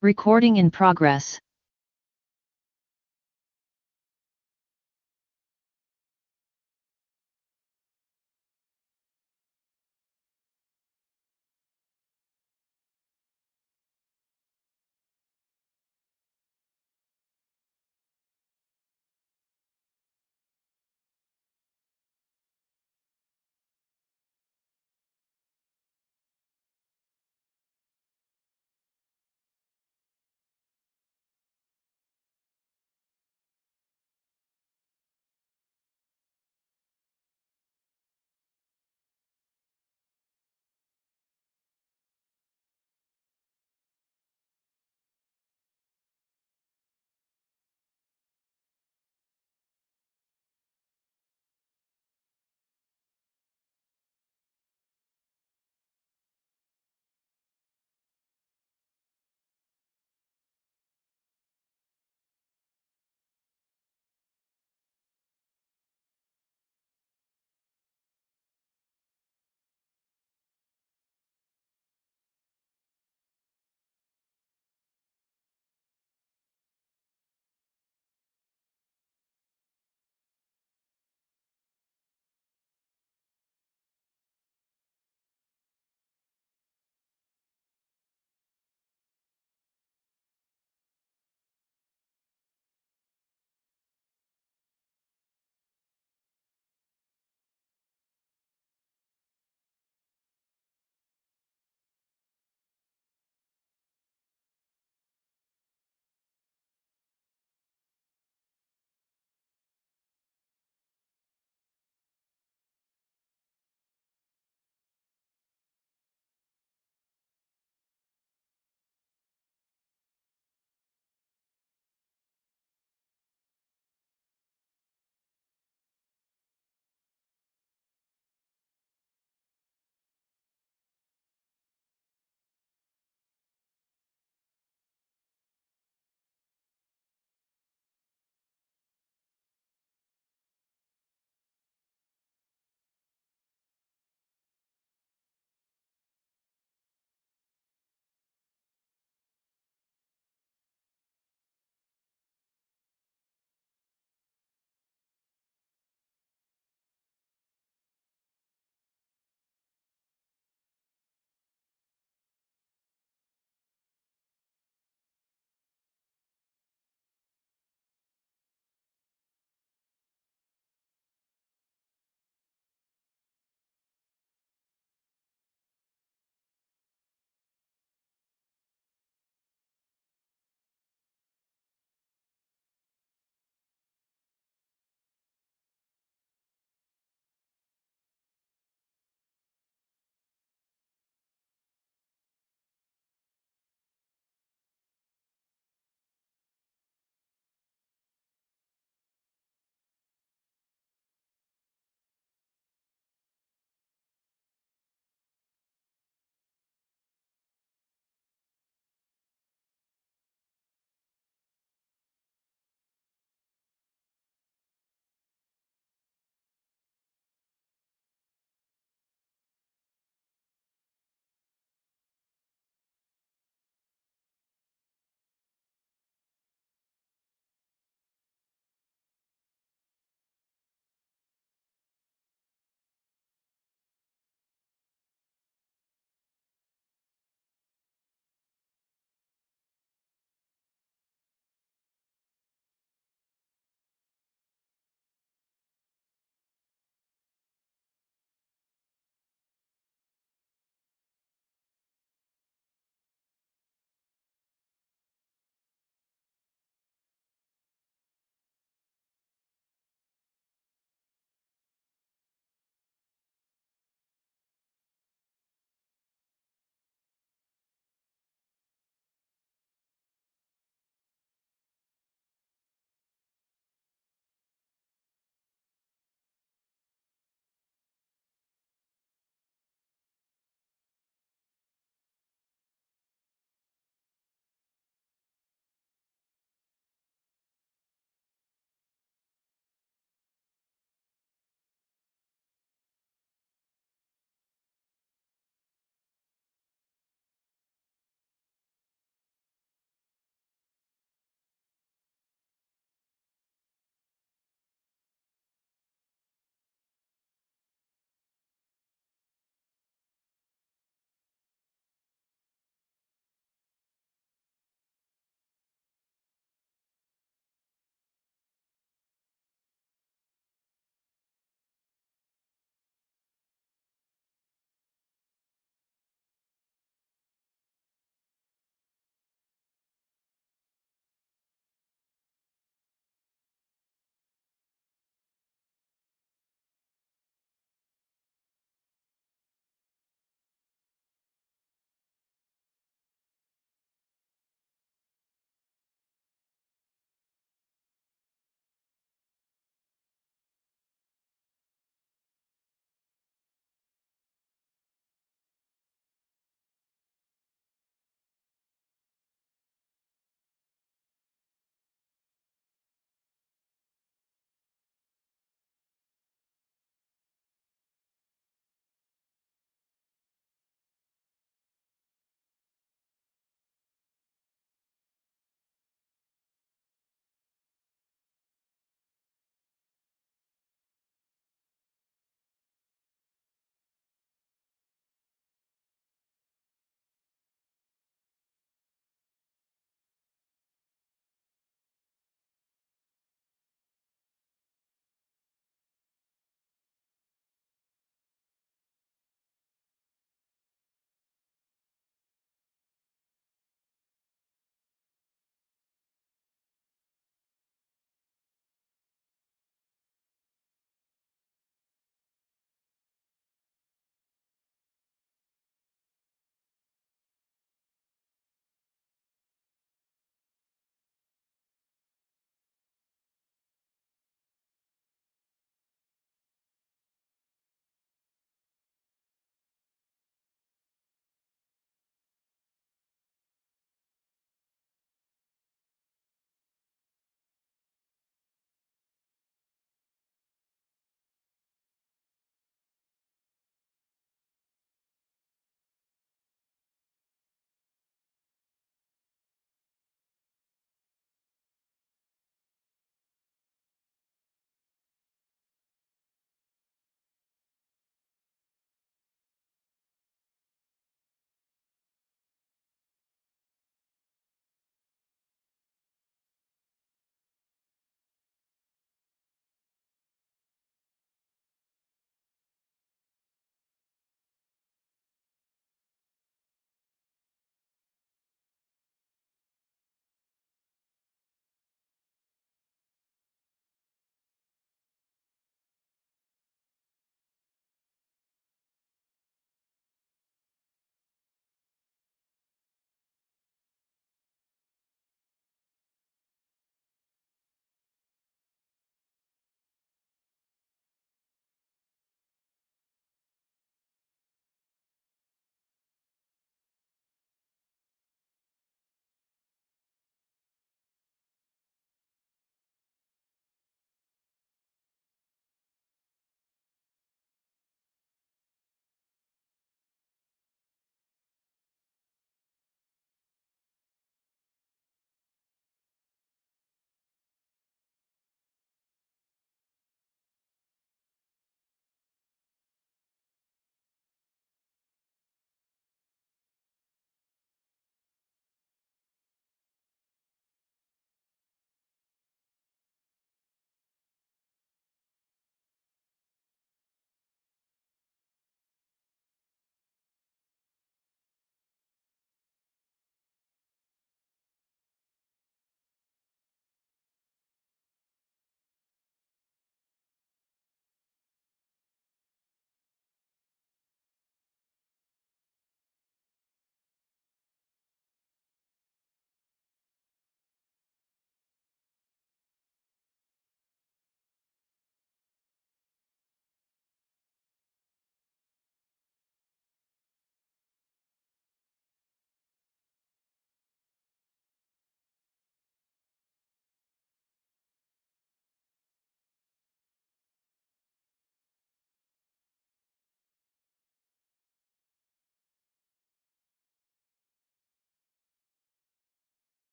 Recording in progress.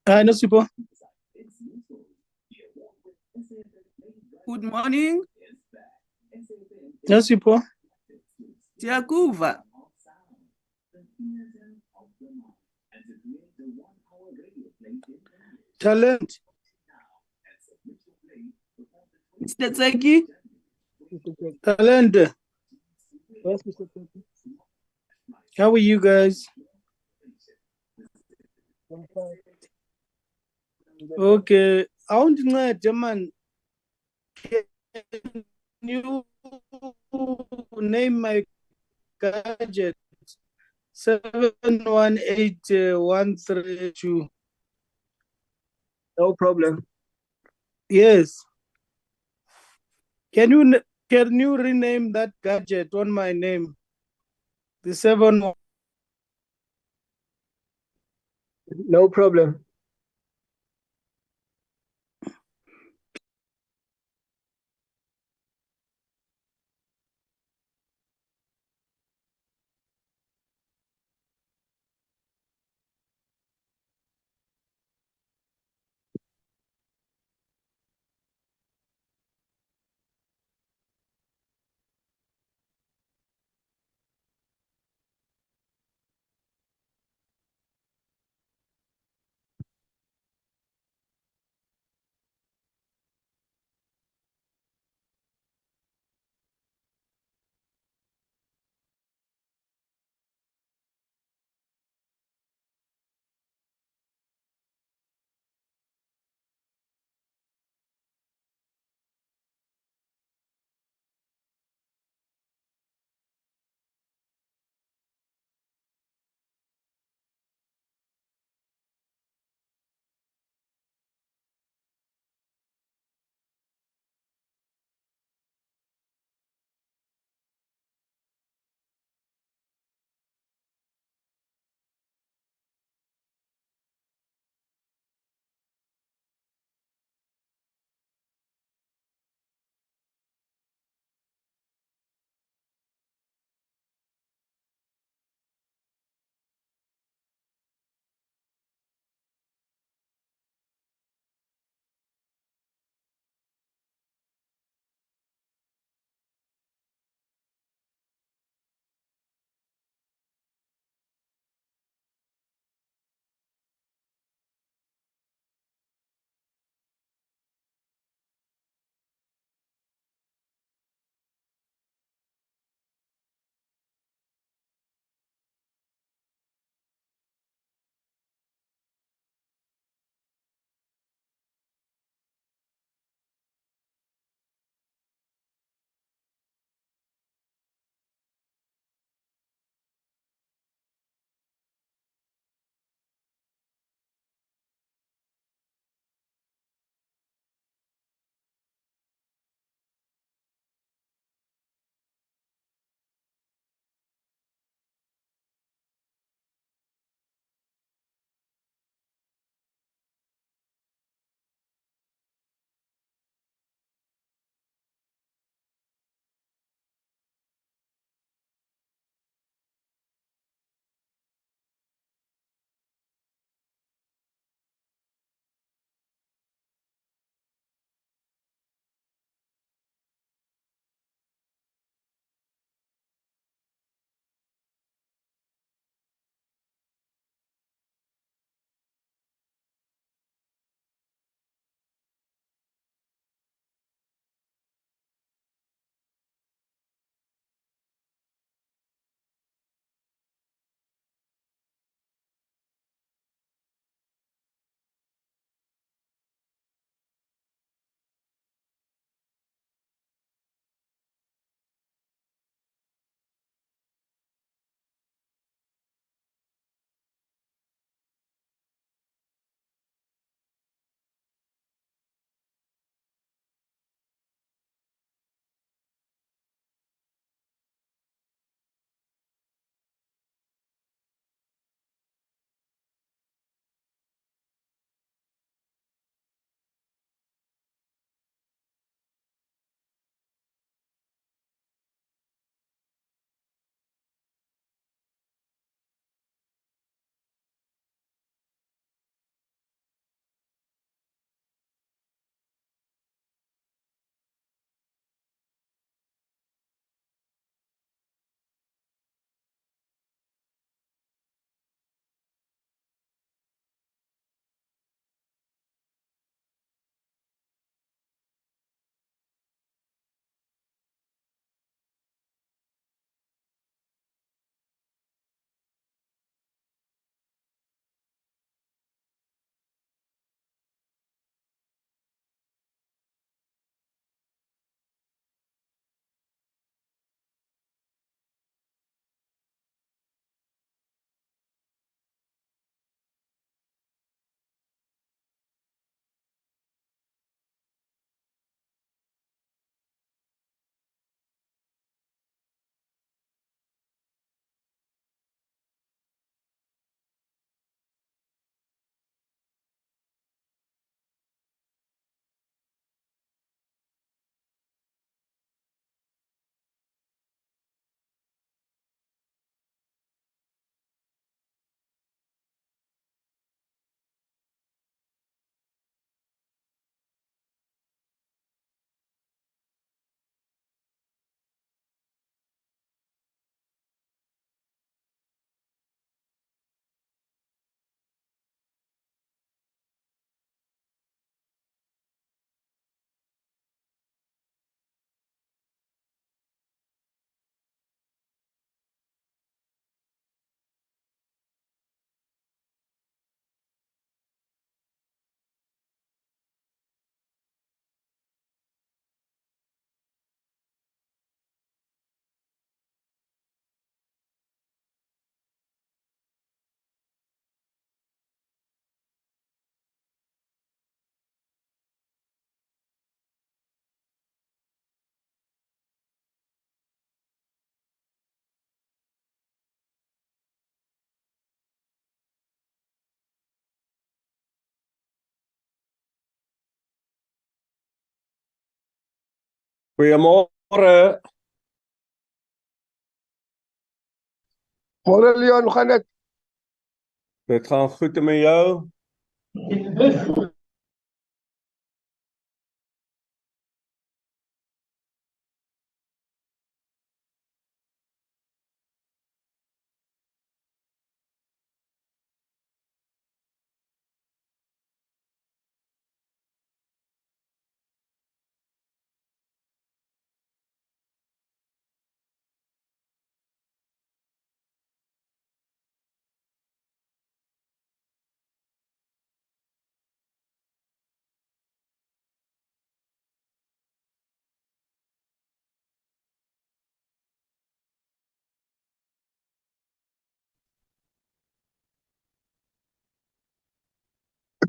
No, Sipo. Good morning. No, Sipo. Tiakuva. Talent. Mr. Tseki. Talent. Yes, Mr. President. How are you guys? I'm fine. Okay. I want to know, German. Can you name my gadget? 718132. No problem. Yes. Can you rename that gadget on my name? The 7. No problem. Goeiemôre. Môre Leon, hoe gaan dit? Dit gaan goed met jou?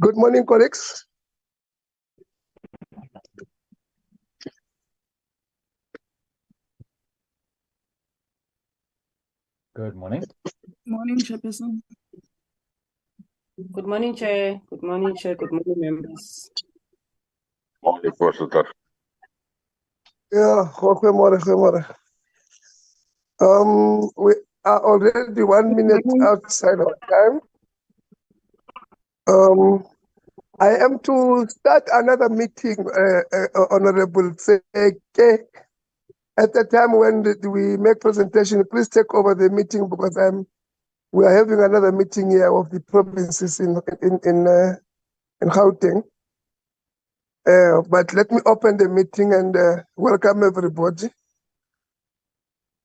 Good morning, colleagues. Good morning. Morning, Chairperson. Good morning, Chair. Good morning, Chair. Good morning, members. Morgen, voorzitter. Ja, goeiemôre, goeiemôre. We are already 1 minute outside of time. I am to start another meeting, Honorable Tseke. At the time when we make presentation, please take over the meeting because we are having another meeting here of the provinces in Gauteng. But let me open the meeting and welcome everybody.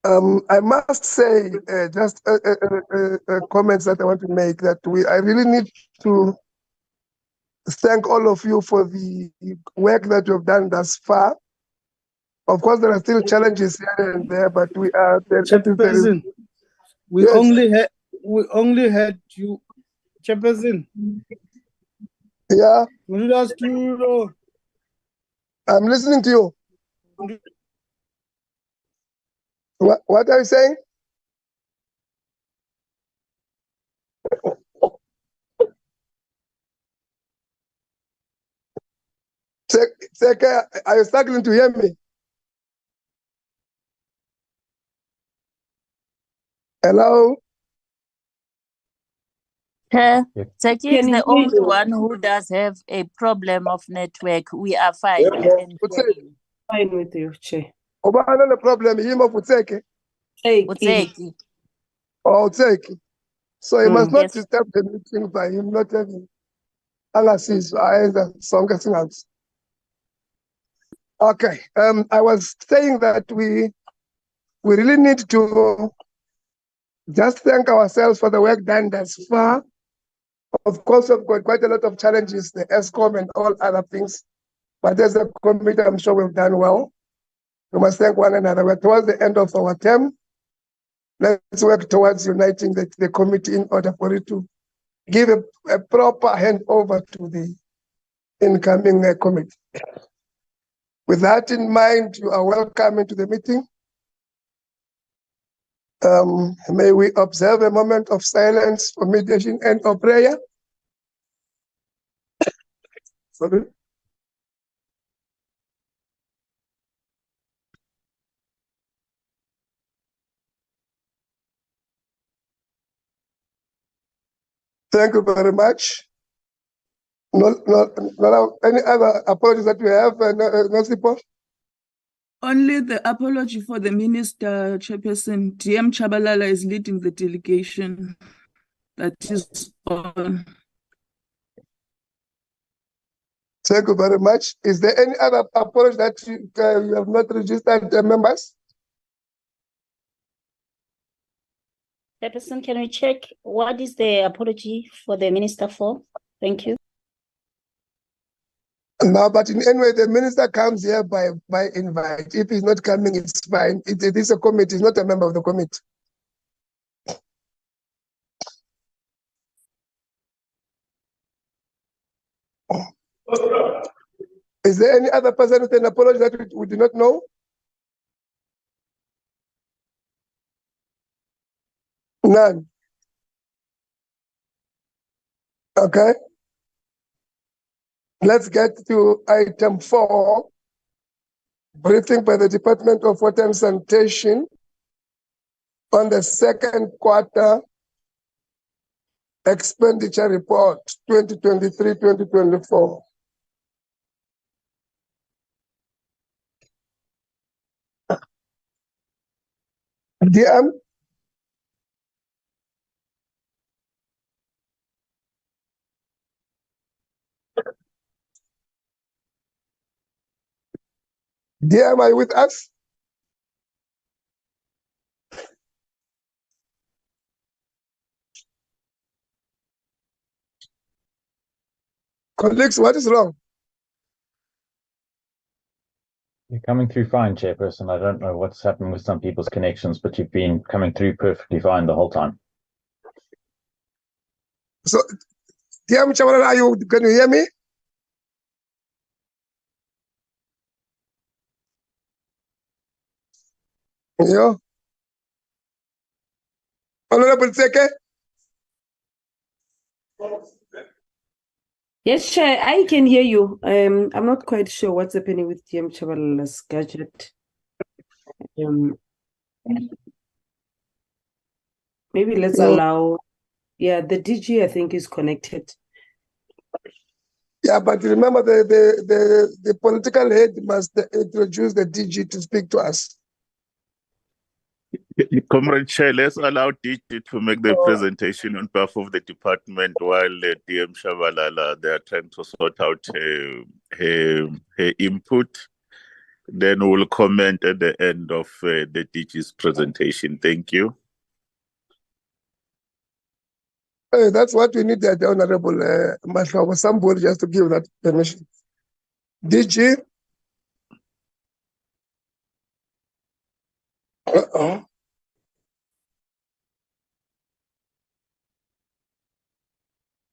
I must say just comments that I want to make that I really need to thank all of you for the work that you've done thus far. Of course, there are still challenges here and there, but we are there. Chairperson, we Yes. only had you, Chairperson. Yeah, We need us to I'm listening to you. What are you saying? Tseke, are you struggling to hear me? Hello? Chair, Yes. Tseki Can is you the hear only you? one who does have a problem of network. We are fine. We can What's hear it? you. Fine with you, Chair. Obana the problem, him of Utseke. Hey, Utseki. Or Utseke. So he must not Yes. disturb the meeting by him not having analysis. Song else. Okay. I was saying that we really need to just thank ourselves for the work done thus far. Of course, we've got quite a lot of challenges, the ESCOM and all other things. But as a committee, I'm sure we've done well. We must thank one another. We're towards the end of our term. Let's work towards uniting the committee in order for it to give a proper handover to the incoming committee. With that in mind, you are welcome into the meeting. May we observe a moment of silence for meditation and for prayer. Sorry. Thank you very much. No, any other apologies that you have, no support? Only the apology for the Minister, Chairperson. DM Chabalala is leading the delegation that is on. Thank you very much. Is there any other apology that you have not registered, members? Chairperson, can we check what is the apology for the minister for? Thank you. No, but in any way, the minister comes here by invite. If he's not coming, it's fine. It is a committee, he's not a member of the committee. Is there any other person with an apology that we do not know? None. Okay. Let's get to item 4. briefing by the Department of Water and Sanitation on the second quarter expenditure report 2023-2024. DM, are you with us? Colleagues, what is wrong? You're coming through fine, Chairperson. I don't know what's happened with some people's connections, but you've been coming through perfectly fine the whole time. So, DM Chabalala, can you hear me? Yeah. Honorable Seke? Yes, Chair, I can hear you. I'm not quite sure what's happening with TM Chabalala's gadget. Maybe let's allow. Yeah, the DG I think is connected. Yeah, but remember the political head must introduce the DG to speak to us. Comrade Chair, let's allow DG to make the presentation on behalf of the department while DM Shabalala, they are trying to sort out her input. Then we'll comment at the end of the DG's presentation. Thank you. Hey, that's what we need, the Honorable Mahlawa, somebody just to give that permission. DG?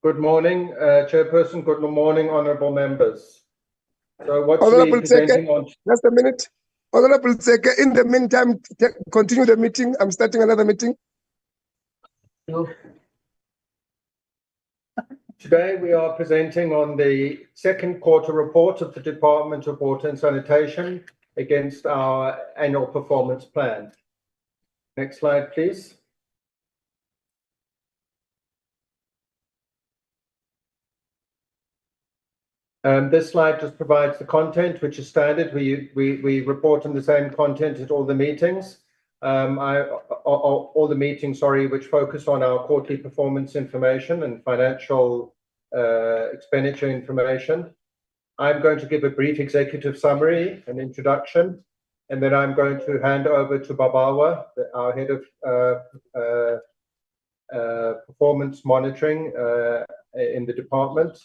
Good morning, Chairperson. Good morning, honourable members. So what's Honourable we presenting on? Just a minute. Honourable Seke, in the meantime, continue the meeting. I'm starting another meeting. Today we are presenting on the second quarter report of the Department of Water and Sanitation against our annual performance plan. Next slide, please. This slide just provides the content, which is standard. We report on the same content at all the meetings. All the meetings, which focus on our quarterly performance information and financial expenditure information. I'm going to give a brief executive summary, an introduction, and then I'm going to hand over to Babawa, our head of performance monitoring in the department.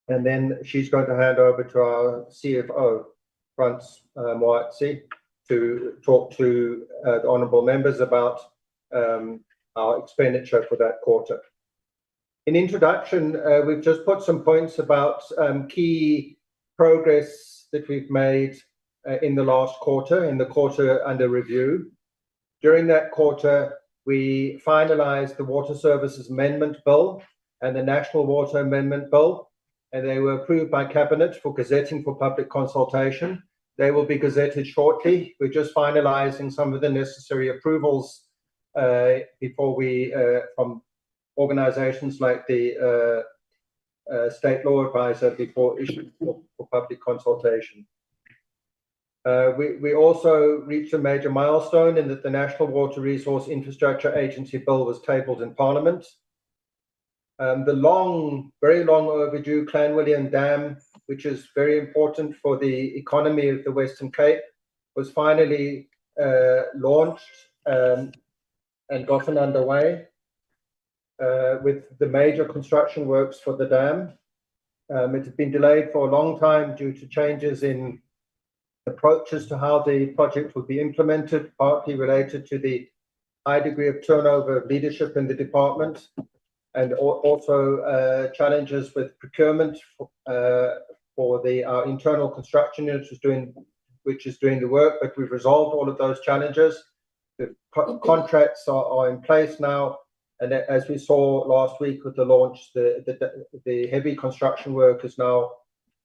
And then she's going to hand over to our CFO, Frans Moatsi, to talk to the honourable members about our expenditure for that quarter. In introduction, we've just put some points about key progress that we've made in the last quarter, in the quarter under review. During that quarter, we finalised the Water Services Amendment Bill and the National Water Amendment Bill, and they were approved by Cabinet for gazetting for public consultation. They will be gazetted shortly. We're just finalising some of the necessary approvals before we, from organisations like the State Law Advisor, before issued for public consultation. We also reached a major milestone in that the National Water Resource Infrastructure Agency Bill was tabled in Parliament. The very long overdue Clanwilliam Dam, which is very important for the economy of the Western Cape, was finally launched and gotten underway with the major construction works for the dam. It had been delayed for a long time due to changes in approaches to how the project would be implemented, partly related to the high degree of turnover of leadership in the department, and also challenges with procurement for our internal construction unit, which is doing the work, but we've resolved all of those challenges. The contracts are in place now, and as we saw last week with the launch, the heavy construction work is now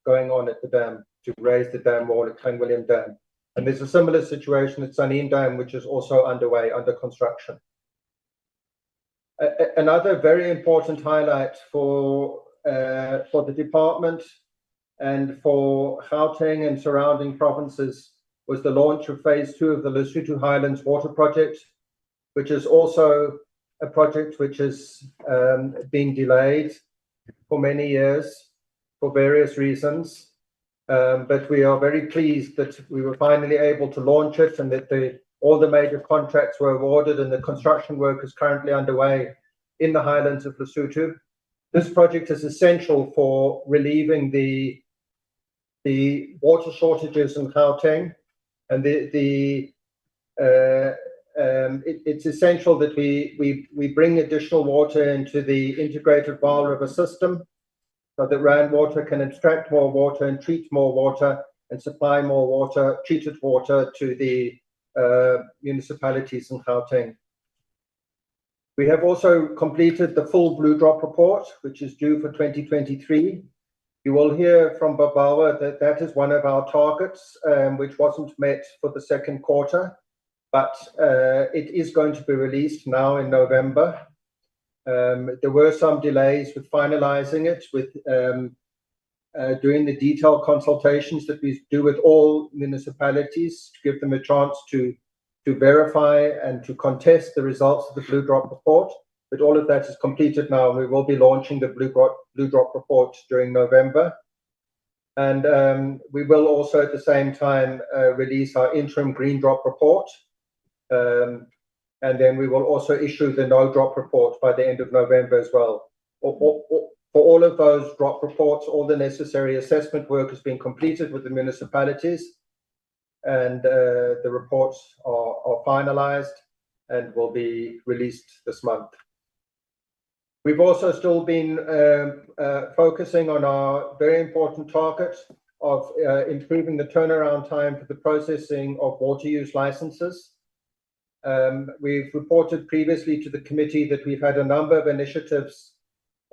going on at the dam to raise the dam wall at Klein William Dam. And there's a similar situation at Suneen Dam, which is also underway, under construction. Another very important highlight for the department and for Gauteng and surrounding provinces was the launch of phase 2 of the Lesotho Highlands Water Project, which is also a project which has been delayed for many years for various reasons. But we are very pleased that we were finally able to launch it, and that all the major contracts were awarded, and the construction work is currently underway in the highlands of Lesotho. This project is essential for relieving the water shortages in Gauteng, and it's essential that we bring additional water into the integrated Vaal River system, so that Rand Water can extract more water and treat more water and supply more water, treated water, to the municipalities in Gauteng. We have also completed the full Blue Drop report, which is due for 2023. You will hear from Babawa that that is one of our targets, which wasn't met for the second quarter, but it is going to be released now in November. There were some delays with finalizing it, with doing the detailed consultations that we do with all municipalities to give them a chance to verify and to contest the results of the Blue Drop report. But all of that is completed now, and we will be launching the Blue Drop report during November. And we will also at the same time release our interim Green Drop report. And then we will also issue the No Drop report by the end of November as well. For all of those drop reports, all the necessary assessment work has been completed with the municipalities, and the reports are finalized and will be released this month. We've also still been focusing on our very important target of improving the turnaround time for the processing of water use licenses. We've reported previously to the committee that we've had a number of initiatives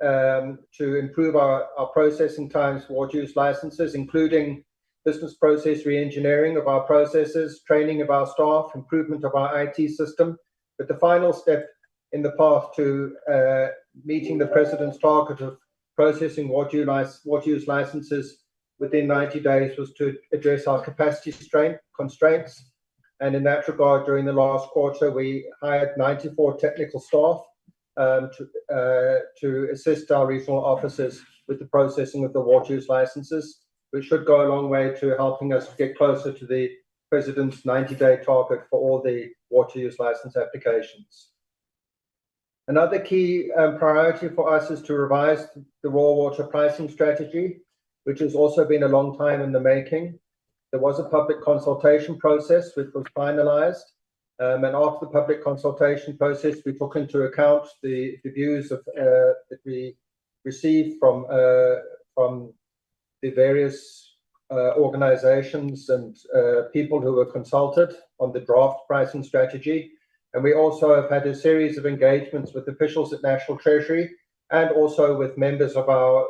to improve our processing times for water use licenses, including business process re-engineering of our processes, training of our staff, improvement of our IT system. But the final step in the path to meeting the President's target of processing water use licenses within 90 days was to address our capacity constraints. And in that regard, during the last quarter, we hired 94 technical staff to assist our regional officers with the processing of the water use licenses, which should go a long way to helping us get closer to the President's 90-day target for all the water use license applications. Another key priority for us is to revise the raw water pricing strategy, which has also been a long time in the making. There was a public consultation process which was finalized, and after the public consultation process, we took into account the views of, that we received from the various organizations and people who were consulted on the draft pricing strategy. And we also have had a series of engagements with officials at National Treasury and also with members of our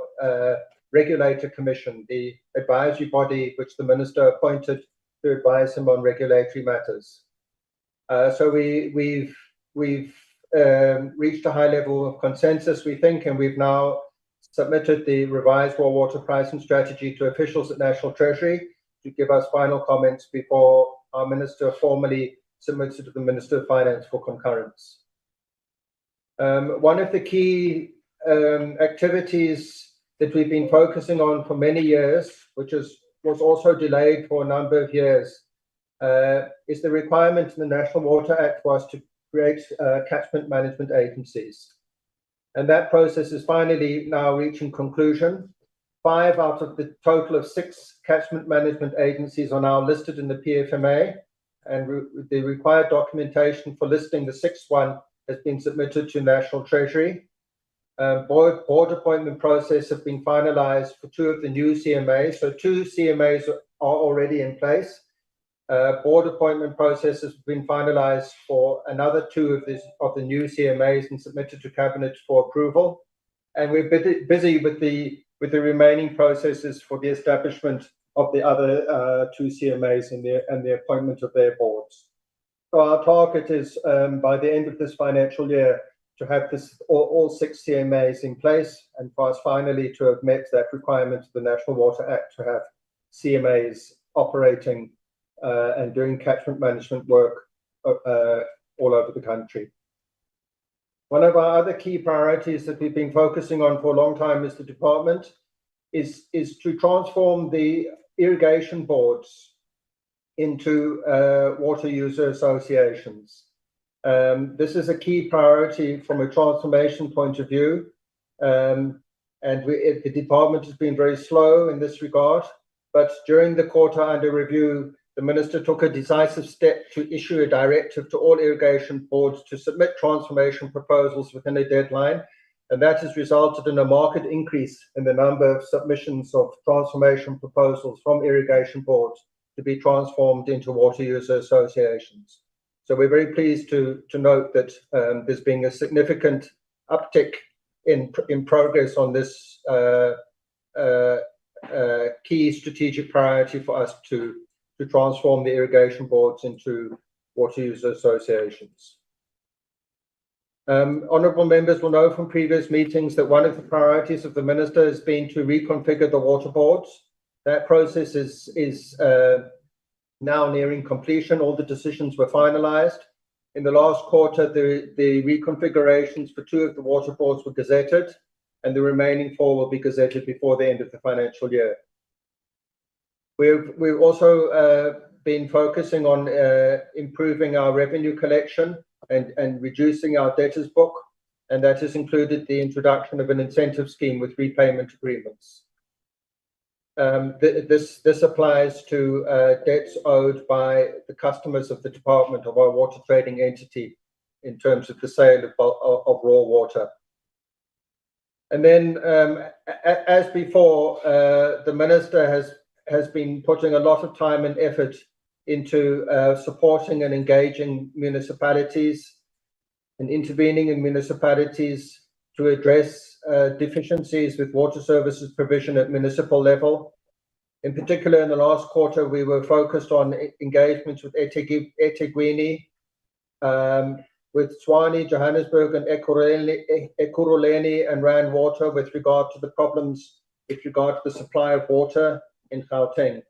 Regulator Commission, the advisory body which the Minister appointed to advise him on regulatory matters. So we've reached a high level of consensus, we think, and we've now submitted the revised raw water pricing strategy to officials at National Treasury to give us final comments before our Minister formally submits it to the Minister of Finance for concurrence. One of the key activities that we've been focusing on for many years, which was also delayed for a number of years, is the requirement in the National Water Act for us to create catchment management agencies. And that process is finally now reaching conclusion. 5 out of the total of 6 catchment management agencies are now listed in the PFMA, and the required documentation for listing the 6th one has been submitted to National Treasury. Board appointment process have been finalized for 2 of the new CMAs. So 2 CMAs are already in place. Board appointment process has been finalized for another 2 of the new CMAs and submitted to Cabinet for approval. And we're busy with the with the remaining processes for the establishment of the other 2 CMAs and the appointment of their boards. So our target is by the end of this financial year to have all 6 CMAs in place, and for us finally to have met that requirement of the National Water Act to have CMAs operating and doing catchment management work all over the country. One of our other key priorities that we've been focusing on for a long time as the department is to transform the irrigation boards into water user associations. This is a key priority from a transformation point of view, and the department has been very slow in this regard, but during the quarter under review, the Minister took a decisive step to issue a directive to all irrigation boards to submit transformation proposals within a deadline, and that has resulted in a marked increase in the number of submissions of transformation proposals from irrigation boards to be transformed into water user associations. So we're very pleased to note that there's been a significant uptick in progress on this key strategic priority for us to transform the irrigation boards into water user associations. Honourable members will know from previous meetings that one of the priorities of the Minister has been to reconfigure the water boards. That process is now nearing completion. All the decisions were finalised. In the last quarter, the reconfigurations for 2 of the water boards were gazetted, and the remaining 4 will be gazetted before the end of the financial year. We've also been focusing on improving our revenue collection and reducing our debtors book, and that has included the introduction of an incentive scheme with repayment agreements. This applies to debts owed by the customers of the department of our water trading entity in terms of the sale of raw water. And then, as before, the Minister has been putting a lot of time and effort into supporting and engaging municipalities and intervening in municipalities to address deficiencies with water services provision at municipal level. In particular, in the last quarter, we were focused on engagements with eThekwini, with Tshwane, Johannesburg, and Ekurhuleni and Rand Water with regard to the problems with regard to the supply of water in Gauteng.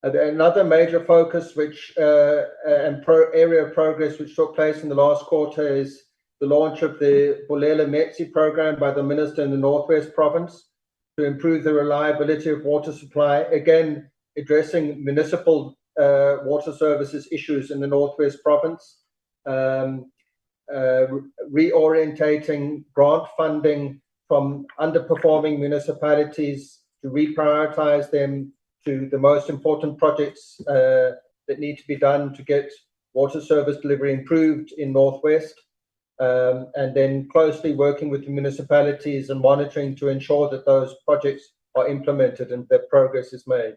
Another major focus area of progress which took place in the last quarter is the launch of the Bulela Metsi program by the Minister in the Northwest Province to improve the reliability of water supply, again addressing municipal water services issues in the Northwest Province, reorientating grant funding from underperforming municipalities to reprioritize them to the most important projects that need to be done to get water service delivery improved in Northwest, and then closely working with the municipalities and monitoring to ensure that those projects are implemented and that progress is made.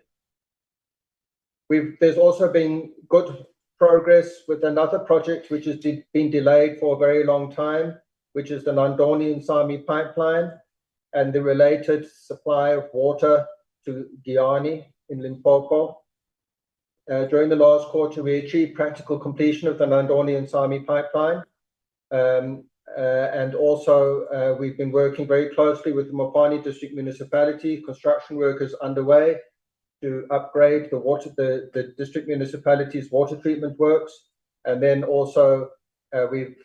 There's also been good progress with another project which has been delayed for a very long time, which is the Nandoni and Sami pipeline and the related supply of water to Giyani in Limpopo. During the last quarter, we achieved practical completion of the Nandoni and Sami pipeline. And also, we've been working very closely with the Mopani District Municipality. Construction work is underway to upgrade the district municipality's water treatment works. And then also, we're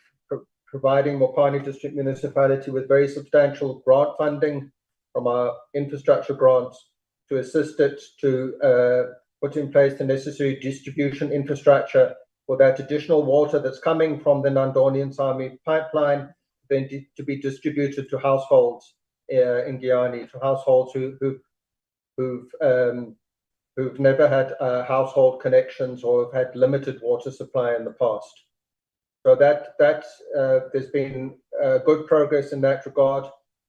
providing Mopani District Municipality with very substantial grant funding from our infrastructure grants to assist it to put in place the necessary distribution infrastructure for that additional water that's coming from the Nandoni and Sami pipeline, then to be distributed to households in Giyani, to households who've never had household connections or have had limited water supply in the past. So there's been good progress in that regard.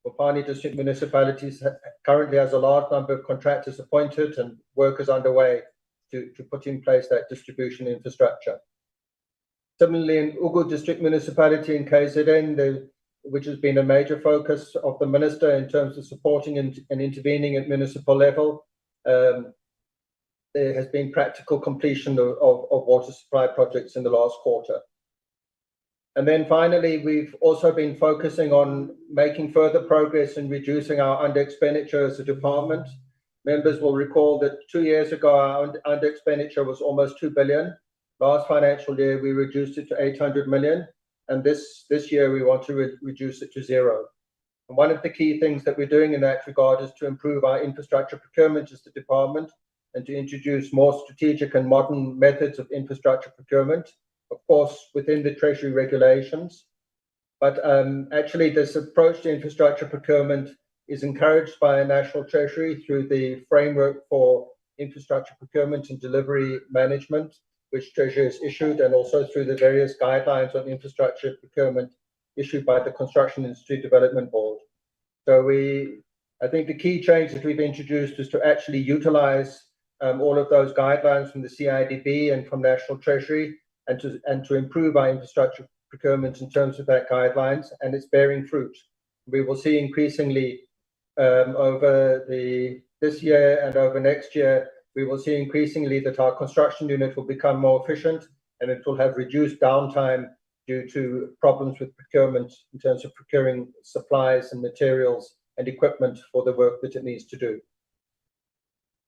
Mopani District Municipalities currently has a large number of contractors appointed and work is underway to put in place that distribution infrastructure. Similarly, in Ugu District Municipality in KZN, which has been a major focus of the Minister in terms of supporting and intervening at municipal level. There has been practical completion of water supply projects in the last quarter. And then finally, we've also been focusing on making further progress in reducing our under expenditure as a department. Members will recall that 2 years ago, our under expenditure was almost 2 billion. Last financial year, we reduced it to 800 million. And this year, we want to reduce it to 0. And one of the key things that we're doing in that regard is to improve our infrastructure procurement as the department and to introduce more strategic and modern methods of infrastructure procurement, of course, within the Treasury regulations. But actually, this approach to infrastructure procurement is encouraged by a National Treasury through the Framework for Infrastructure Procurement and Delivery Management, which Treasury has issued, and also through the various guidelines on infrastructure procurement issued by the Construction Industry Development Board. So I think the key change that we've introduced is to actually utilize all of those guidelines from the CIDB and from National Treasury, and to improve our infrastructure procurement in terms of that guidelines, and it's bearing fruit. We will see increasingly over this year and over next year, we will see increasingly that our construction unit will become more efficient, and it will have reduced downtime due to problems with procurement in terms of procuring supplies and materials and equipment for the work that it needs to do.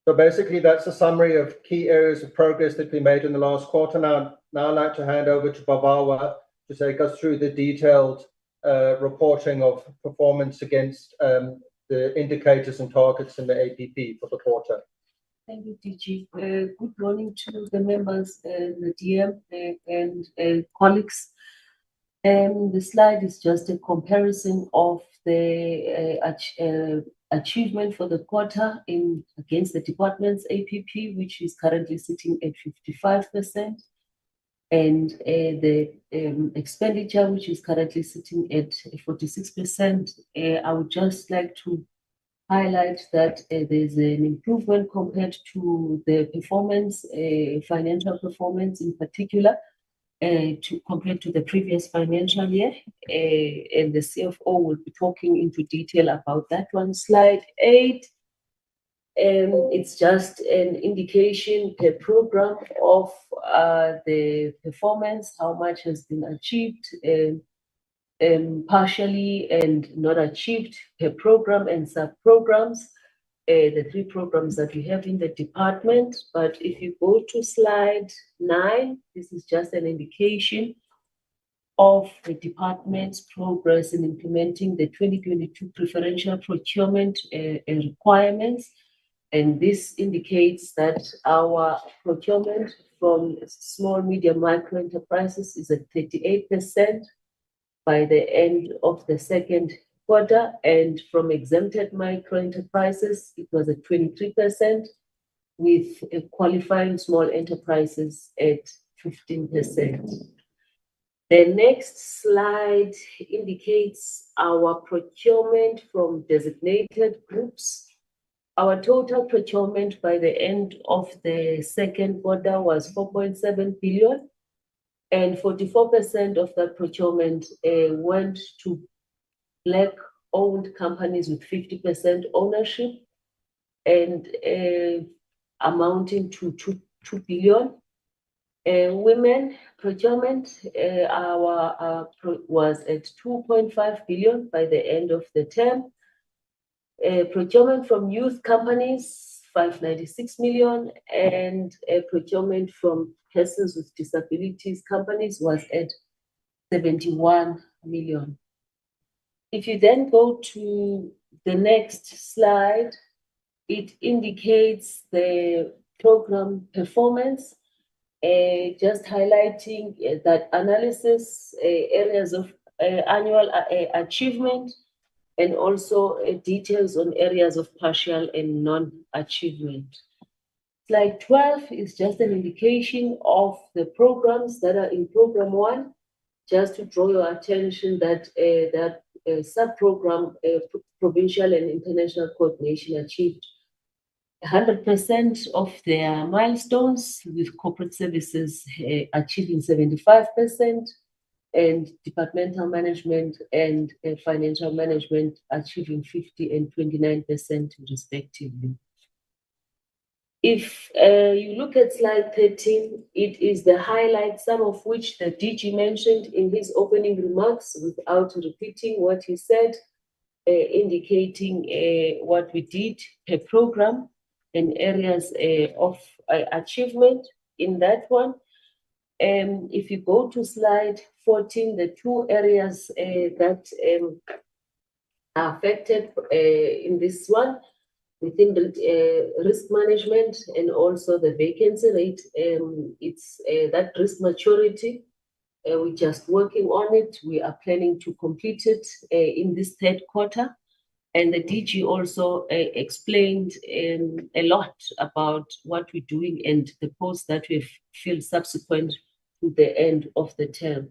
So basically, that's a summary of key areas of progress that we made in the last quarter. Now I'd like to hand over to Babawa to take us through the detailed reporting of performance against the indicators and targets in the APP for the quarter. Thank you, DG. Good morning to the members, the DM, and colleagues. The slide is just a comparison of the achievement for the quarter against the department's APP, which is currently sitting at 55%, and the expenditure, which is currently sitting at 46%. I would just like to highlight that there's an improvement compared to the performance, financial performance in particular, compared to the previous financial year, and the CFO will be talking into detail about that one. Slide 8, it's just an indication per program of the performance, how much has been achieved, partially and not achieved per program and sub-programs, the 3 programs that we have in the department. But if you go to slide 9, this is just an indication of the department's progress in implementing the 2022 preferential procurement requirements. And this indicates that our procurement from small, medium, micro enterprises is at 38% by the end of the second quarter, and from exempted micro enterprises, it was at 23%, with qualifying small enterprises at 15%. The next slide indicates our procurement from designated groups. Our total procurement by the end of the second quarter was 4.7 billion, and 44% of that procurement went to Black-owned companies with 50% ownership, and amounting to 2 billion. Women procurement was at 2.5 billion by the end of the term. Procurement from youth companies, 596 million, and procurement from persons with disabilities companies was at 71 million. If you then go to the next slide, it indicates the program performance, just highlighting that analysis, areas of annual achievement, and also details on areas of partial and non-achievement. Slide 12 is just an indication of the programs that are in Program 1, just to draw your attention that that sub-program, provincial and international coordination, achieved 100% of their milestones, with corporate services achieving 75%, and departmental management and financial management achieving 50 and 29% respectively. If you look at slide 13, it is the highlights, some of which the DG mentioned in his opening remarks without repeating what he said, indicating what we did per program and areas of achievement in that one. If you go to slide 14, the two areas that are affected in this one, within the risk management and also the vacancy rate, it's that risk maturity. We're just working on it. We are planning to complete it in this third quarter. And the DG also explained a lot about what we're doing and the posts that we've filled subsequent to the end of the term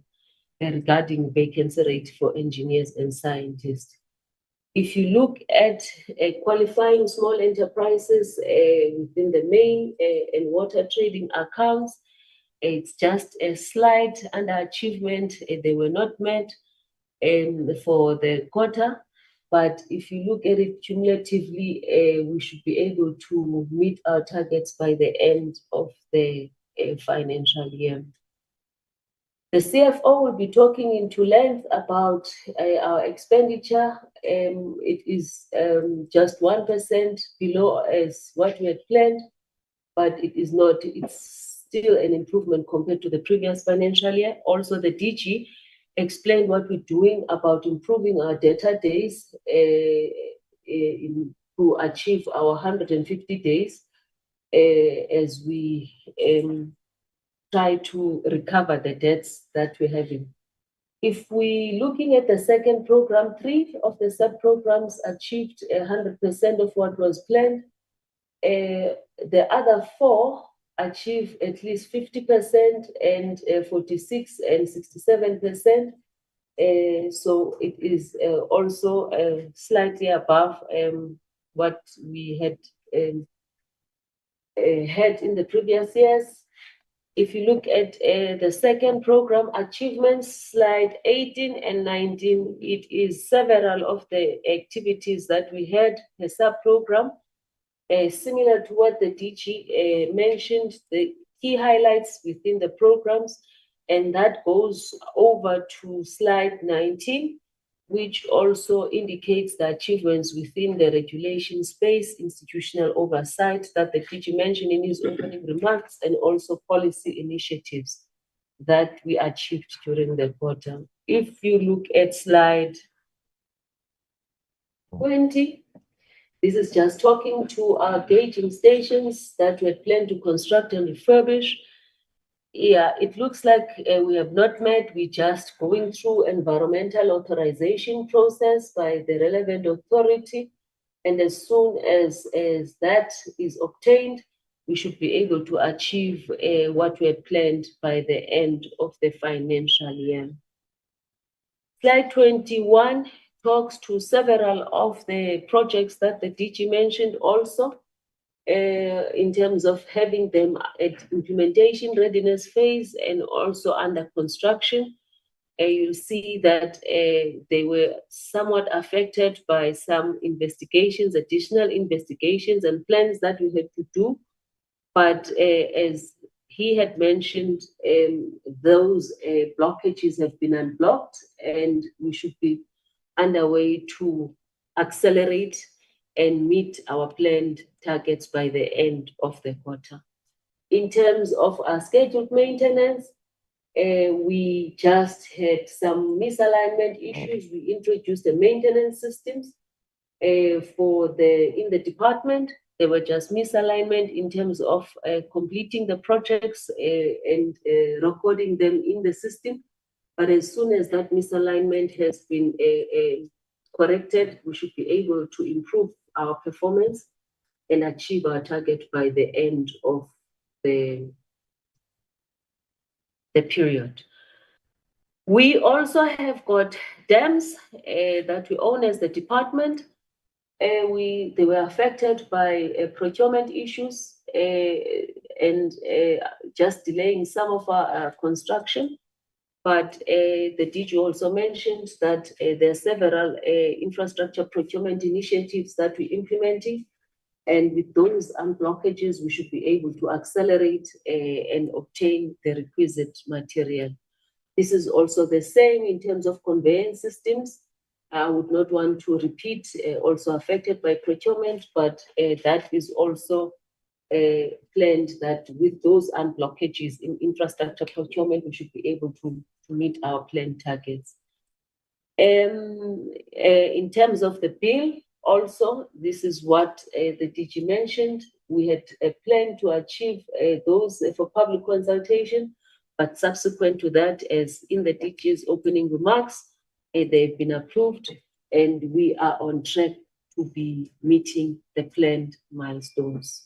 regarding vacancy rate for engineers and scientists. If you look at qualifying small enterprises within the main and water trading accounts, it's just a slight underachievement. They were not met for the quarter. But if you look at it cumulatively, we should be able to meet our targets by the end of the financial year. The CFO will be talking into length about our expenditure. It is just 1% below as what we had planned, but it is not, it's still an improvement compared to the previous financial year. Also, the DG explained what we're doing about improving our data days to achieve our 150 days as we try to recover the debts that we're having. If we looking at the second program, 3 of the sub-programs achieved 100% of what was planned. The other 4 achieve at least 50% and 46 and 67%. So it is also slightly above what we had had in the previous years. If you look at the second program achievements, slide 18 and 19, it is several of the activities that we had, the sub-program, similar to what the DG mentioned, the key highlights within the programs, and that goes over to slide 19, which also indicates the achievements within the regulation space, institutional oversight that the DG mentioned in his opening remarks, and also policy initiatives that we achieved during the quarter. If you look at slide 20, this is just talking to our gauging stations that we had planned to construct and refurbish. Yeah, it looks like we have not met. We're just going through environmental authorization process by the relevant authority. And as soon as that is obtained, we should be able to achieve what we had planned by the end of the financial year. Slide 21 talks to several of the projects that the DG mentioned also. In terms of having them at implementation readiness phase and also under construction. You see that they were somewhat affected by some investigations, additional investigations and plans that we had to do. But as he had mentioned, those blockages have been unblocked and we should be underway to accelerate and meet our planned targets by the end of the quarter. In terms of our scheduled maintenance, we just had some misalignment issues. We introduced the maintenance systems in the department. There were just misalignment in terms of completing the projects and recording them in the system. But as soon as that misalignment has been corrected, we should be able to improve our performance and achieve our target by the end of the period. We also have got dams that we own as the department. They were affected by procurement issues and just delaying some of our construction. But the DG also mentioned that there are several infrastructure procurement initiatives that we're implementing. And with those unblockages, we should be able to accelerate and obtain the requisite material. This is also the same in terms of conveyance systems. I would not want to repeat, also affected by procurement, but that is also planned that with those unblockages in infrastructure procurement, we should be able to meet our planned targets. In terms of the bill, also, this is what the DG mentioned. We had a plan to achieve those for public consultation, but subsequent to that, as in the DG's opening remarks, they've been approved, and we are on track to be meeting the planned milestones.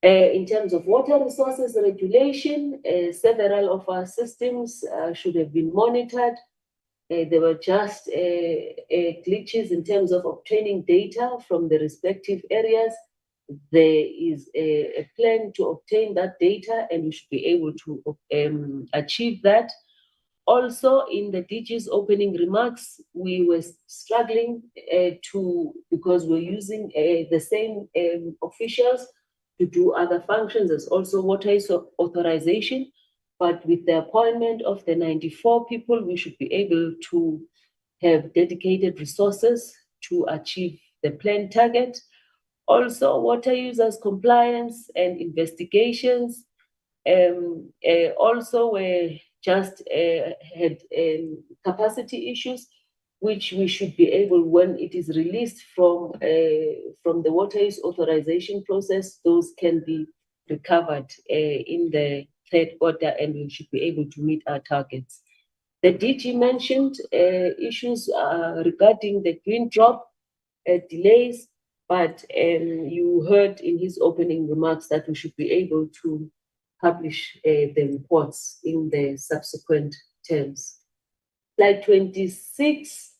In terms of water resources regulation, several of our systems should have been monitored. There were just glitches in terms of obtaining data from the respective areas. There is a plan to obtain that data, and we should be able to achieve that. Also, in the DG's opening remarks, we were struggling because we're using the same officials to do other functions as also water authorization. But with the appointment of the 94 people, we should be able to have dedicated resources to achieve the planned target. Also, water users compliance and investigations. Also, we just had capacity issues, which we should be able, when it is released from the water use authorization process, those can be recovered in the third quarter, and we should be able to meet our targets. The DG mentioned issues regarding the green drop delays, but you heard in his opening remarks that we should be able to publish the reports in the subsequent terms. Slide 26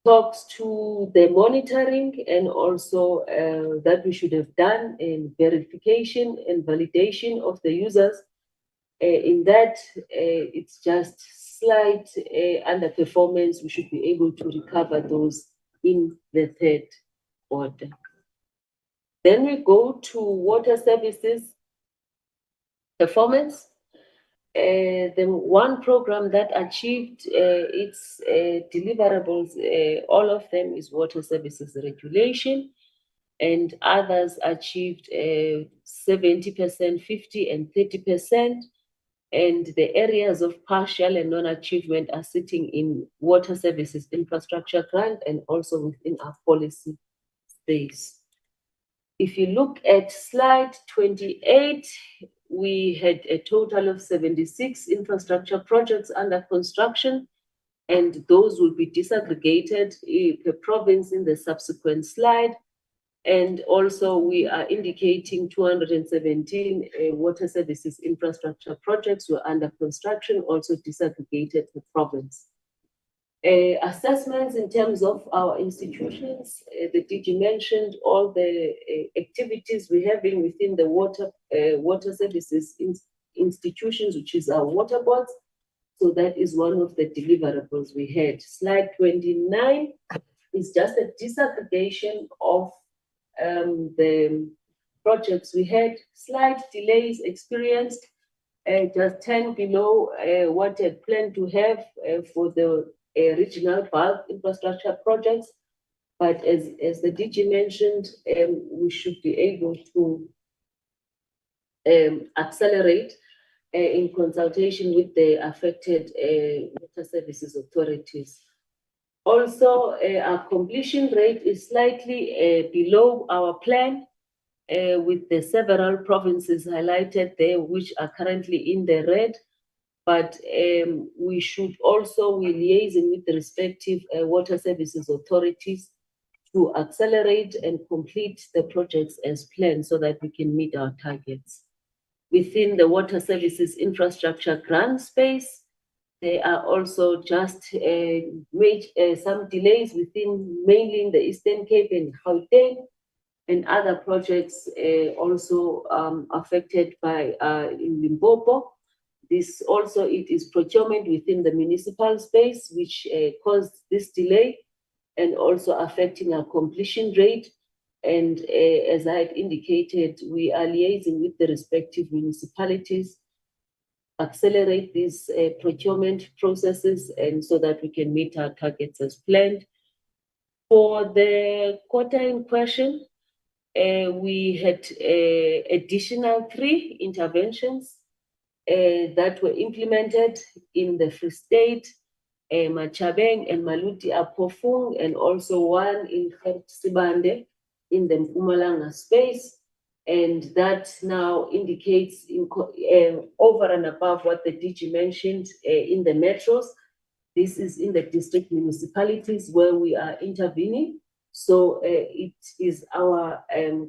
talks to the monitoring and also that we should have done in verification and validation of the users. In that, it's just slight underperformance. We should be able to recover those in the third quarter. Then we go to water services performance. The one program that achieved its deliverables, all of them is water services regulation, and others achieved 70%, 50%, and 30%. And the areas of partial and non-achievement are sitting in water services infrastructure grant and also within our policy space. If you look at slide 28, we had a total of 76 infrastructure projects under construction, and those will be disaggregated per province in the subsequent slide. And also we are indicating 217 water services infrastructure projects were under construction, also disaggregated per province. Assessments in terms of our institutions, the DG mentioned all the activities we're having within the water services institutions, which is our water boards. So that is one of the deliverables we had. Slide 29 is just a disaggregation of the projects we had. Slight delays experienced, just 10 below what I had planned to have for the regional bulk infrastructure projects. But as the DG mentioned, we should be able to accelerate in consultation with the affected water services authorities. Also, our completion rate is slightly below our plan, with the several provinces highlighted there, which are currently in the red. But we should also, we're liaising with the respective water services authorities to accelerate and complete the projects as planned so that we can meet our targets. Within the water services infrastructure grant space, there are also just some delays within mainly in the Eastern Cape and Gauteng, and other projects also affected by in Limpopo. This also, it is procurement within the municipal space, which caused this delay and also affecting our completion rate. And as I had indicated, we are liaising with the respective municipalities, accelerate these procurement processes, and so that we can meet our targets as planned. For the quarter in question, we had additional 3 interventions that were implemented in the Free State, Machabeng and Maluti Apofung, and also 1 in Sibande in the Mpumalanga space. And that now indicates over and above what the DG mentioned in the metros. This is in the district municipalities where we are intervening. So it is our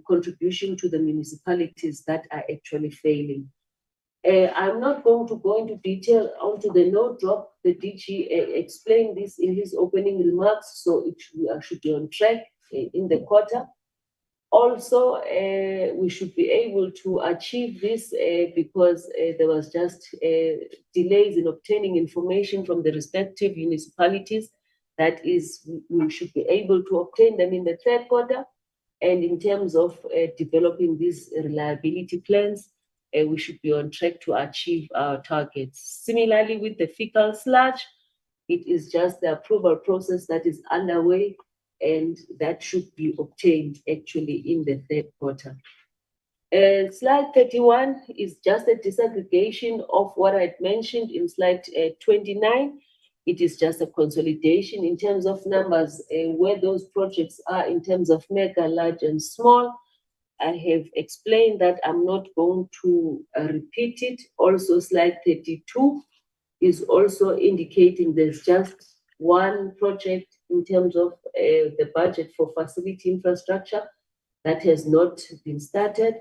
contribution to the municipalities that are actually failing. I'm not going to go into detail onto the no drop. The DG explained this in his opening remarks, so it should be on track in the quarter. Also, we should be able to achieve this because there was just delays in obtaining information from the respective municipalities. That is, we should be able to obtain them in the 3rd quarter. And in terms of developing these reliability plans, we should be on track to achieve our targets. Similarly, with the fecal sludge, it is just the approval process that is underway, and that should be obtained actually in the 3rd quarter. Slide 31 is just a disaggregation of what I had mentioned in slide 29. It is just a consolidation in terms of numbers, where those projects are in terms of mega, large, and small. I have explained that. I'm not going to repeat it. Also, slide 32 is also indicating there's just 1 project in terms of the budget for facility infrastructure that has not been started,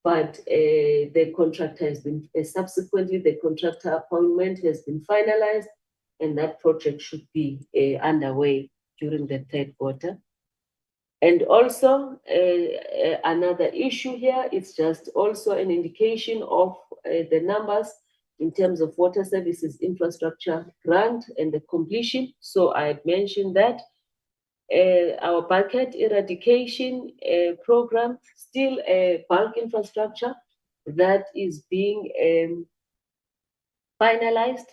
but the contractor has been, subsequently the contractor appointment has been finalized, and that project should be underway during the 3rd quarter. And also another issue here, it's just also an indication of the numbers in terms of water services infrastructure grant and the completion. So I had mentioned that our bulkhead eradication program, still a bulk infrastructure that is being finalized,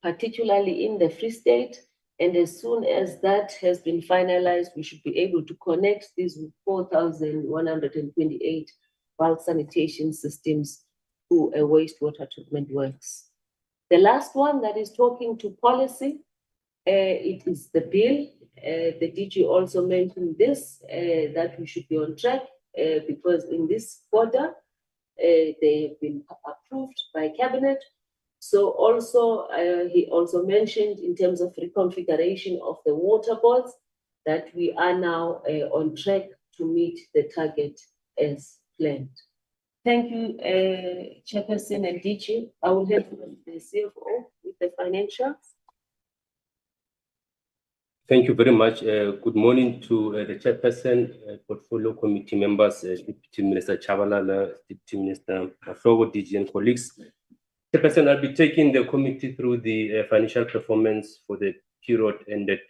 particularly in the Free State. And as soon as that has been finalized, we should be able to connect these 4,128 bulk sanitation systems to a wastewater treatment works. The last one that is talking to policy, it is the bill. The DG also mentioned this, that we should be on track because in this quarter, they have been approved by Cabinet. So also, he also mentioned in terms of reconfiguration of the water boards that we are now on track to meet the target as planned. Thank you, Chairperson and DG. I will head to the CFO with the financials. Thank you very much. Good morning to the Chairperson, Portfolio Committee members, Deputy Minister Chabalala, Deputy Minister Aflogo, DG and colleagues. Chairperson, I'll be taking the committee through the financial performance for the period ended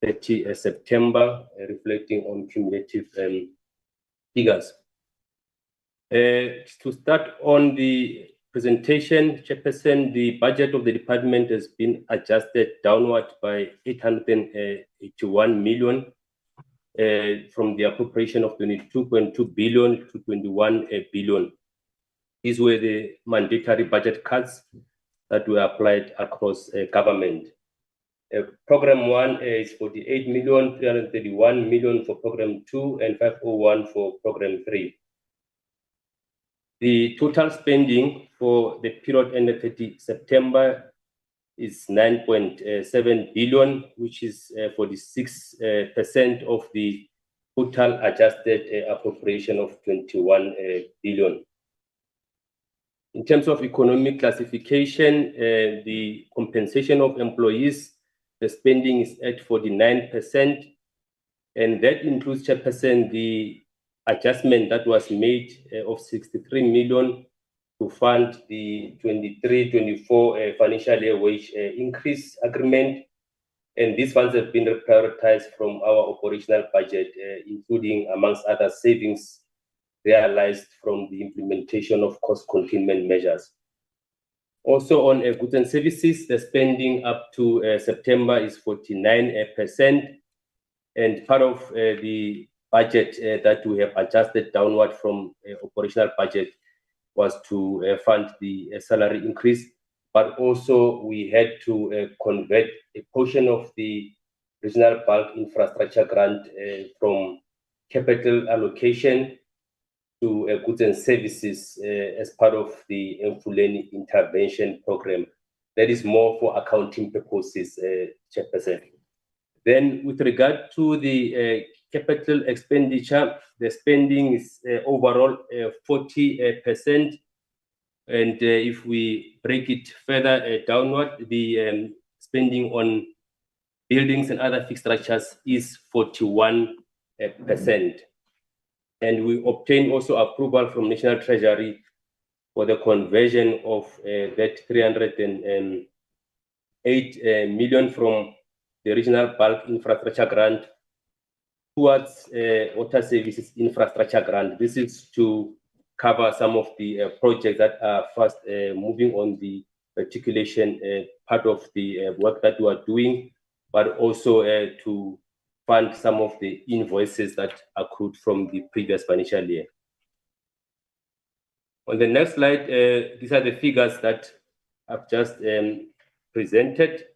30 September, reflecting on cumulative figures. To start on the presentation, Chairperson, the budget of the department has been adjusted downward by 881 million from the appropriation of 22.2 billion to 21 billion. These were the mandatory budget cuts that were applied across government. Program 1 is 48 million, 331 million for program 2, and 501 for program 3. The total spending for the period ended 30 September is 9.7 billion, which is 46% of the total adjusted appropriation of 21 billion. In terms of economic classification, the compensation of employees, the spending is at 49%, and that includes, Chairperson, the adjustment that was made of 63 million to fund the 23-24 financial year wage increase agreement. And these funds have been prioritized from our operational budget, including, amongst other, savings realized from the implementation of cost containment measures. Also on goods and services, the spending up to September is 49%. And part of the budget that we have adjusted downward from operational budget was to fund the salary increase. But also we had to convert a portion of the regional bulk infrastructure grant from capital allocation to goods and services as part of the Mfuleni intervention program. That is more for accounting purposes, Chairperson. Then with regard to the capital expenditure, the spending is overall 40%. And if we break it further downward, the spending on buildings and other fixed structures is 41%. And we obtained also approval from National Treasury for the conversion of that 308 million from the regional bulk infrastructure grant towards water services infrastructure grant. This is to cover some of the projects that are fast moving on the articulation part of the work that we are doing, but also to fund some of the invoices that accrued from the previous financial year. On the next slide, these are the figures that I've just presented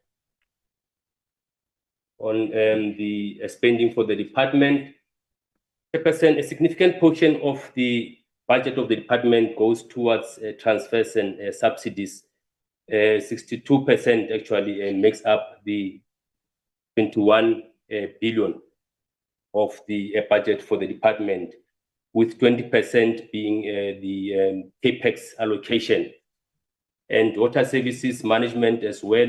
on the spending for the department. A significant portion of the budget of the department goes towards transfers and subsidies. 62% actually makes up the 21 billion of the budget for the department, with 20% being the capex allocation. And water services management as well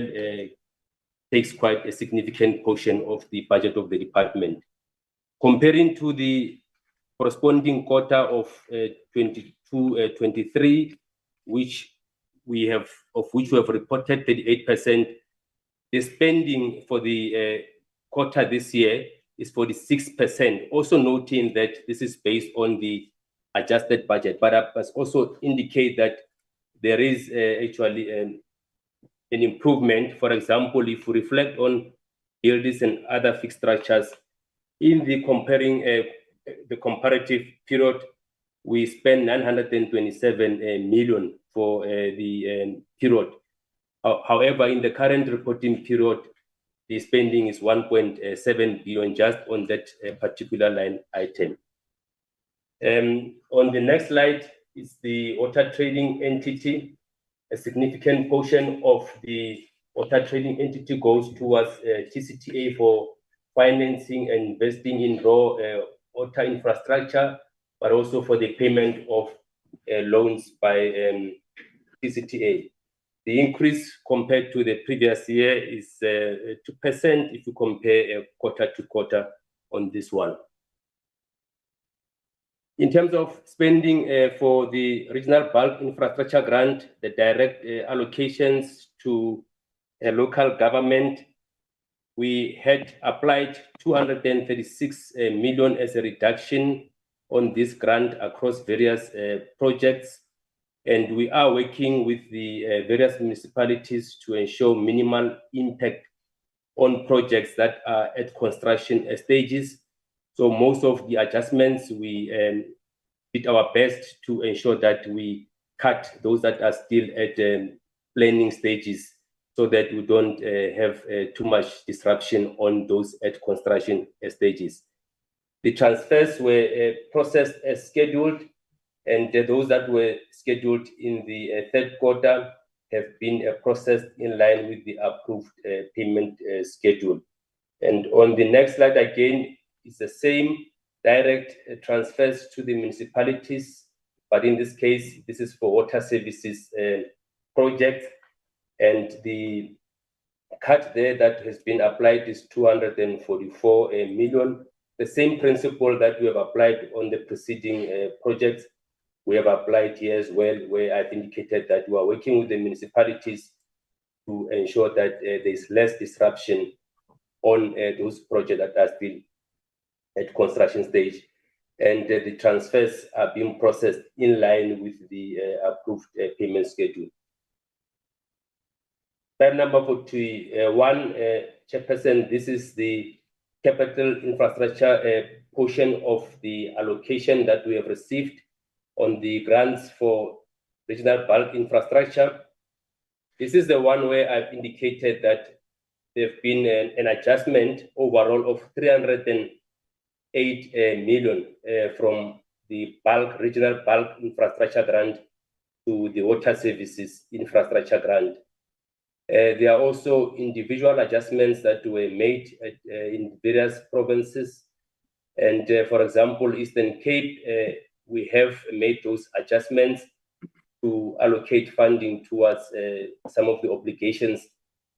takes quite a significant portion of the budget of the department. Comparing to the corresponding quarter of 22-23, which we have reported 38%, the spending for the quarter this year is 46%. Also noting that this is based on the adjusted budget, but I must also indicate that there is actually an improvement. For example, if we reflect on buildings and other fixed structures, in the comparative period, we spent 927 million for the period. However, in the current reporting period, the spending is 1.7 billion just on that particular line item. On the next slide is the water trading entity. A significant portion of the water trading entity goes towards TCTA for financing and investing in raw water infrastructure, but also for the payment of loans by TCTA. The increase compared to the previous year is 2% if you compare quarter to quarter on this one. In terms of spending for the regional bulk infrastructure grant, the direct allocations to local government, we had applied 236 million as a reduction on this grant across various projects. And we are working with the various municipalities to ensure minimal impact on projects that are at construction stages. So most of the adjustments, we did our best to ensure that we cut those that are still at planning stages so that we don't have too much disruption on those at construction stages. The transfers were processed as scheduled, and those that were scheduled in the third quarter have been processed in line with the approved payment schedule. And on the next slide, again, it's the same direct transfers to the municipalities, but in this case, this is for water services projects, and the cut there that has been applied is 244 million. The same principle that we have applied on the preceding projects. we have applied here as well, where I've indicated that we are working with the municipalities to ensure that there's less disruption on those projects that are still at construction stage, and the transfers are being processed in line with the approved payment schedule. Slide number 41, Chairperson, this is the capital infrastructure portion of the allocation that we have received on the grants for regional bulk infrastructure. This is the one where I've indicated that there's been an adjustment overall of 308 million from the regional bulk infrastructure grant to the water services infrastructure grant. There are also individual adjustments that were made in various provinces. And for example, Eastern Cape, we have made those adjustments to allocate funding towards some of the obligations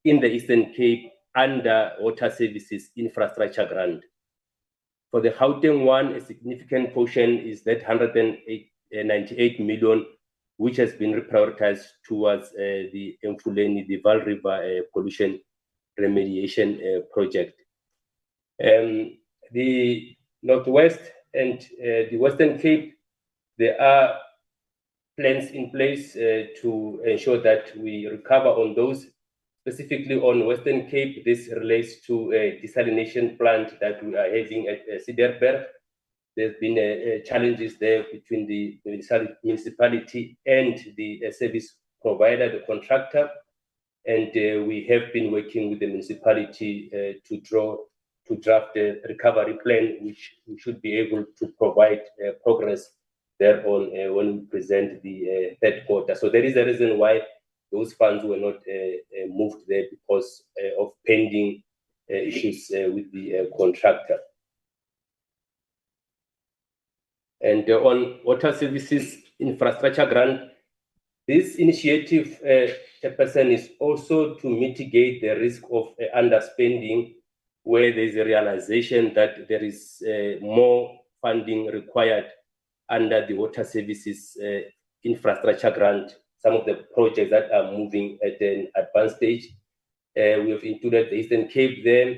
in the Eastern Cape under water services infrastructure grant. For the Gauteng one, a significant portion is that 198 million, which has been reprioritized towards the Mfuleni, the Vaal River pollution remediation project. The Northwest and the Western Cape, there are plans in place to ensure that we recover on those. Specifically on Western Cape, this relates to a desalination plant that we are having at Cederberg. There's been challenges there between the municipality and the service provider, the contractor. And we have been working with the municipality to draft a recovery plan, which we should be able to provide progress thereon when we present the third quarter. So there is a reason why those funds were not moved there, because of pending issues with the contractor. And on water services infrastructure grant, this initiative, Chairperson, is also to mitigate the risk of underspending, where there is a realization that there is more funding required under the water services infrastructure grant. Some of the projects that are moving at an advanced stage. We have included the Eastern Cape there.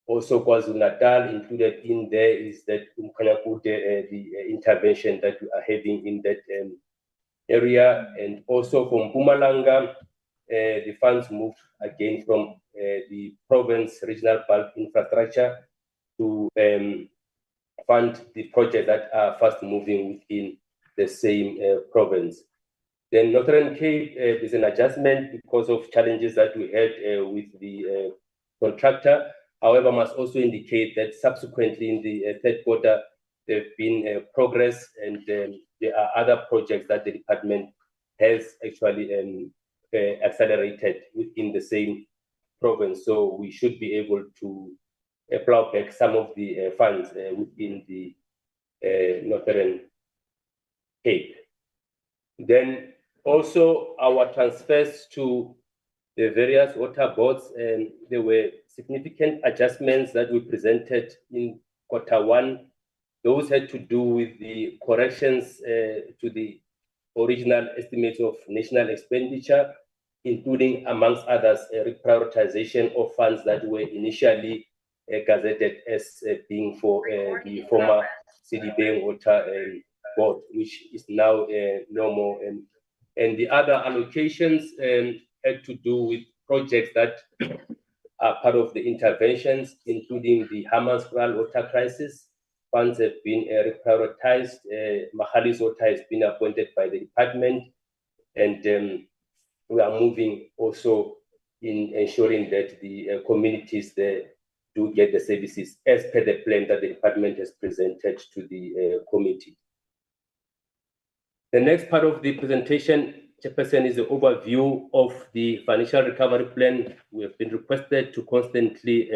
Also, KwaZulu-Natal included in there is that the intervention that we are having in that area. And also from Mpumalanga, the funds moved again from the province regional bulk infrastructure to fund the projects that are fast moving within the same province. Then Northern Cape, there's an adjustment because of challenges that we had with the contractor. However, I must also indicate that subsequently in the third quarter, there have been progress, and there are other projects that the department has actually accelerated within the same province. So we should be able to plow back some of the funds within the Northern Cape. Then also our transfers to the various water boards, and there were significant adjustments that we presented in quarter one. Those had to do with the corrections to the original estimates of national expenditure, including, amongst others, a reprioritization of funds that were initially gazetted as being for the former CDB water board, which is now no more. And the other allocations had to do with projects that are part of the interventions, including the Hammanskraal water crisis. Funds have been reprioritized. Mahali's water has been appointed by the department, and we are moving also in ensuring that the communities there do get the services as per the plan that the department has presented to the committee. The next part of the presentation, Chairperson, is the overview of the financial recovery plan. We have been requested to constantly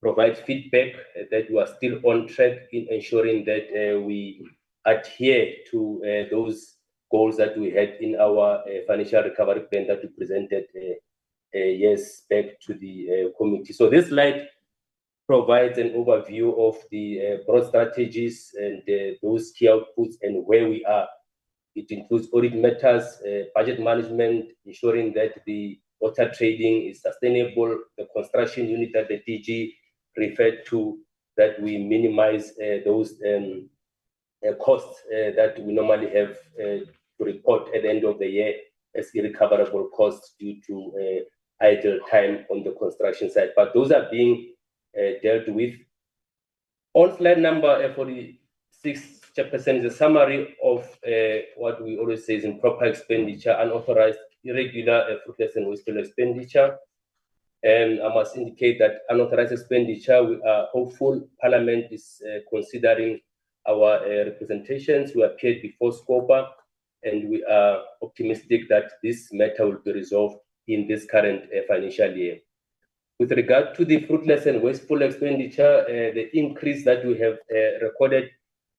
provide feedback that we are still on track in ensuring that we adhere to those goals that we had in our financial recovery plan that we presented years back to the committee. So this slide provides an overview of the broad strategies and those key outputs and where we are. It includes audit matters, budget management, ensuring that the water trading is sustainable, the construction unit that the DG referred to, that we minimize those costs that we normally have to report at the end of the year as irrecoverable costs due to idle time on the construction site. But those are being dealt with. On slide number 46, Chairperson, is a summary of what we always say is improper expenditure, unauthorized, irregular, fruitless and wasteful expenditure. And I must indicate that unauthorized expenditure, we are hopeful Parliament is considering our representations. We appeared before SCOPA, and we are optimistic that this matter will be resolved in this current financial year. With regard to the fruitless and wasteful expenditure, the increase that we have recorded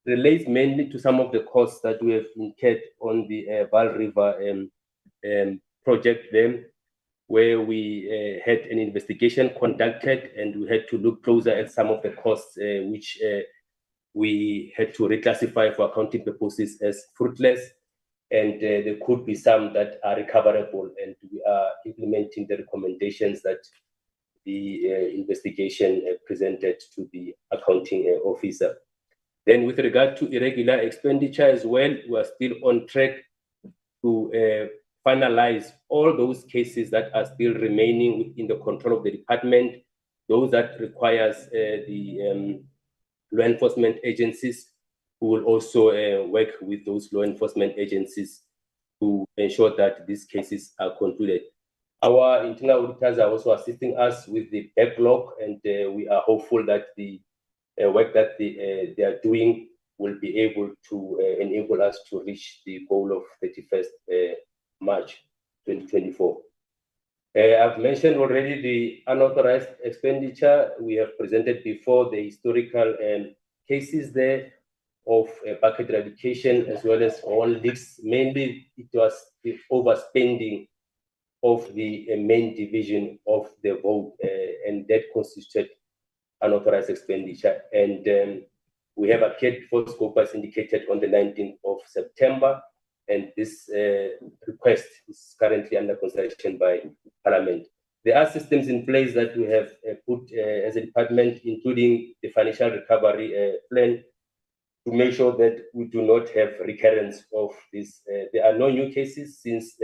relates mainly to some of the costs that we have incurred on the Vaal River project then, where we had an investigation conducted and we had to look closer at some of the costs which we had to reclassify for accounting purposes as fruitless, and there could be some that are recoverable, and we are implementing the recommendations that the investigation presented to the accounting officer. Then with regard to irregular expenditure as well, we are still on track to finalize all those cases that are still remaining within the control of the department, those that requires the law enforcement agencies, who will also work with those law enforcement agencies to ensure that these cases are concluded. Our internal auditors are also assisting us with the backlog, and we are hopeful that the work that they are doing will be able to enable us to reach the goal of 31st March 2024. I've mentioned already the unauthorized expenditure. We have presented before the historical cases there of bucket eradication as well as all leaks. Mainly it was the overspending of the main division of the vote, and that constituted unauthorized expenditure. And we have appeared before SCOPA as indicated on the 19th of September, and this request is currently under consideration by Parliament. There are systems in place that we have put as a department, including the financial recovery plan, to make sure that we do not have recurrence of this. There are no new cases since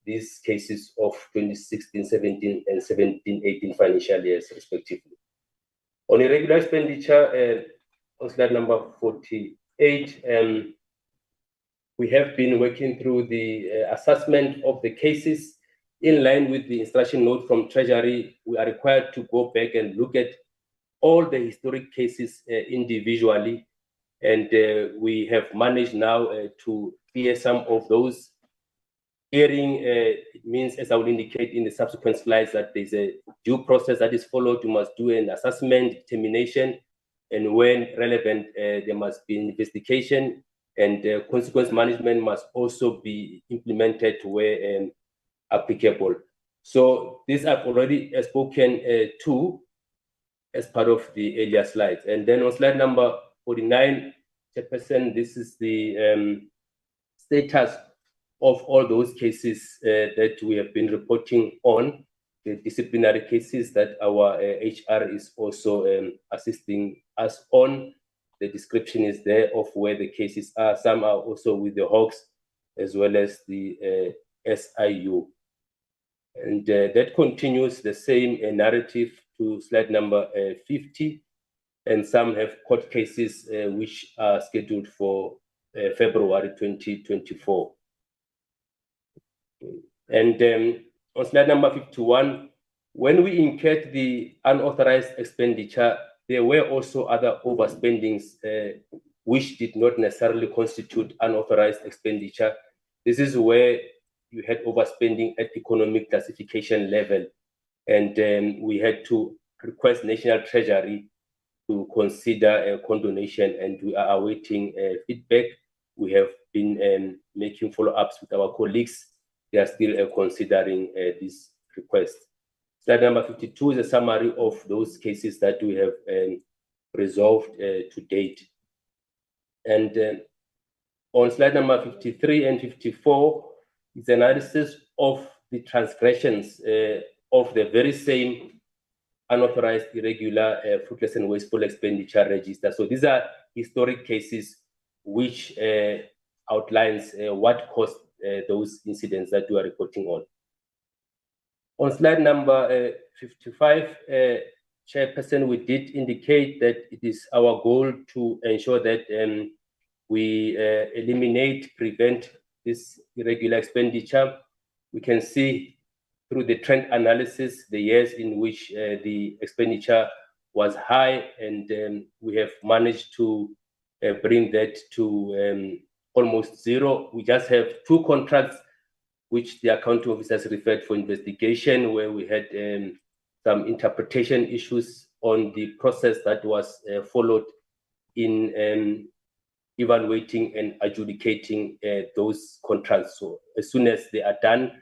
these cases of 2016-17 and 17-18 financial years, respectively. On irregular expenditure, on slide number 48, we have been working through the assessment of the cases. In line with the instruction note from Treasury, we are required to go back and look at all the historic cases individually, and we have managed now to clear some of those. Hearing means, as I will indicate in the subsequent slides, that there's a due process that is followed. You must do an assessment, determination, and when relevant, there must be an investigation, and consequence management must also be implemented where applicable. So these I've already spoken to as part of the earlier slides. And then on slide number 49, Chairperson, this is the status of all those cases that we have been reporting on, the disciplinary cases that our HR is also assisting us on. The description is there of where the cases are. Some are also with the Hawks as well as the SIU. And that continues the same narrative to slide number 50. And some have court cases which are scheduled for February 2024. And on slide number 51, when we incurred the unauthorized expenditure, there were also other overspendings which did not necessarily constitute unauthorized expenditure. This is where you had overspending at economic classification level, and we had to request National Treasury to consider a condonation, and we are awaiting feedback. We have been making follow-ups with our colleagues. They are still considering this request. Slide number 52 is a summary of those cases that we have resolved to date. And on slide number 53 and 54 is analysis of the transgressions of the very same unauthorized, irregular, fruitless and wasteful expenditure register. So these are historic cases which outlines what caused those incidents that we are reporting on. On slide number 55, Chairperson, we did indicate that it is our goal to ensure that we eliminate, prevent this irregular expenditure. We can see through the trend analysis the years in which the expenditure was high, and we have managed to bring that to almost zero. We just have 2 contracts which the accounting officers referred for investigation, where we had some interpretation issues on the process that was followed in evaluating and adjudicating those contracts. So as soon as they are done,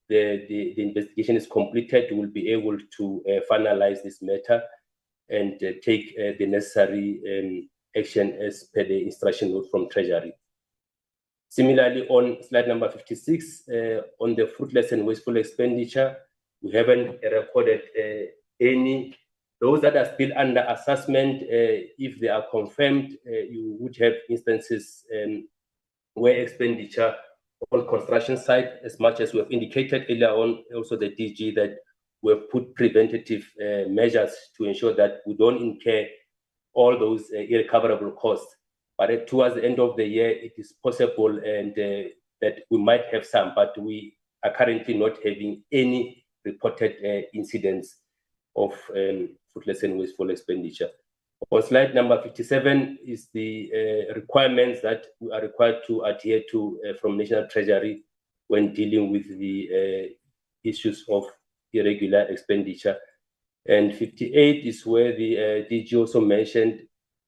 the investigation is completed, we will be able to finalize this matter and take the necessary action as per the instruction note from Treasury. Similarly, on slide number 56, on the fruitless and wasteful expenditure, we haven't recorded any. Those that are still under assessment, if they are confirmed, you would have instances where expenditure on construction site, as much as we have indicated earlier on, also the DG, that we have put preventative measures to ensure that we don't incur all those irrecoverable costs. But towards the end of the year, it is possible and that we might have some, but we are currently not having any reported incidents of fruitless and wasteful expenditure. On slide number 57 is the requirements that we are required to adhere to from National Treasury when dealing with the issues of irregular expenditure. And 58 is where the DG also mentioned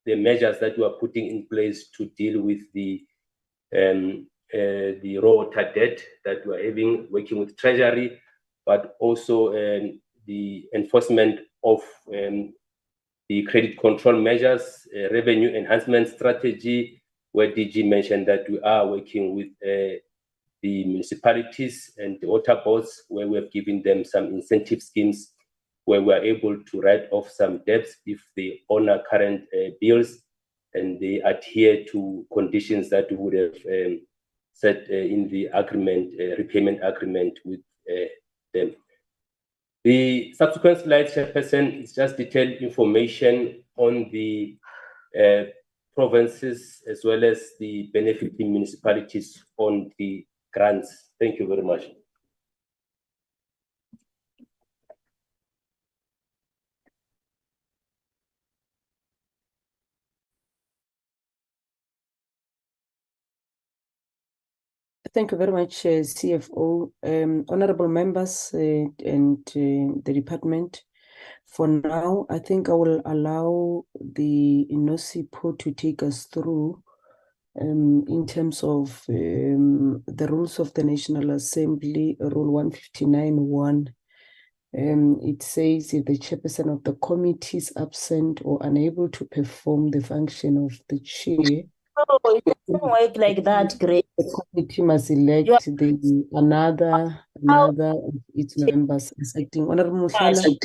the measures that we are putting in place to deal with the raw water debt that we are having, working with Treasury, but also the enforcement of the credit control measures, revenue enhancement strategy, where DG mentioned that we are working with the municipalities and the water boards, where we have given them some incentive schemes where we are able to write off some debts if they honor current bills and they adhere to conditions that we would have set in the agreement, repayment agreement with them. The subsequent slide, Chairperson, is just detailed information on the provinces as well as the benefiting municipalities on the grants. Thank you very much. Thank you very much, CFO. Honorable members and the department. For now, I think I will allow the NOSIPO to take us through in terms of the rules of the National Assembly, Rule 159.1. It says if the chairperson of the committee is absent or unable to perform the function of the chair, oh, it doesn't work like that, Grace. the committee must elect another of its members as acting. Honorable Mushala, please.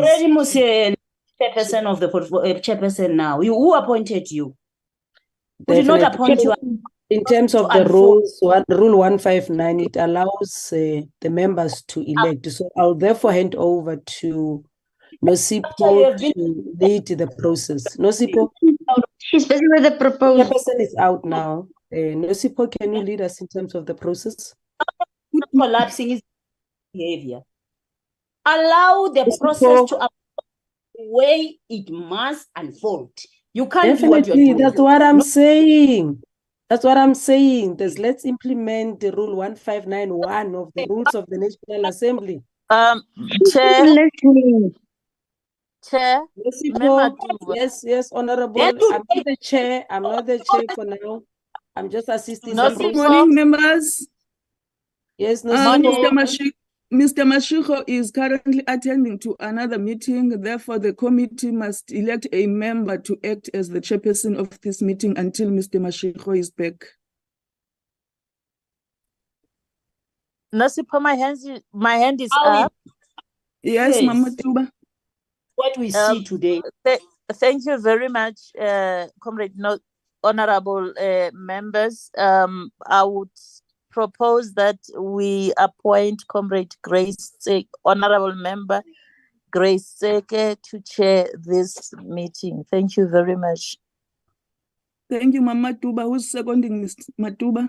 Already, Monsieur, chairperson of the chairperson now. Who appointed you? Who did not appoint you? In terms of the rules, Rule 159, it allows the members to elect. So I'll therefore hand over to NOSIPO to lead the process. NOSIPO? She's busy with the proposal. The person is out now. NOSIPO, can you lead us in terms of the process? Collapsing his behavior. Allow the process to the way it must unfold. You can't do what you're doing. That's what I'm saying. That's what I'm saying. Let's implement the Rule 159.1 of the rules of the National Assembly. Chair, yes, Honorable. I'm not the chair. I'm not the chair for now. I'm just assisting. Good morning, members. Yes, Mr. Mashik. Mr. Mashiko is currently attending to another meeting. Therefore, the committee must elect a member to act as the chairperson of this meeting until Mr. Mashiko is back. Nasipa, my hand is How up. Yes, Mama Tuba. What we see today. Thank you very much, Comrade Honorable members. I would propose that we appoint Comrade Grace, Honorable Member Grace Seke, to chair this meeting. Thank you very much. Thank you, Mama Tuba. Who's seconding Ms. Matuba?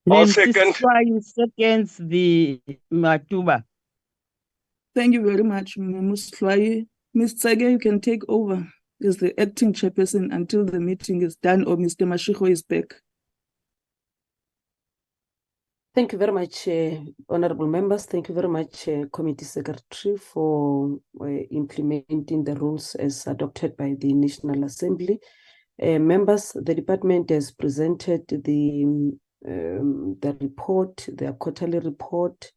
Nancy Swai seconds the Matuba. Thank you very much, Ms. Swai. Ms. Tsege, you can take over as the acting chairperson until the meeting is done or Mr. Mashiko is back. Thank you very much, honorable members. Thank you very much, Committee Secretary, for implementing the rules as adopted by the National Assembly. Members, the department has presented the report, their quarterly report.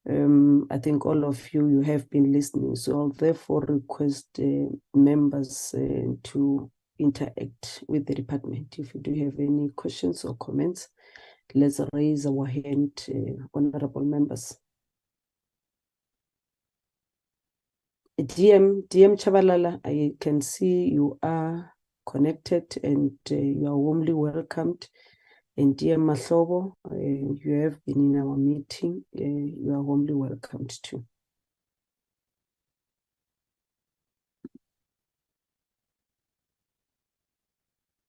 I think all of you have been listening, so I'll therefore request members to interact with the department. If you do have any questions or comments, let's raise our hand, honorable members. DM Chabalala, I can see you are connected and you are warmly welcomed. And DM Mahlobo, you have been in our meeting. You are warmly welcomed too.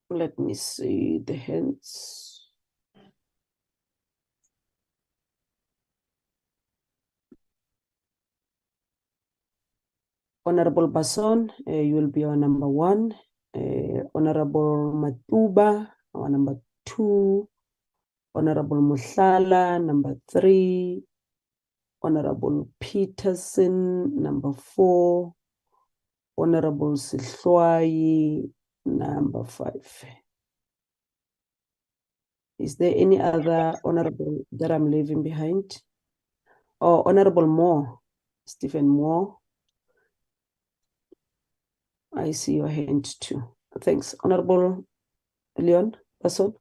Let me see the hands. Honorable Basson, you will be our number 1. Honorable Matuba, our number 2. Honorable Mushala, number 3. Honorable Peterson, number 4. Honorable Sihloyi, number 5. Is there any other honorable that I'm leaving behind? Oh, Honorable Moore, Stephen Moore. I see your hand too. Thanks. Honorable Leon Basson.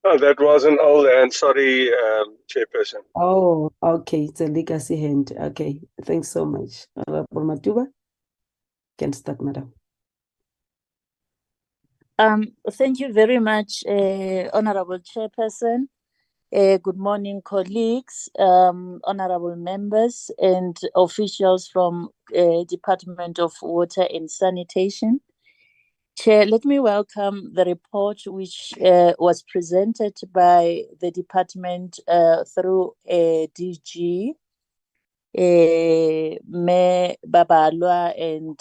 Oh, that was an old hand. Sorry, Chairperson. Oh, okay. It's a legacy hand. Okay. Thanks so much. Honorable Matuba. Can start, madam. Thank you very much, Honorable Chairperson. Good morning, colleagues, honorable members, and officials from Department of Water and Sanitation. Chair, let me welcome the report which was presented by the department through DG Me Babalwa, and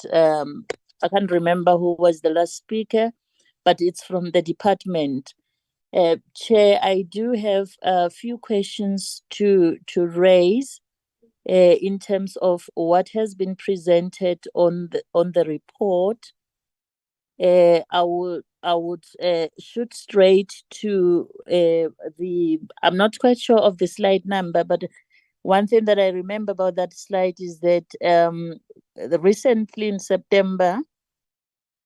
I can't remember who was the last speaker, but it's from the department. Chair, I do have a few questions to raise in terms of what has been presented on the report. I would shoot straight to I'm not quite sure of the slide number, but one thing that I remember about that slide is that recently in September,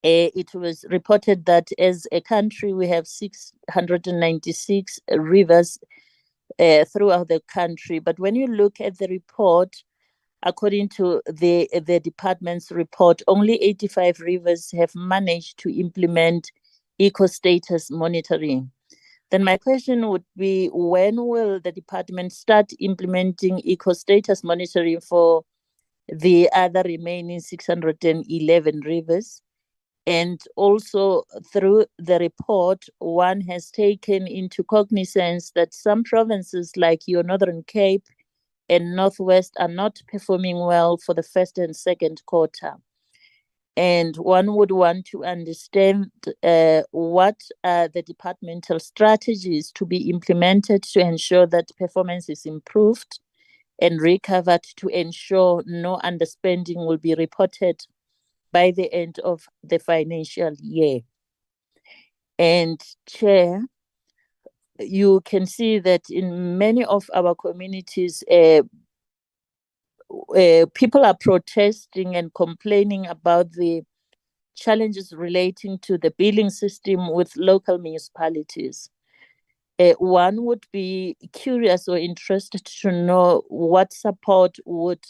it was reported that as a country, we have 696 rivers throughout the country. But when you look at the report, according to the department's report, only 85 rivers have managed to implement eco-status monitoring. Then my question would be, when will the department start implementing eco-status monitoring for the other remaining 611 rivers? And also through the report, one has taken into cognizance that some provinces like your Northern Cape and Northwest are not performing well for the first and second quarter. And one would want to understand what are the departmental strategies to be implemented to ensure that performance is improved and recovered, to ensure no underspending will be reported by the end of the financial year. And Chair, you can see that in many of our communities, people are protesting and complaining about the challenges relating to the billing system with local municipalities. One would be curious or interested to know what support would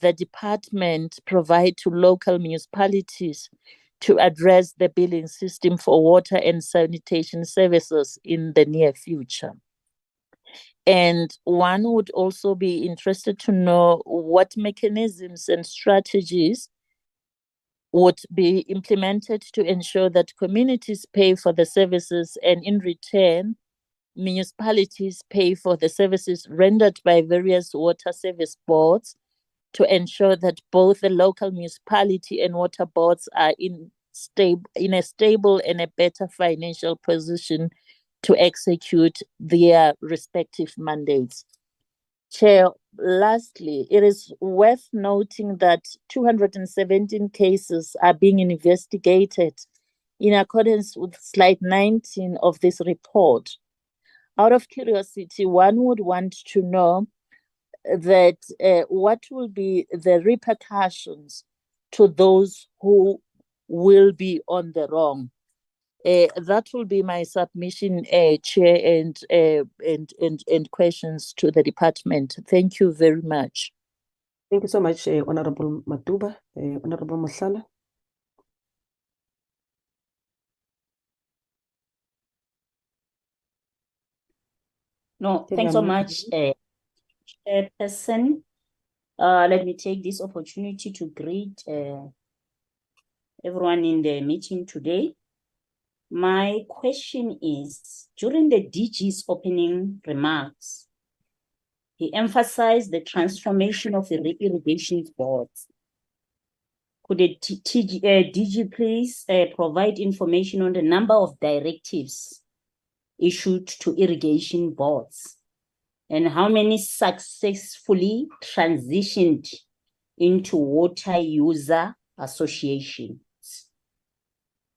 the department provide to local municipalities to address the billing system for water and sanitation services in the near future. And one would also be interested to know what mechanisms and strategies would be implemented to ensure that communities pay for the services and in return, municipalities pay for the services rendered by various water service boards to ensure that both the local municipality and water boards are in a stable and a better financial position to execute their respective mandates. Chair, lastly, it is worth noting that 217 cases are being investigated in accordance with slide 19 of this report. Out of curiosity, one would want to know that what will be the repercussions to those who will be on the wrong. That will be my submission, Chair, and questions to the department. Thank you very much. Thank you so much, Honorable Matuba. Honorable Masala. No, thanks so much, Chairperson. Let me take this opportunity to greet everyone in the meeting today. My question is, during the DG's opening remarks, he emphasized the transformation of the irrigation boards. Could the DG please provide information on the number of directives issued to irrigation boards and how many successfully transitioned into water user associations?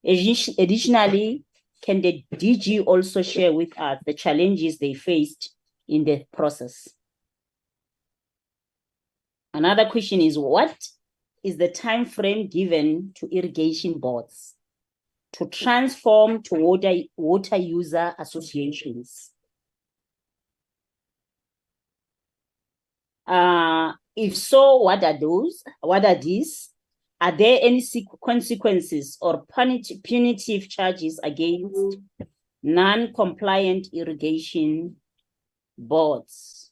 Additionally, can the DG also share with us the challenges they faced in the process? Another question is, what is the time frame given to irrigation boards to transform to water user associations? If so, what are those? What are these? Are there any consequences or punitive charges against non-compliant irrigation boards?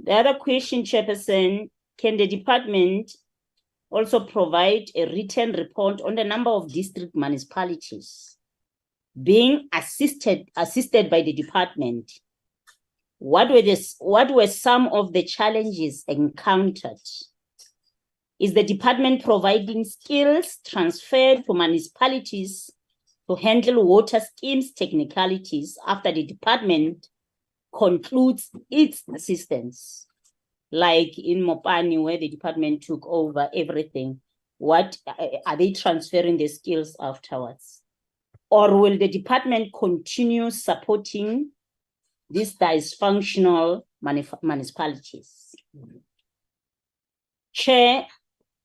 The other question, Chairperson, can the department also provide a written report on the number of district municipalities being assisted by the department? What were some of the challenges encountered? Is the department providing skills transferred to municipalities to handle water schemes technicalities after the department concludes its assistance? Like in Mopani, where the department took over everything, what are they transferring the skills afterwards? Or will the department continue supporting these dysfunctional municipalities? Chair,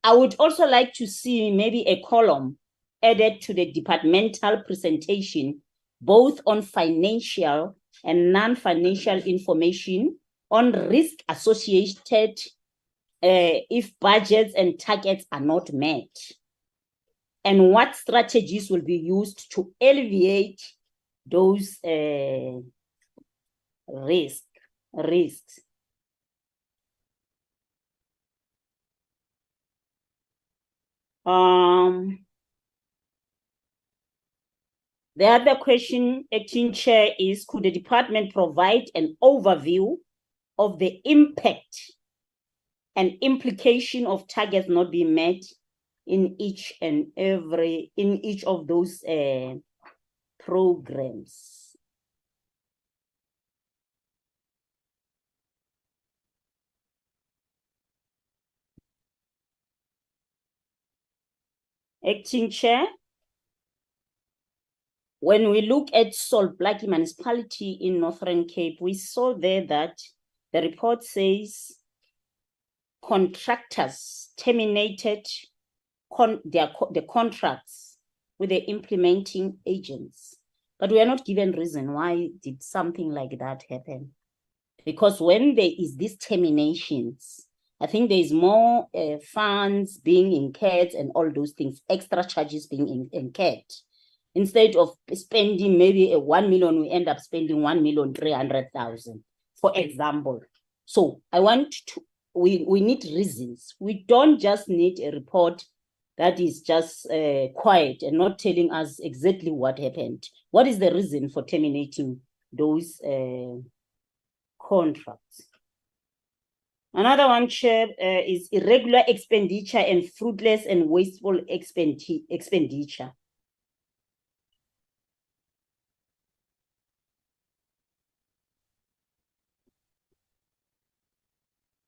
I would also like to see maybe a column added to the departmental presentation, both on financial and non-financial information on risk associated if budgets and targets are not met, and what strategies will be used to alleviate those risks. The other question, Acting Chair, is could the department provide an overview of the impact and implication of targets not being met in each of those programs? Acting Chair. when we look at Salt Blackie municipality in Northern Cape, we saw there that the report says contractors terminated the contracts with the implementing agents. But we are not given reason why did something like that happen. Because when there is these terminations, I think there is more funds being incurred and all those things, extra charges being incurred. Instead of spending maybe 1 million, we end up spending 1,300,000, for example. So I want to, we need reasons. We don't just need a report that is just quiet and not telling us exactly what happened. What is the reason for terminating those contracts? Another one, Chair, is irregular expenditure and fruitless and wasteful expenditure.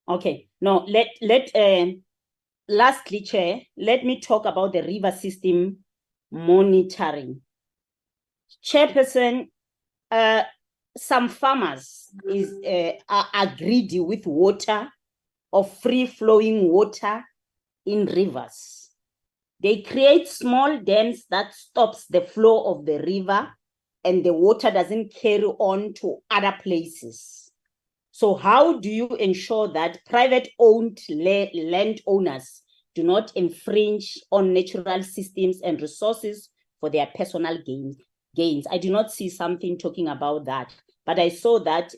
Okay, now lastly, Chair, let me talk about the river system monitoring. Chairperson, some farmers are greedy with water, of free-flowing water in rivers. They create small dams that stops the flow of the river and the water doesn't carry on to other places. So how do you ensure that private-owned landowners do not infringe on natural systems and resources for their personal gains? I do not see something talking about that, but I saw that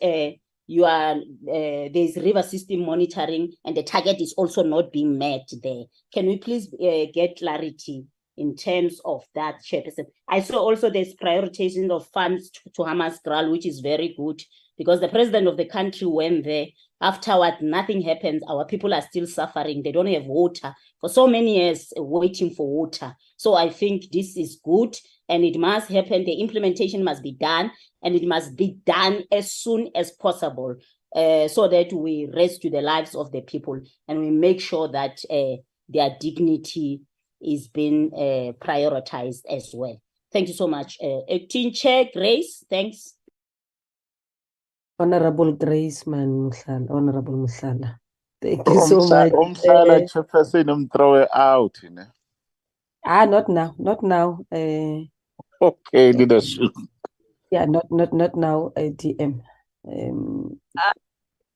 there's river system monitoring and the target is also not being met there. Can we please get clarity in terms of that, Chairperson? I saw also there's prioritization of funds to Hammanskraal, which is very good, because the president of the country went there. Afterward, nothing happens. Our people are still suffering. They don't have water for so many years, waiting for water. So I think this is good and it must happen. The implementation must be done and it must be done as soon as possible so that we rescue the lives of the people and we make sure that their dignity is being prioritized as well. Thank you so much. Acting Chair Grace, thanks. Honorable Grace Mushala, Honorable Mushala. Thank you so much. Umhlala Chairperson, throw it out, you know. Not now, not now. Okay, leadership. Yeah, not now, DM.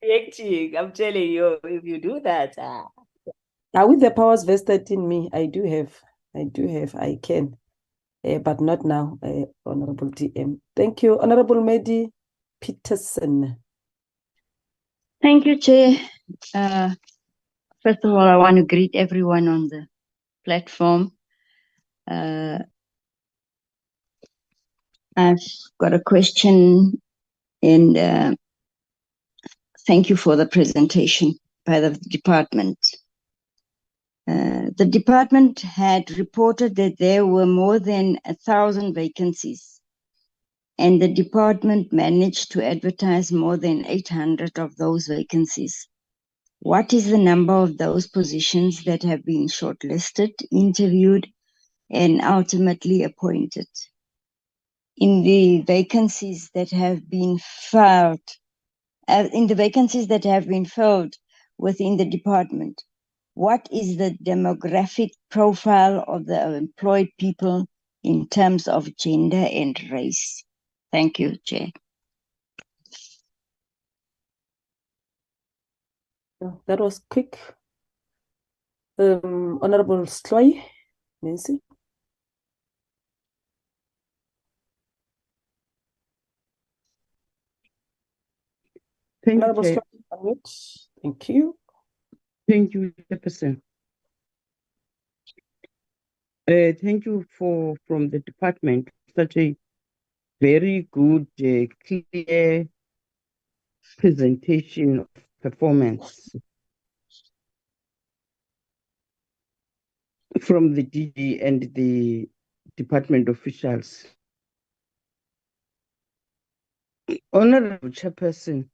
Acting, I'm telling you, if you do that. With the powers vested in me, I can. But not now, Honorable DM. Thank you, Honorable Medi Peterson. Thank you, Chair. First of all, I want to greet everyone on the platform. I've got a question, and thank you for the presentation by the department. The department had reported that there were more than 1,000 vacancies, and the department managed to advertise more than 800 of those vacancies. What is the number of those positions that have been shortlisted, interviewed, and ultimately appointed? In the vacancies that have been filled, within the department, what is the demographic profile of the employed people in terms of gender and race? Thank you, Chair. That was quick. Honorable Sloy, Nancy. Thank Honorable you, Chair. Sloy, thank you. Thank you, Chairperson. Thank you from the department, such a very good, clear presentation of performance from the DG and the department officials. Honorable Chairperson,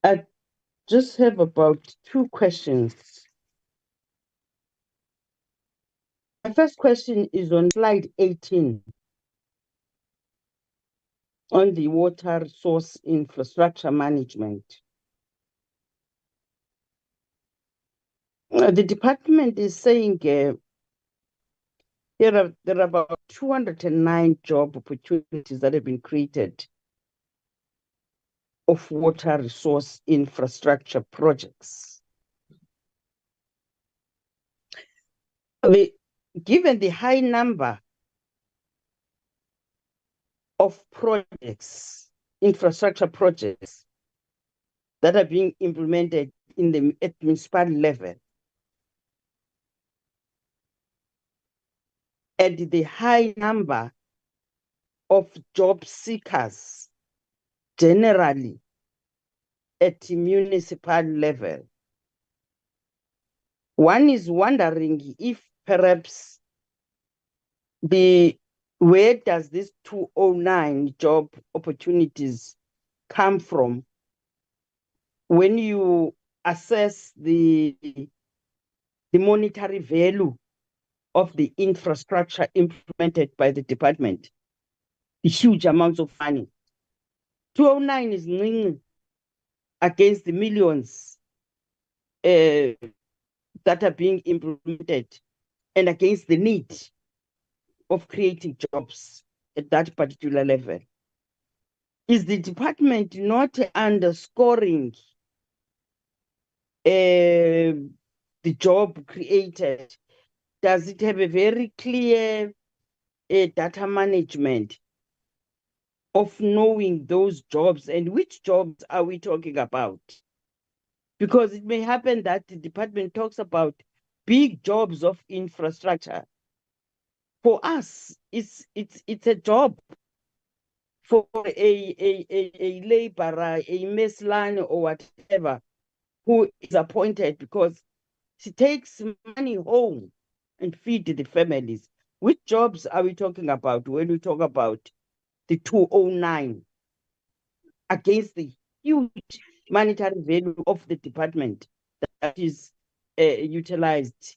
I just have about 2 questions. first question is on slide 18 on the water source infrastructure management. The department is saying there are about 209 job opportunities that have been created of water resource infrastructure projects. Given the high number of projects, infrastructure projects that are being implemented at municipal level, and the high number of job seekers generally at municipal level, one is wondering if perhaps where does this 209 job opportunities come from when you assess the monetary value of the infrastructure implemented by the department, the huge amounts of money. 209 is nil against the millions that are being implemented and against the need of creating jobs at that particular level. Is the department not underscoring the job created? Does it have a very clear data management of knowing those jobs, and which jobs are we talking about? Because it may happen that the department talks about big jobs of infrastructure. For us, it's a job. For a laborer, a meslan or whatever, who is appointed because she takes money home and feed the families. Which jobs are we talking about when we talk about the 209 against the huge monetary value of the department that is utilized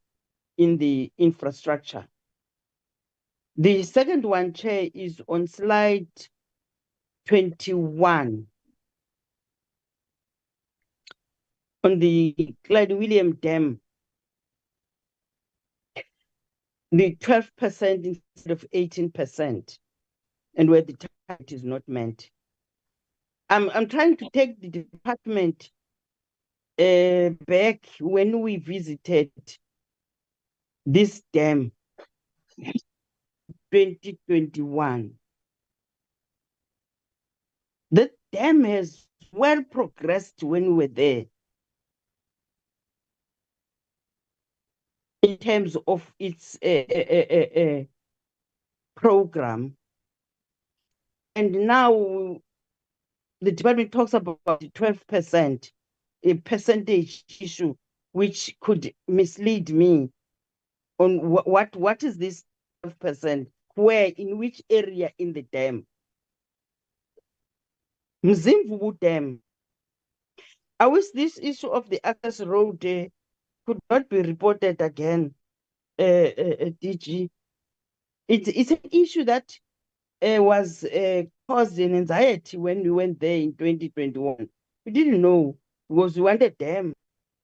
in the infrastructure? The second one, Chair, is on slide 21 on the Clyde William Dam, the 12% instead of 18%, and where the target is not met. I'm trying to take the department back when we visited this dam, 2021. The dam has well progressed when we were there in terms of its program. And now the department talks about the 12%, a percentage issue, which could mislead me on what is this 12%, where, in which area in the dam. Mzimvubu Dam. I wish this issue of the access road could not be reported again, DG. It's an issue that was causing anxiety when we went there in 2021. We didn't know because we wanted dam.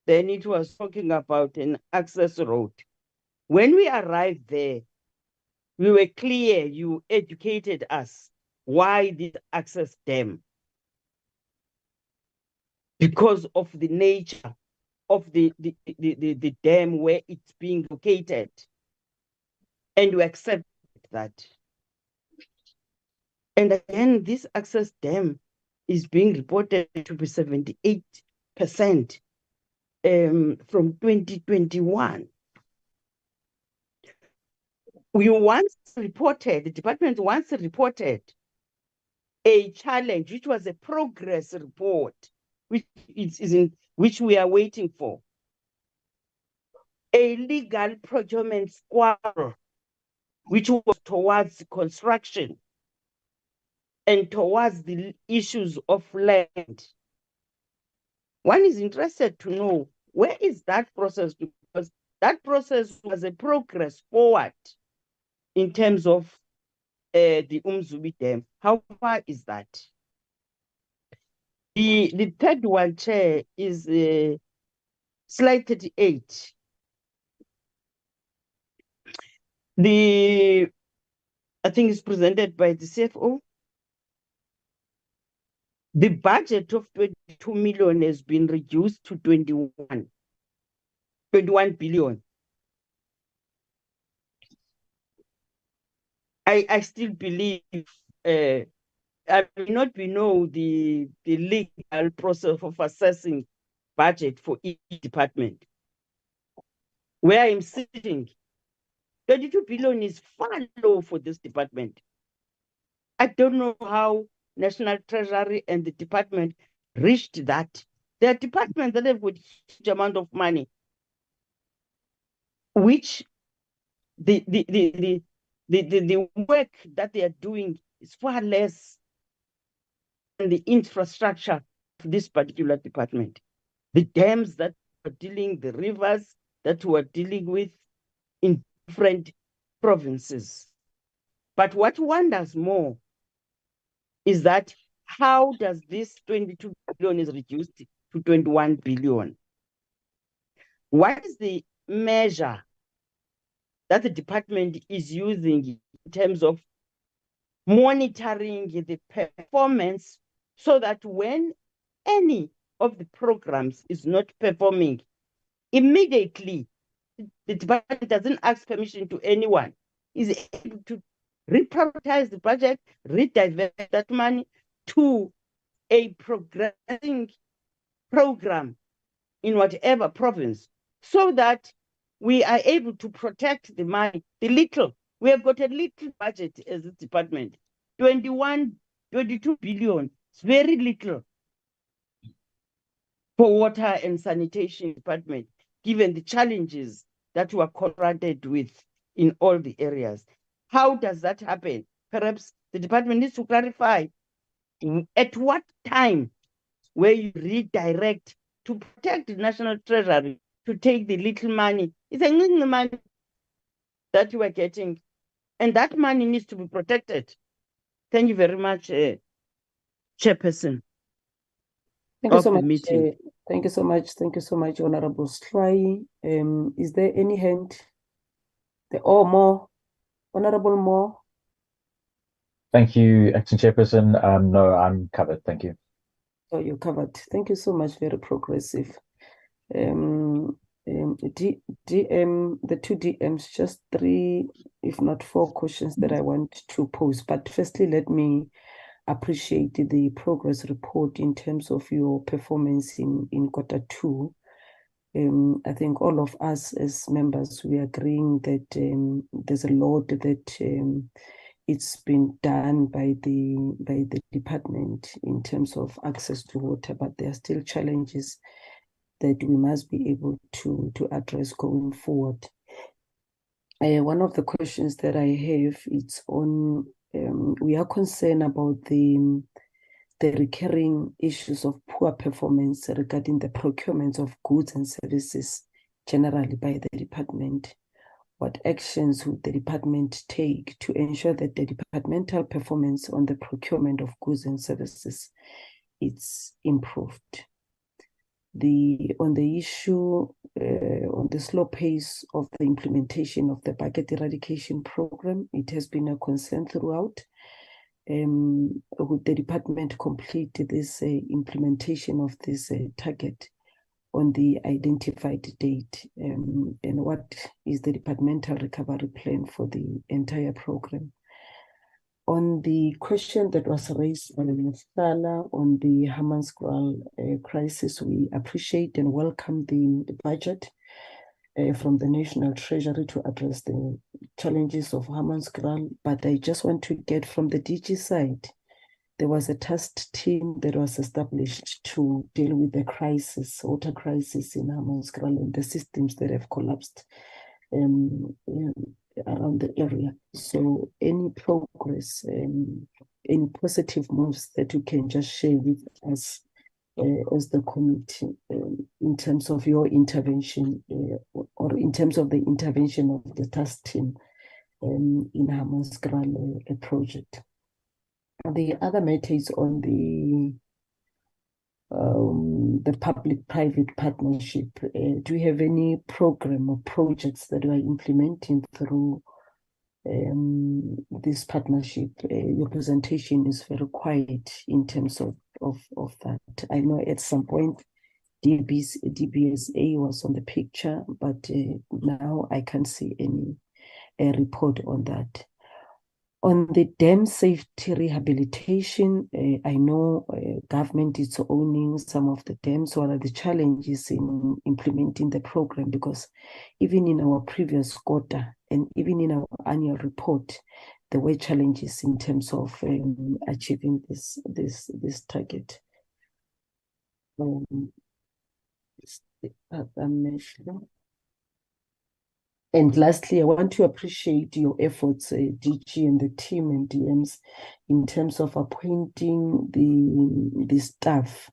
Then it was talking about an access road. When we arrived there, we were clear, you educated us why this access dam. Because of the nature of the dam where it's being located. And we accept that. And again, this access dam is being reported to be 78% from 2021. We once reported, the department once reported a challenge, which was a progress report, which we are waiting for. A legal procurement squabble, which was towards construction and towards the issues of land. One is interested to know, where is that process? Because that process was a progress forward in terms of the Umzubi Dam. How far is that? The third one, Chair, is slide 38. I think it's presented by the CFO. The budget of 22 million has been reduced to 21 billion. I still believe I may not know the legal process of assessing budget for each department. Where I'm sitting, 22 billion is far low for this department. I don't know how National Treasury and the department reached that. There are departments that have got huge amount of money, which the work that they are doing is far less than the infrastructure of this particular department. The dams that we're dealing, the rivers that we're dealing with in different provinces. But what wonders more is that how does this 22 billion is reduced to 21 billion? What is the measure that the department is using in terms of monitoring the performance so that when any of the programs is not performing, immediately the department doesn't ask permission to anyone, is able to reprioritize the budget, redivert that money to a progressing program in whatever province, so that we are able to protect the money, the little. We have got a little budget as a department, 22 billion. It's very little for water and sanitation department, given the challenges that we are confronted with in all the areas. How does that happen? Perhaps the department needs to clarify at what time where you redirect to protect the National Treasury to take the little money. It's a little money that you are getting, and that money needs to be protected. Thank you very much, Chairperson. Thank you so much. Meeting. Thank you so much. Thank you so much, Honorable Strai. Is there any hand? More? Honorable Moore? Thank you, Acting Chairperson. No, I'm covered. Thank you. Oh, you're covered. Thank you so much. Very progressive. DM, the two DMs, just 3, if not 4 questions that I want to pose. But firstly, let me appreciate the progress report in terms of your performance in Q2. I think all of us as members, we are agreeing that there's a lot that it's been done by the department in terms of access to water, but there are still challenges that we must be able to address going forward. One of the questions that I have, it's on, we are concerned about the recurring issues of poor performance regarding the procurement of goods and services generally by the department. What actions would the department take to ensure that the departmental performance on the procurement of goods and services is improved? On the issue, on the slow pace of the implementation of the bucket eradication program, it has been a concern throughout. Would the department complete this implementation of this target on the identified date? And what is the departmental recovery plan for the entire program? On the question that was raised by Mr. on the Hammanskraal crisis, we appreciate and welcome the budget from the National Treasury to address the challenges of Hammanskraal. But I just want to get from the DG side, there was a task team that was established to deal with the crisis, water crisis in Hammanskraal and the systems that have collapsed around the area. So any progress, any positive moves that you can just share with us as the committee in terms of your intervention or in terms of the intervention of the task team in Hammanskraal project. The other matter is on the public-private partnership. Do you have any program or projects that you are implementing through this partnership? Your presentation is very quiet in terms of that. I know at some point DBSA was on the picture, but now I can't see any report on that. On the dam safety rehabilitation, I know government is owning some of the dams. What are the challenges in implementing the program? Because even in our previous quarter and even in our annual report, there were challenges in terms of achieving this target. And lastly, I want to appreciate your efforts, DG and the team and DMs, in terms of appointing the staff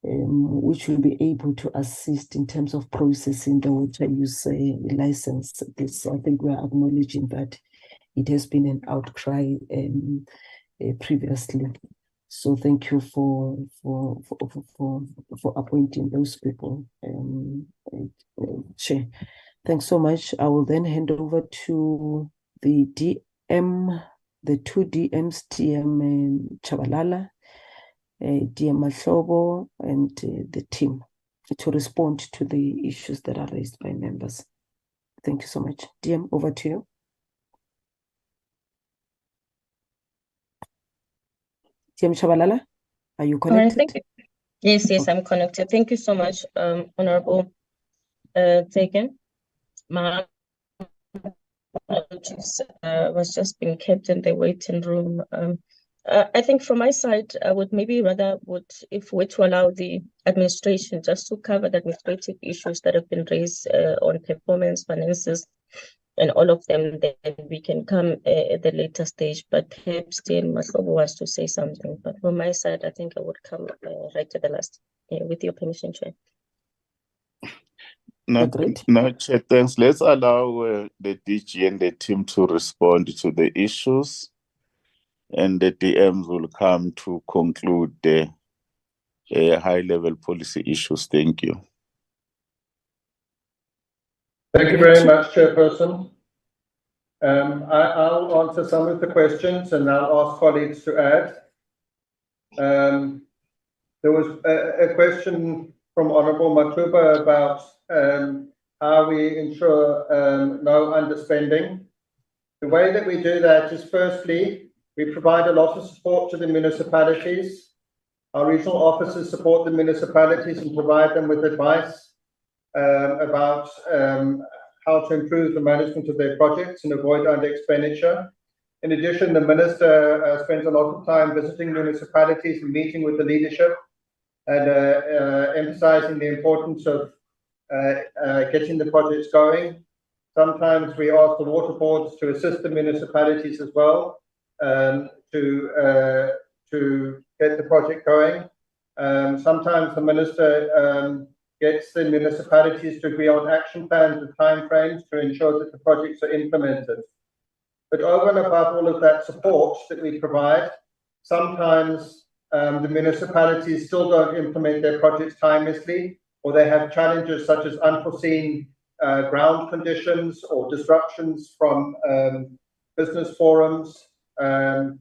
which will be able to assist in terms of processing the water use license. This, I think we are acknowledging that it has been an outcry previously. So thank you for appointing those people, Chair. Thanks so much. I will then hand over to the DM, the two DMs, DM Chabalala, DM Mahlobo, and the team to respond to the issues that are raised by members. Thank you so much. DM, over to you. DM Chabalala, are you connected? Thank you. Yes, I'm connected. Thank you so much, Honorable Taken. My apologies, was just being kept in the waiting room. I think from my side, I would maybe rather if we're to allow the administration just to cover the administrative issues that have been raised on performance, finances, and all of them, then we can come at the later stage. But perhaps then Mahlobo wants to say something. But from my side, I think I would come right to the last, with your permission, Chair. No, Chair, thanks. Let's allow the DG and the team to respond to the issues, and the DMs will come to conclude the high-level policy issues. Thank you. Thank you very much, Chairperson. I'll answer some of the questions and I'll ask colleagues to add. There was a question from Honourable Matuba about how we ensure no underspending. The way that we do that is, firstly, we provide a lot of support to the municipalities. Our regional officers support the municipalities and provide them with advice about how to improve the management of their projects and avoid under-expenditure. In addition, the Minister spends a lot of time visiting municipalities and meeting with the leadership and emphasizing the importance of getting the projects going. Sometimes we ask the water boards to assist the municipalities as well to get the project going. Sometimes the Minister gets the municipalities to agree on action plans and timeframes to ensure that the projects are implemented. But over and above all of that support that we provide, sometimes the municipalities still don't implement their projects timelessly, or they have challenges such as unforeseen ground conditions or disruptions from business forums or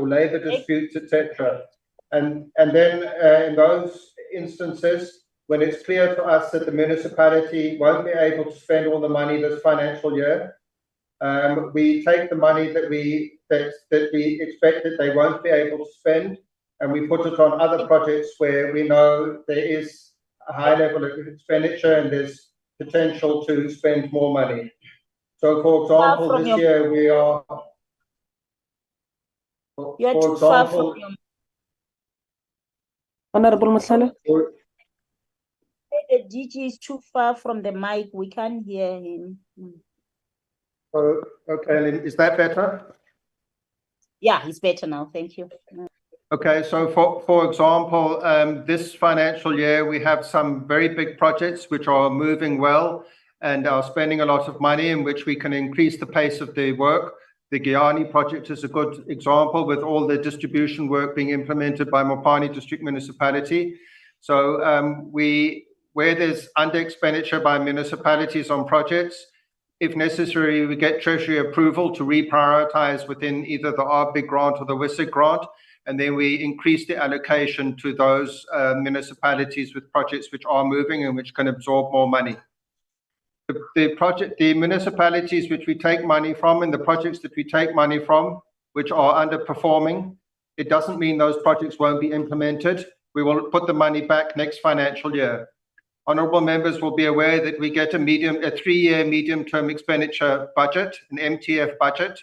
labour disputes, etc. And then in those instances, when it's clear to us that the municipality won't be able to spend all the money this financial year, we take the money that we expect that they won't be able to spend, and we put it on other projects where we know there is a high level of expenditure and there's potential to spend more money. So, for example, this year we are. You're too far from your. Honourable Masala. The DG is too far from the mic. We can't hear him. Oh, okay, is that better? Yeah, it's better now. Thank you. Okay, so for example, this financial year, we have some very big projects which are moving well and are spending a lot of money in which we can increase the pace of the work. The Guyani project is a good example with all the distribution work being implemented by Mopani District Municipality. So where there's under expenditure by municipalities on projects, if necessary, we get Treasury approval to reprioritize within either the RBIG grant or the WISIG grant, and then we increase the allocation to those municipalities with projects which are moving and which can absorb more money. The municipalities which we take money from and the projects that we take money from, which are underperforming, it doesn't mean those projects won't be implemented. We will put the money back next financial year. Honourable members will be aware that we get a 3-year medium-term expenditure budget, an MTF budget.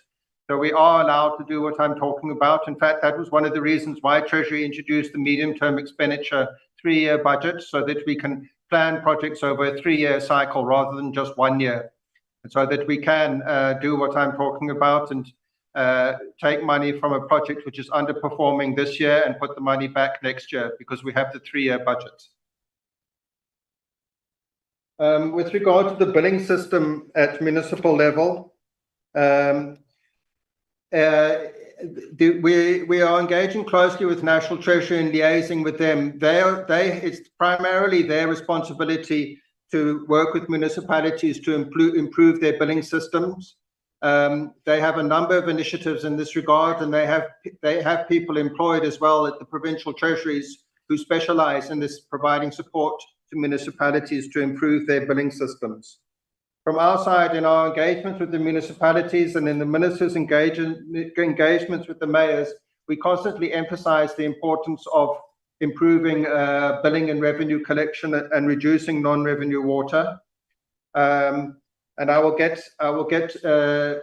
So we are allowed to do what I'm talking about. In fact, that was one of the reasons why Treasury introduced the medium-term expenditure 3-year budget, so that we can plan projects over a 3-year cycle rather than just 1 year. And so that we can do what I'm talking about and take money from a project which is underperforming this year and put the money back next year because we have the 3-year budget. With regard to the billing system at municipal level, we are engaging closely with National Treasury and liaising with them. It's primarily their responsibility to work with municipalities to improve their billing systems. They have a number of initiatives in this regard, and they have people employed as well at the provincial treasuries who specialize in this, providing support to municipalities to improve their billing systems. From our side, in our engagements with the municipalities and in the ministers' engagements with the mayors, we constantly emphasize the importance of improving billing and revenue collection and reducing non-revenue water. And I will get a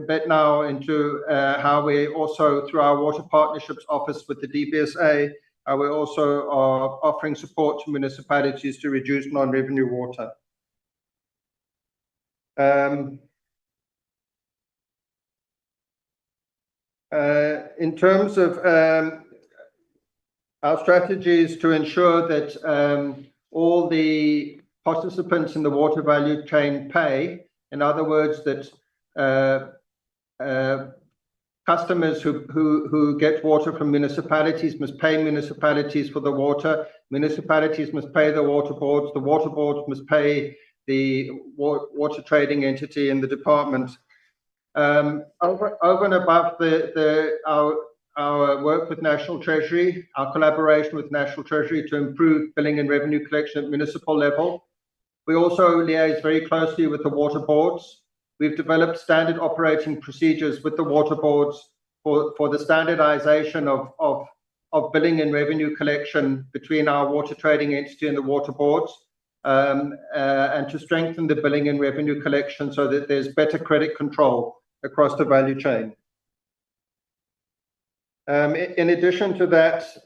bit now into how we also, through our Water Partnerships Office with the DBSA, we also are offering support to municipalities to reduce non-revenue water. In terms of our strategies to ensure that all the participants in the water value chain pay, in other words, that customers who get water from municipalities must pay municipalities for the water, municipalities must pay the water boards must pay the water trading entity in the department. Over and above our work with National Treasury, our collaboration with National Treasury to improve billing and revenue collection at municipal level, we also liaise very closely with the water boards. We've developed standard operating procedures with the water boards for the standardization of billing and revenue collection between our water trading entity and the water boards, and to strengthen the billing and revenue collection so that there's better credit control across the value chain. In addition to that,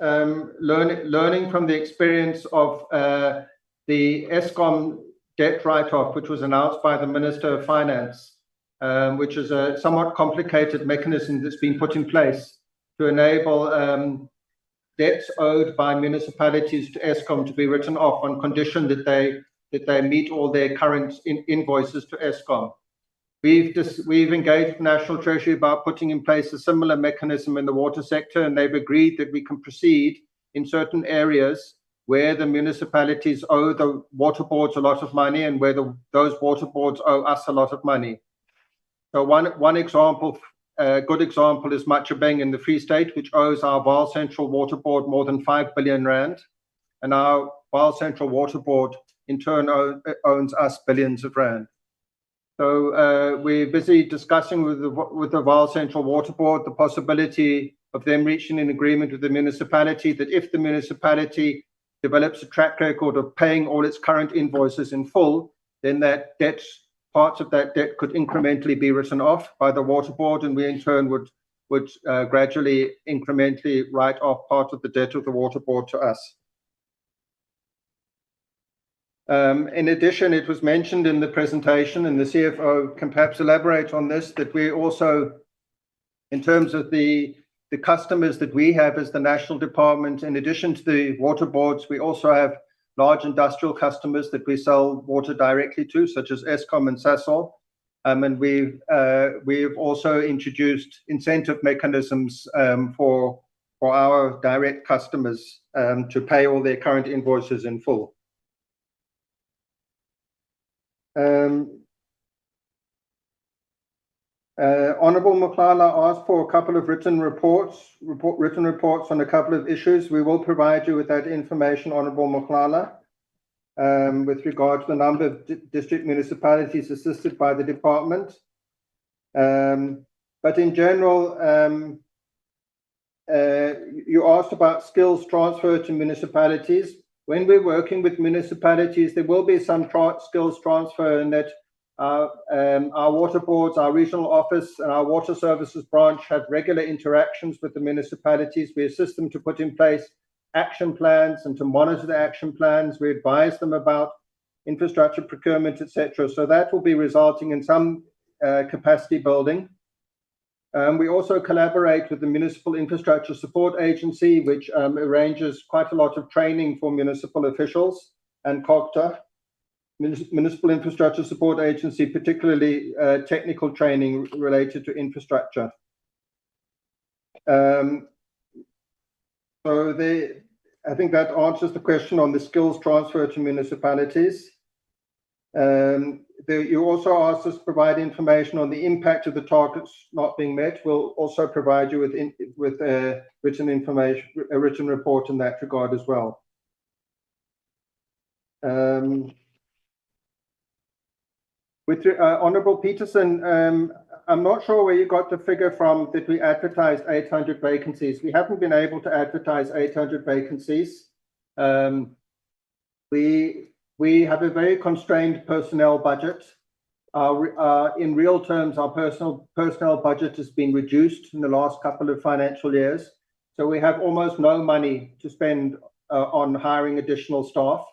learning from the experience of the Eskom debt write-off, which was announced by the Minister of Finance, which is a somewhat complicated mechanism that's been put in place to enable debts owed by municipalities to Eskom to be written off on condition that they meet all their current invoices to Eskom. We've engaged National Treasury about putting in place a similar mechanism in the water sector, and they've agreed that we can proceed in certain areas where the municipalities owe the water boards a lot of money and where those water boards owe us a lot of money. So one example, a good example, is Machubeng in the Free State, which owes our Vaal Central Water Board more than 5 billion rand, and our Vaal Central Water Board in turn owns us billions of rand. So we're busy discussing with the Vaal Central Water Board the possibility of them reaching an agreement with the municipality that if the municipality develops a track record of paying all its current invoices in full, then that debt, parts of that debt could incrementally be written off by the water board, and we in turn would gradually, incrementally write off part of the debt of the water board to us. In addition, it was mentioned in the presentation, and the CFO can perhaps elaborate on this, that we also, in terms of the the customers that we have as the national department, in addition to the water boards, we also have large industrial customers that we sell water directly to, such as Eskom and Sasol. And we've also introduced incentive mechanisms for our direct customers to pay all their current invoices in full. Honourable Moklala asked for a couple of written reports on a couple of issues. We will provide you with that information, Honourable Moklala, with regard to the number of district municipalities assisted by the department. But in general, you asked about skills transfer to municipalities. When we're working with municipalities, there will be some skills transfer in that our water boards, our regional office, and our water services branch have regular interactions with the municipalities. We assist them to put in place action plans and to monitor the action plans. We advise them about infrastructure procurement, etc. So that will be resulting in some capacity building. We also collaborate with the Municipal Infrastructure Support Agency, which arranges quite a lot of training for municipal officials, and COGTA, Municipal Infrastructure Support Agency, particularly technical training related to infrastructure. So I think that answers the question on the skills transfer to municipalities. You also asked us to provide information on the impact of the targets not being met. We'll also provide you with written information, a written report in that regard as well. With Honourable Peterson, I'm not sure where you got the figure from that we advertised 800 vacancies. We haven't been able to advertise 800 vacancies. We have a very constrained personnel budget. In real terms, our personnel budget has been reduced in the last couple of financial years. So we have almost no money to spend on hiring additional staff.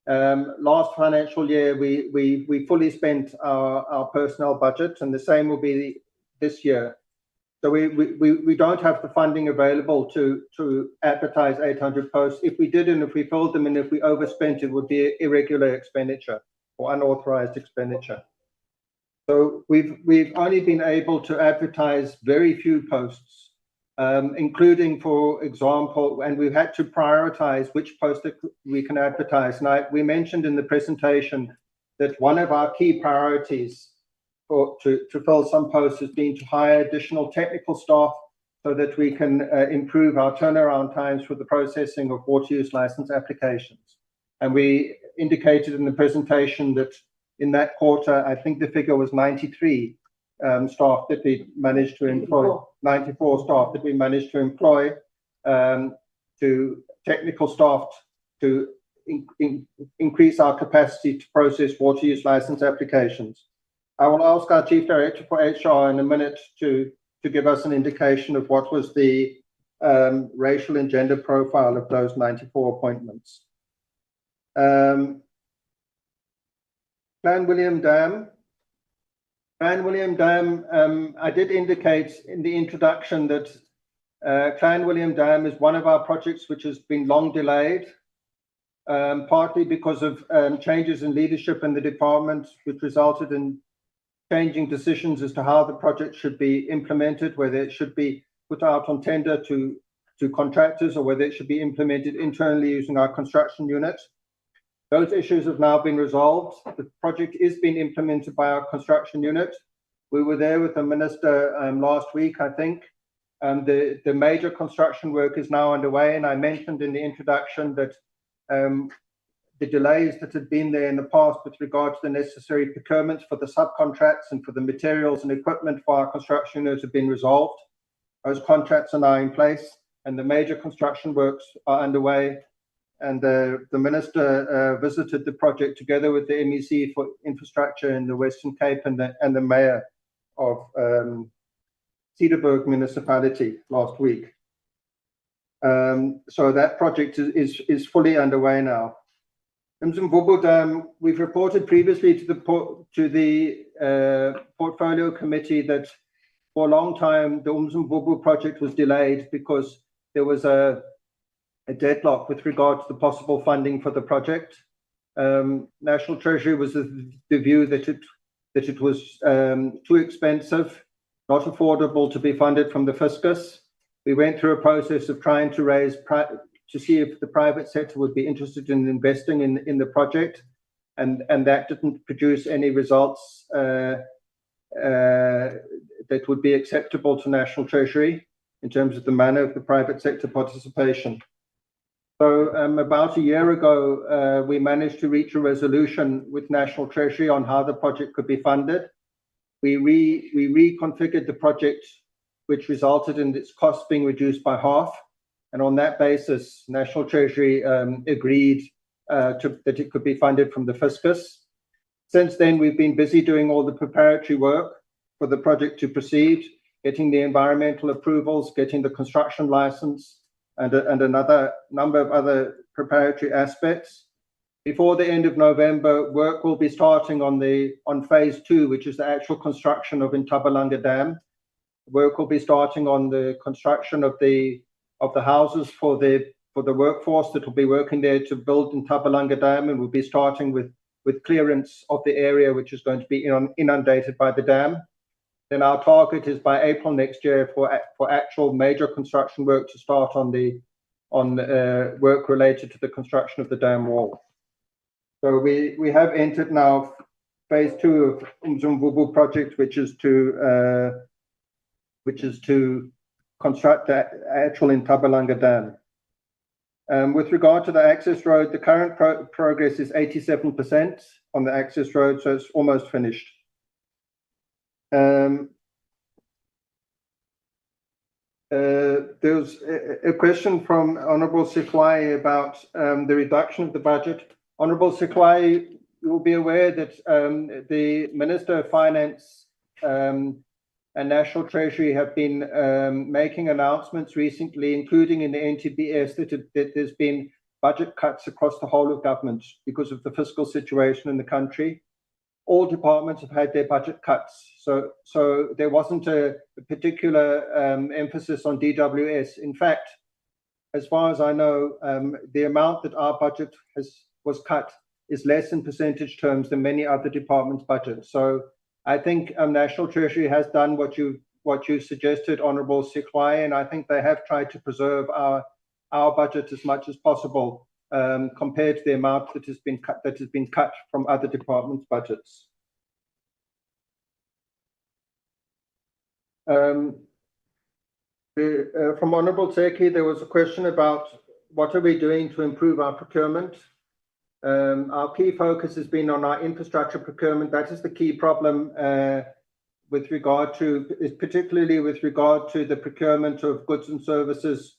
Last financial year, we fully spent our personnel budget, and the same will be this year. So we don't have the funding available to advertise 800 posts. If we did, and if we filled them, and if we overspent, it would be irregular expenditure or unauthorized expenditure. So we've only been able to advertise very few posts, including, for example, and we've had to prioritize which posts that we can advertise. And we mentioned in the presentation that one of our key priorities to fill some posts has been to hire additional technical staff so that we can improve our turnaround times for the processing of water use license applications. And we indicated in the presentation that in that quarter, I think the figure was 93 staff that we managed to employ, 94 staff that we managed to employ, to technical staff to increase our capacity to process water use license applications. I will ask our Chief Director for HR in a minute to give us an indication of what was the racial and gender profile of those 94 appointments. Clan William Dam. Clan William Dam, I did indicate in the introduction that Clan William Dam is one of our projects which has been long delayed, partly because of changes in leadership in the department, which resulted in changing decisions as to how the project should be implemented, whether it should be put out on tender to contractors or whether it should be implemented internally using our construction unit. Those issues have now been resolved. The project is being implemented by our construction unit. We were there with the minister last week, I think. The major construction work is now underway, and I mentioned in the introduction that the delays that had been there in the past with regard to the necessary procurements for the subcontracts and for the materials and equipment for our construction units have been resolved. Those contracts are now in place, and the major construction works are underway. And the minister visited the project together with the MEC for infrastructure in the Western Cape and the mayor of Cedarburg municipality last week. So that project is fully underway now. Mzimvubu Dam, we've reported previously to the portfolio committee that For a long time, the Umzimvubu project was delayed because there was a deadlock with regard to the possible funding for the project. National Treasury was of the view that it was too expensive, not affordable to be funded from the fiscus. We went through a process of trying to raise to see if the private sector would be interested in investing in the project, and that didn't produce any results that would be acceptable to National Treasury in terms of the manner of the private sector participation. So about a year ago, we managed to reach a resolution with National Treasury on how the project could be funded. We reconfigured the project, which resulted in its costs being reduced by half. And on that basis, National Treasury agreed that it could be funded from the fiscus. Since then, we've been busy doing all the preparatory work for the project to proceed, getting the environmental approvals, getting the construction license, and another number of other preparatory aspects. Before the end of November, work will be starting on phase 2, which is the actual construction of Ntabalanga Dam. Work will be starting on the construction of the houses for the workforce that will be working there to build Ntabalanga Dam, and we'll be starting with clearance of the area which is going to be inundated by the dam. Then our target is by April next year for actual major construction work to start on work related to the construction of the dam wall. So we have entered now phase 2 of Umzimvubu project, which is to construct the actual Ntabalanga Dam. With regard to the access road, the current progress is 87% on the access road, so it's almost finished. There's a question from Honourable Sekwai about the reduction of the budget. Honourable Sekwai, you will be aware that the Minister of Finance and National Treasury have been making announcements recently, including in the NTBS, that there's been budget cuts across the whole of government because of the fiscal situation in the country. All departments have had their budget cuts, so there wasn't a particular emphasis on DWS. In fact, as far as I know, the amount that our budget was cut is less in percentage terms than many other departments' budgets. So I think National Treasury has done what you suggested, Honourable Sekwai, and I think they have tried to preserve our budget as much as possible compared to the amount that has been cut from other departments' budgets. From Honourable Tseki, there was a question about what are we doing to improve our procurement. Our key focus has been on our infrastructure procurement. That is the key problem particularly with regard to the procurement of goods and services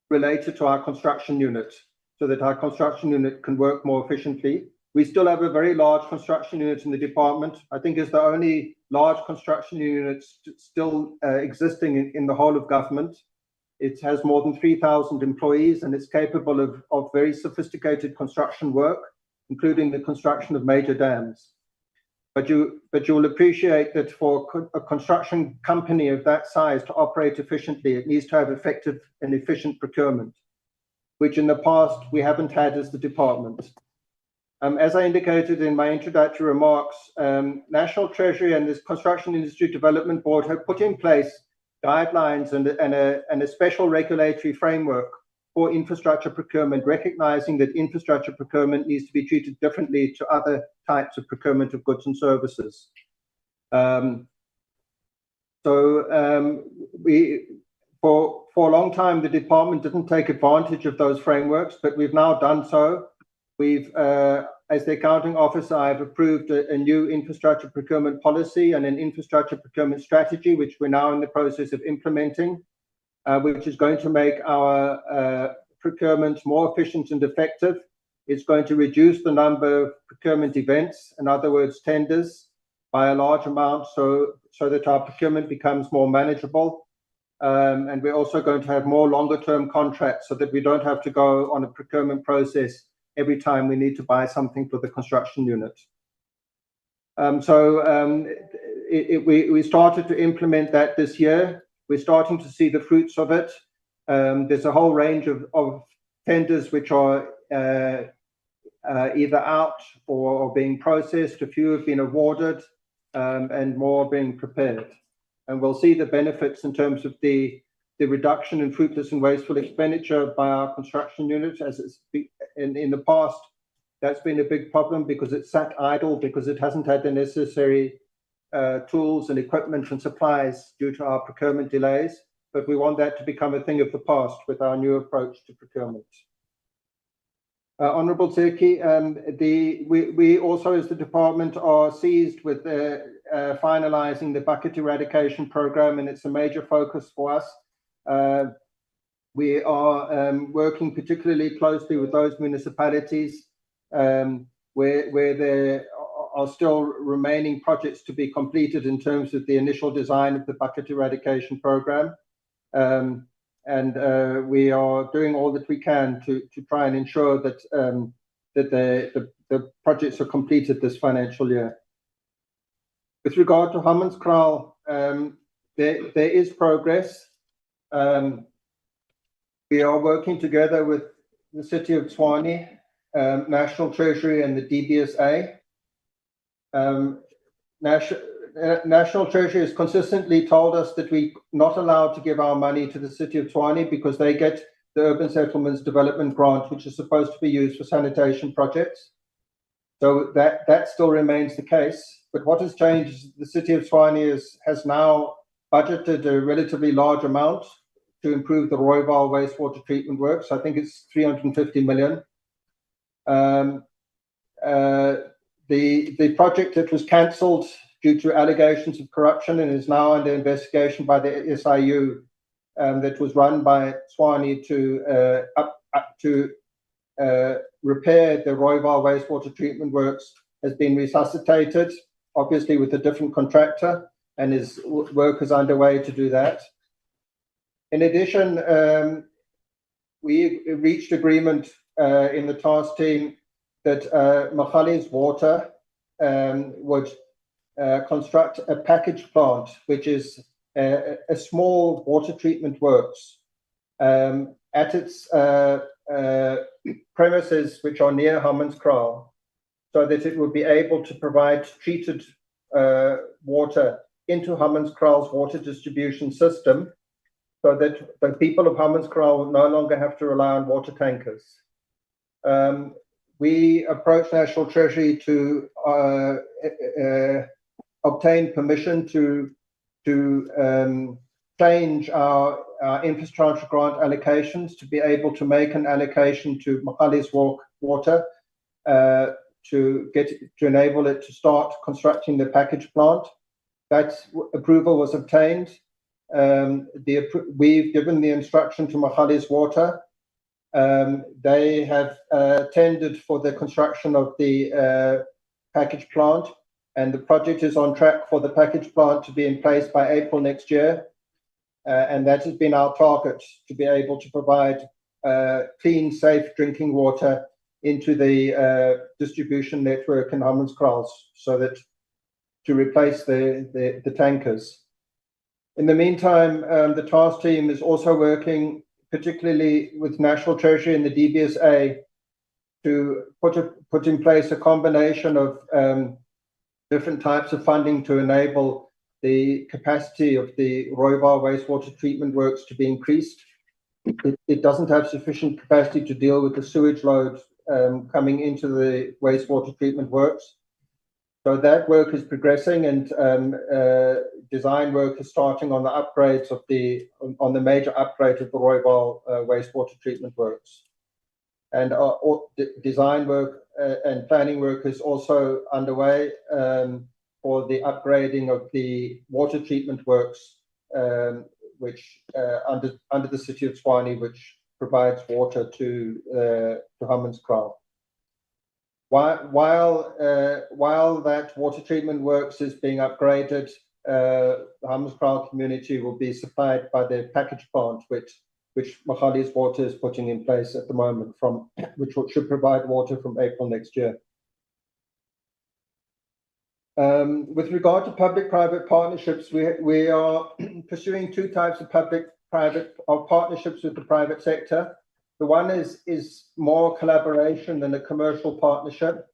related to our construction unit, so that our construction unit can work more efficiently. We still have a very large construction unit in the department. I think it's the only large construction unit still existing in the whole of government. It has more than 3,000 employees, and it's capable of very sophisticated construction work, including the construction of major dams. But you'll appreciate that for a construction company of that size to operate efficiently, it needs to have effective and efficient procurement, which in the past we haven't had as the department. As I indicated in my introductory remarks, National Treasury and this Construction Industry Development Board have put in place guidelines and a special regulatory framework for infrastructure procurement, recognizing that infrastructure procurement needs to be treated differently to other types of procurement of goods and services. For a long time, the department didn't take advantage of those frameworks, but we've now done so. We've, as the accounting officer, I've approved a new infrastructure procurement policy and an infrastructure procurement strategy, which we're now in the process of implementing, which is going to make our procurement more efficient and effective. It's going to reduce the number of procurement events, in other words, tenders, by a large amount, so that our procurement becomes more manageable. And we're also going to have more longer-term contracts so that we don't have to go on a procurement process every time we need to buy something for the construction unit. we started to implement that this year. We're starting to see the fruits of it. There's a whole range of tenders which are either out or being processed. A few have been awarded, and more being prepared. And we'll see the benefits in terms of the reduction in fruitless and wasteful expenditure by our construction unit. As it's in the past, that's been a big problem because it sat idle, because it hasn't had the necessary tools and equipment and supplies due to our procurement delays. But we want that to become a thing of the past with our new approach to procurement. Honourable Turkey, we also as the department are seized with finalising the bucket eradication programme, and it's a major focus for us. We are working particularly closely with those municipalities where there are still remaining projects to be completed in terms of the initial design of the bucket eradication programme. And we are doing all that we can to try and ensure that the projects are completed this financial year. With regard to Hammanskraal, there is progress. We are working together with the City of Tshwane, National Treasury and the DBSA. National Treasury has consistently told us that we're not allowed to give our money to the City of Tshwane because they get the Urban Settlements Development Grant, which is supposed to be used for sanitation projects. So that still remains the case. But what has changed is the City of Tshwane has now budgeted a relatively large amount to improve the Rooiwal wastewater treatment works. I think it's 350 million. The project that was cancelled due to allegations of corruption and is now under investigation by the SIU, that was run by Tshwane to repair the Rooiwal wastewater treatment works, has been resuscitated, obviously with a different contractor, and work is underway to do that. In addition, we reached agreement in the task team that Magalies Water would construct a package plant, which is a small water treatment works at its premises, which are near Hammanskraal, so that it would be able to provide treated water into Hammanskraal's water distribution system, so that the people of Hammanskraal will no longer have to rely on water tankers. We approached National Treasury to obtain permission to change our infrastructure grant allocations to be able to make an allocation to Magalies Water to enable it to start constructing the package plant. That approval was obtained. We've given the instruction to Magalies Water. They have tendered for the construction of the package plant, and the project is on track for the package plant to be in place by April next year. And that has been our target, to be able to provide clean, safe drinking water into the distribution network in Hammanskraal, so that to replace the tankers. In the meantime, the task team is also working particularly with National Treasury and the DBSA to put in place a combination of different types of funding to enable the capacity of the Rooiwal wastewater treatment works to be increased. It doesn't have sufficient capacity to deal with the sewage load coming into the wastewater treatment works. So that work is progressing, and design work is starting on the upgrades of on the major upgrade of the Rooiwal wastewater treatment works. And design work and planning work is also underway for the upgrading of the water treatment works, which under the City of Tshwane, which provides water to Hammanskraal. While that water treatment works is being upgraded, the Hammanskraal community will be supplied by the package plant, which Magalies Water is putting in place at the moment, which should provide water from April next year. With regard to public-private partnerships, we are pursuing two types of public-private partnerships with the private sector. The one is more collaboration than a commercial partnership.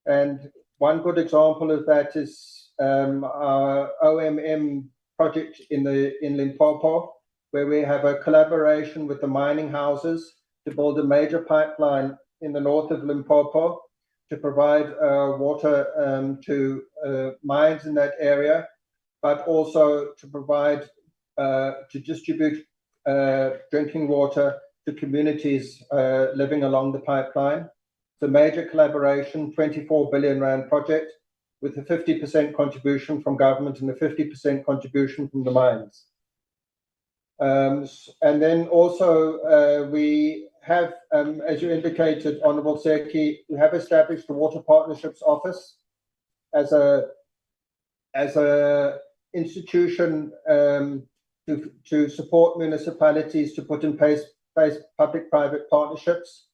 And one good example of that is our OMM project in Limpopo, where we have a collaboration with the mining houses to build a major pipeline in the north of Limpopo to provide water to mines in that area, but also to provide, to distribute drinking water to communities living along the pipeline. It's a major collaboration, 24 billion rand project with a 50% contribution from government and a 50% contribution from the mines. And then also we have, as you indicated, Honourable Seki, we have established the Water Partnerships Office as a institution to support municipalities to put in place public-private partnerships.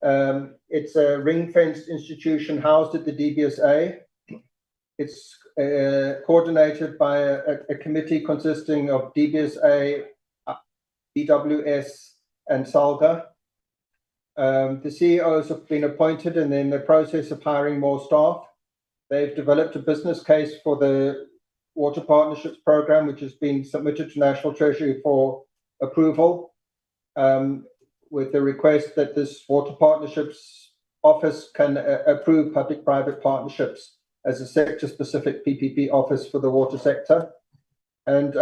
It's a ring-fenced institution housed at the DBSA. It's coordinated by a committee consisting of DBSA, BWS, and SALGA. The CEOs have been appointed and in the process of hiring more staff. They've developed a business case for the Water Partnerships Program, which has been submitted to National Treasury for approval, with the request that this Water Partnerships Office can approve public-private partnerships as a sector-specific PPP office for the water sector. And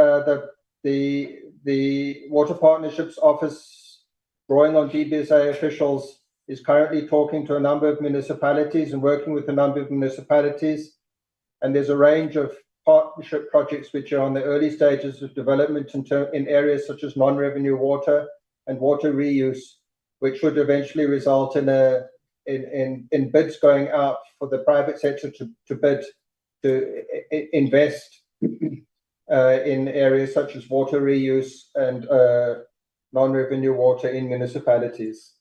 the Water Partnerships Office, drawing on DBSA officials, is currently talking to a number of municipalities and working with a number of municipalities. And there's a range of partnership projects which are on the early stages of development in areas such as non-revenue water and water reuse, which would eventually result in bids going out for the private sector to bid to invest in areas such as water reuse and non-revenue water in municipalities.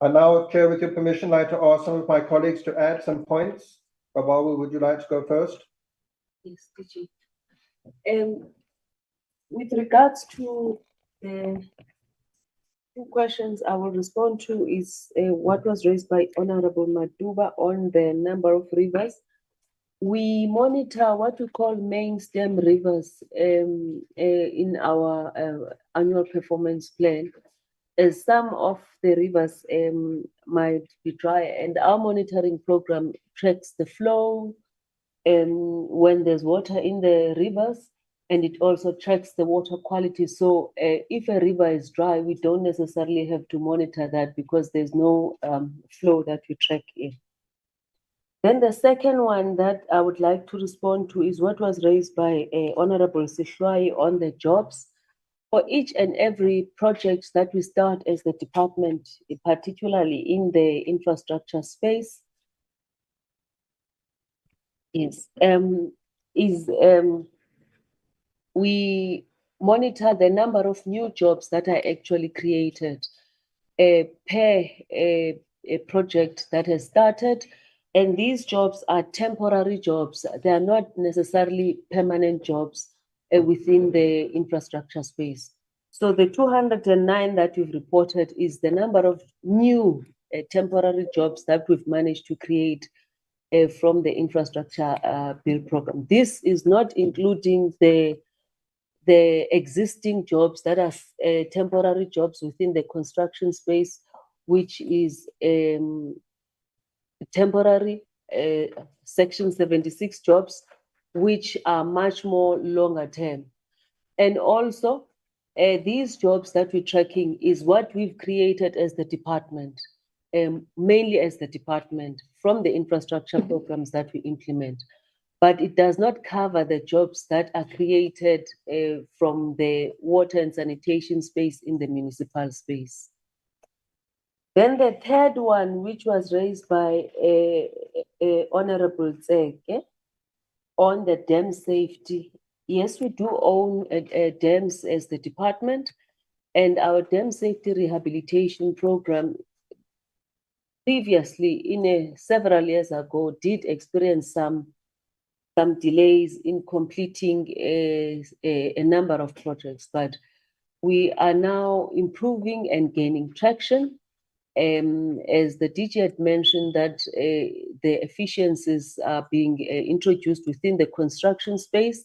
I now, Chair, with your permission, like to ask some of my colleagues to add some points. Babawa, would you like to go first? Yes, DG. With regards to the two questions I will respond to is what was raised by Honorable Maduba on the number of rivers. We monitor what we call main stem rivers in our annual performance plan. As some of the rivers might be dry, and our monitoring program tracks the flow when there's water in the rivers, and it also tracks the water quality. So if a river is dry, we don't necessarily have to monitor that because there's no flow that we track in. Then the second one that I would like to respond to is what was raised by Honorable Sishwai on the jobs. For each and every project that we start as the department, particularly in the infrastructure space, we monitor the number of new jobs that are actually created per a project that has started. And these jobs are temporary jobs. They are not necessarily permanent jobs within the infrastructure space. So the 209 that we've reported is the number of new temporary jobs that we've managed to create from the infrastructure build program. This is not including the existing jobs that are temporary jobs within the construction space, which is temporary Section 76 jobs, which are much more longer term. And also, these jobs that we're tracking is what we've created as the department, mainly as the department from the infrastructure programs that we implement. But it does not cover the jobs that are created from the water and sanitation space in the municipal space. Then the third one, which was raised by Honorable Tseke, on the dam safety. Yes, we do own dams as the department, and our dam safety rehabilitation program previously, several years ago, did experience some some delays in completing a number of projects, but we are now improving and gaining traction. As the DG had mentioned, that the efficiencies are being introduced within the construction space,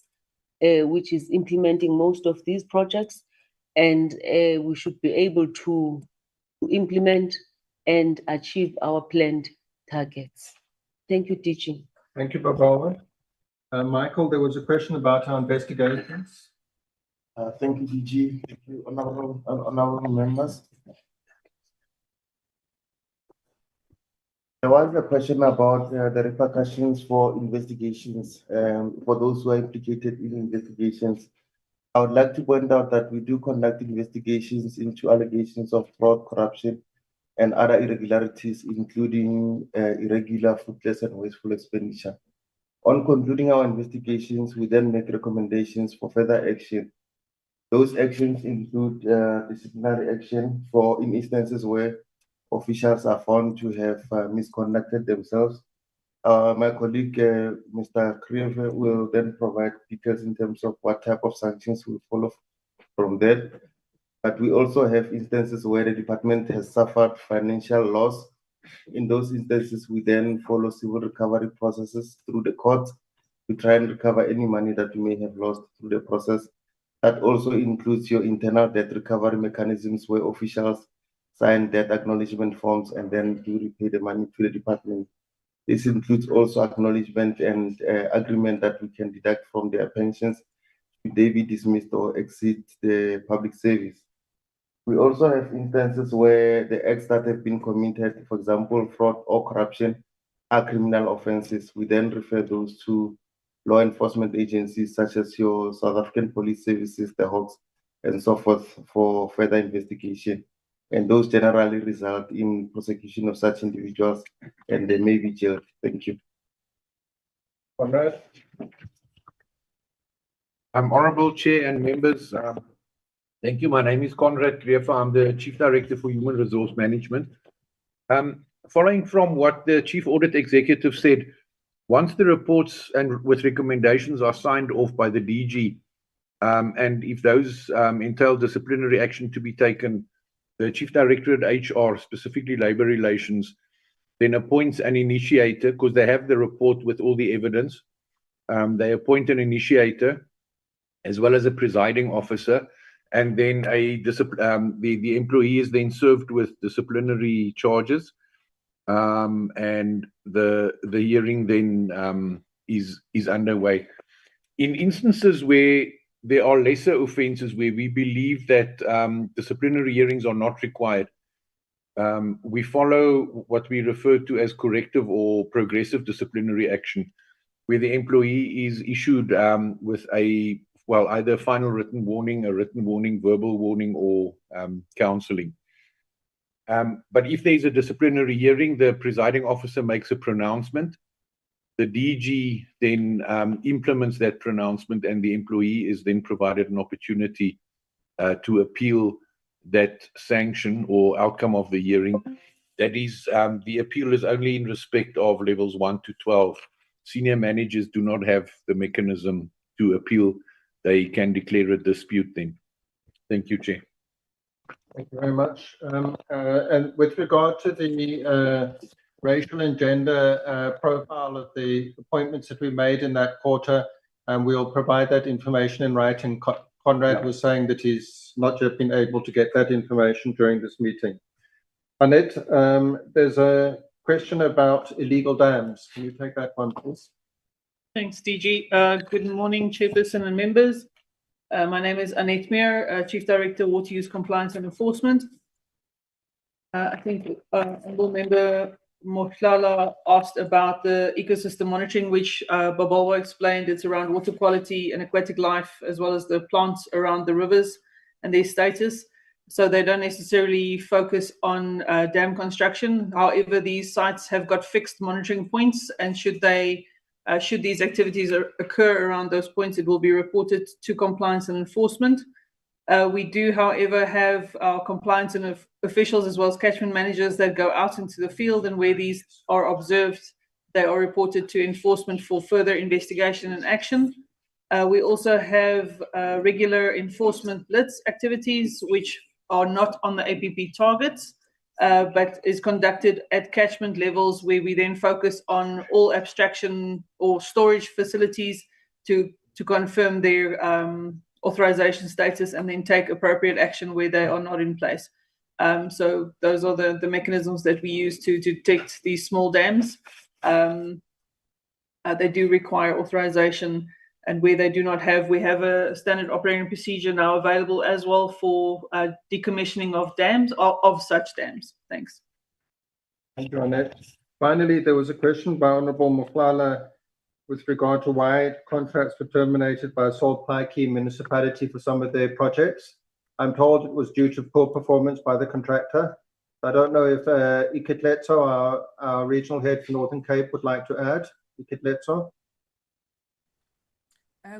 which is implementing most of these projects, and we should be able to implement and achieve our planned targets. Thank you, DG. Thank you, Barbara. Michael, there was a question about our investigations. Thank you, DG. Thank you, honorable members. There was a question about the repercussions for investigations, for those who are implicated in investigations. I would like to point out that we do conduct investigations into allegations of fraud, corruption, and other irregularities, including irregular, fruitless, and wasteful expenditure. On concluding our investigations, we then make recommendations for further action. Those actions include disciplinary action for in instances where officials are found to have misconducted themselves. My colleague, Mr. Krieve, will then provide details in terms of what type of sanctions will follow from that. But we also have instances where the department has suffered financial loss. In those instances, we then follow civil recovery processes through the courts to try and recover any money that we may have lost through the process. That also includes your internal debt recovery mechanisms where officials sign debt acknowledgement forms and then do repay the money to the department. This includes also acknowledgement and agreement that we can deduct from their pensions should they be dismissed or exceed the public service. We also have instances where the acts that have been committed, for example, fraud or corruption, are criminal offenses. We then refer those to law enforcement agencies such as your South African Police Services, the Hawks, and so forth for further investigation. And those generally result in prosecution of such individuals and they may be jailed. Thank you. Conrad. Honorable Chair and members, thank you. My name is Conrad Krieve. I'm the Chief Director for Human Resource Management. Following from what the Chief Audit Executive said, once the reports and with recommendations are signed off by the DG, and if those entail disciplinary action to be taken, the Chief Director at HR, specifically Labour Relations, then appoints an initiator because they have the report with all the evidence. They appoint an initiator as well as a presiding officer, and then the employee is then served with disciplinary charges, and the hearing then is underway. In instances where there are lesser offences where we believe that disciplinary hearings are not required, we follow what we refer to as corrective or progressive disciplinary action, where the employee is issued with either a final written warning, a written warning, verbal warning, or counselling. But if there's a disciplinary hearing, the presiding officer makes a pronouncement. The DG then implements that pronouncement, and the employee is then provided an opportunity to appeal that sanction or outcome of the hearing. That is, the appeal is only in respect of levels 1 to 12. Senior managers do not have the mechanism to appeal. They can declare a dispute then. Thank you, Chair. Thank you very much. And with regard to the racial and gender profile of the appointments that we made in that quarter, we'll provide that information in writing. Conrad was saying that he's not yet been able to get that information during this meeting. Annette, there's a question about illegal dams. Can you take that one, please? Thanks, DG. Good morning, Chairperson and members. My name is Annette Meer, Chief Director, Water Use Compliance and Enforcement. I think Honourable Member Mohlala asked about the ecosystem monitoring, which Babalwa explained. It's around water quality and aquatic life, as well as the plants around the rivers and their status. So they don't necessarily focus on dam construction. However, these sites have got fixed monitoring points, and should these activities occur around those points, it will be reported to compliance and enforcement. We do, however, have our compliance and officials as well as catchment managers that go out into the field, and where these are observed, they are reported to enforcement for further investigation and action. We also have regular enforcement blitz activities, which are not on the APP targets, but is conducted at catchment levels where we then focus on all abstraction or storage facilities to confirm their authorization status and then take appropriate action where they are not in place. So those are the mechanisms that we use to detect these small dams. They do require authorization, and where they do not have, we have a standard operating procedure now available as well for decommissioning of dams, of such dams. Thanks. Thank you, Annette. Finally, there was a question by Honourable Muflala with regard to why contracts were terminated by Salt Paiki municipality for some of their projects. I'm told it was due to poor performance by the contractor. I don't know if Iketletso, our regional head for Northern Cape, would like to add. Iketletso.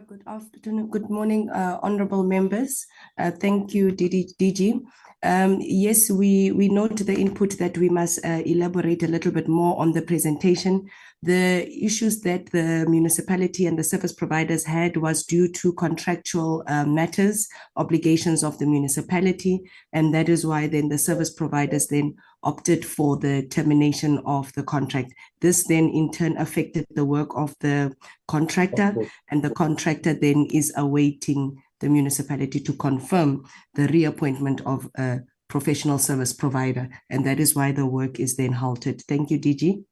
Good afternoon, good morning, honorable members. Thank you, DG. Yes, we note the input that we must elaborate a little bit more on the presentation. The issues that the municipality and the service providers had was due to contractual matters, obligations of the municipality, and that is why then the service providers then opted for the termination of the contract. This then in turn affected the work of the contractor, and the contractor then is awaiting the municipality to confirm the reappointment of a professional service provider, and that is why the work is then halted. Thank you, DG.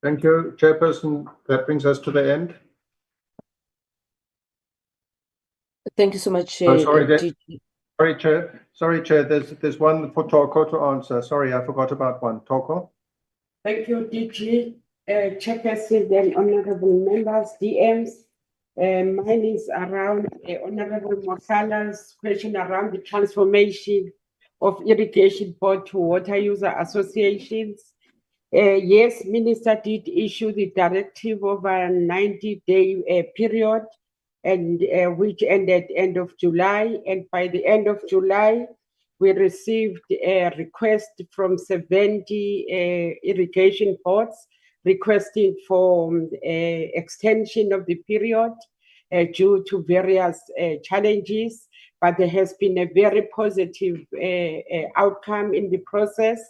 Thank you, Chairperson. That brings us to the end. Thank you so much, Sorry, DG. Chair. Sorry, Chair. There's one for Toko to answer. Sorry, I forgot about one. Toko. Thank you, DG. Chairperson and honorable members, DMs. Mine is around Honorable Mosala's question around the transformation of irrigation board to water user associations. Yes, Minister did issue the directive over a 90-day period, and which ended end of July. And by the end of July, we received a request from 70 irrigation boards requesting for extension of the period due to various challenges, but there has been a very positive outcome in the process,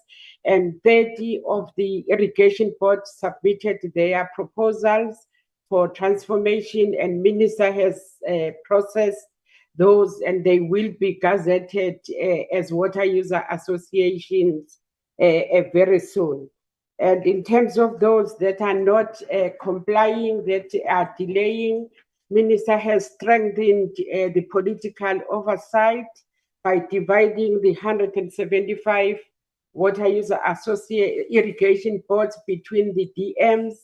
and 30 of the irrigation boards submitted their proposals for transformation, and Minister has processed those, and they will be gazetted as water user associations very soon. And in terms of those that are not complying, that are delaying, Minister has strengthened the political oversight by dividing the 175 water user irrigation boards between the DMs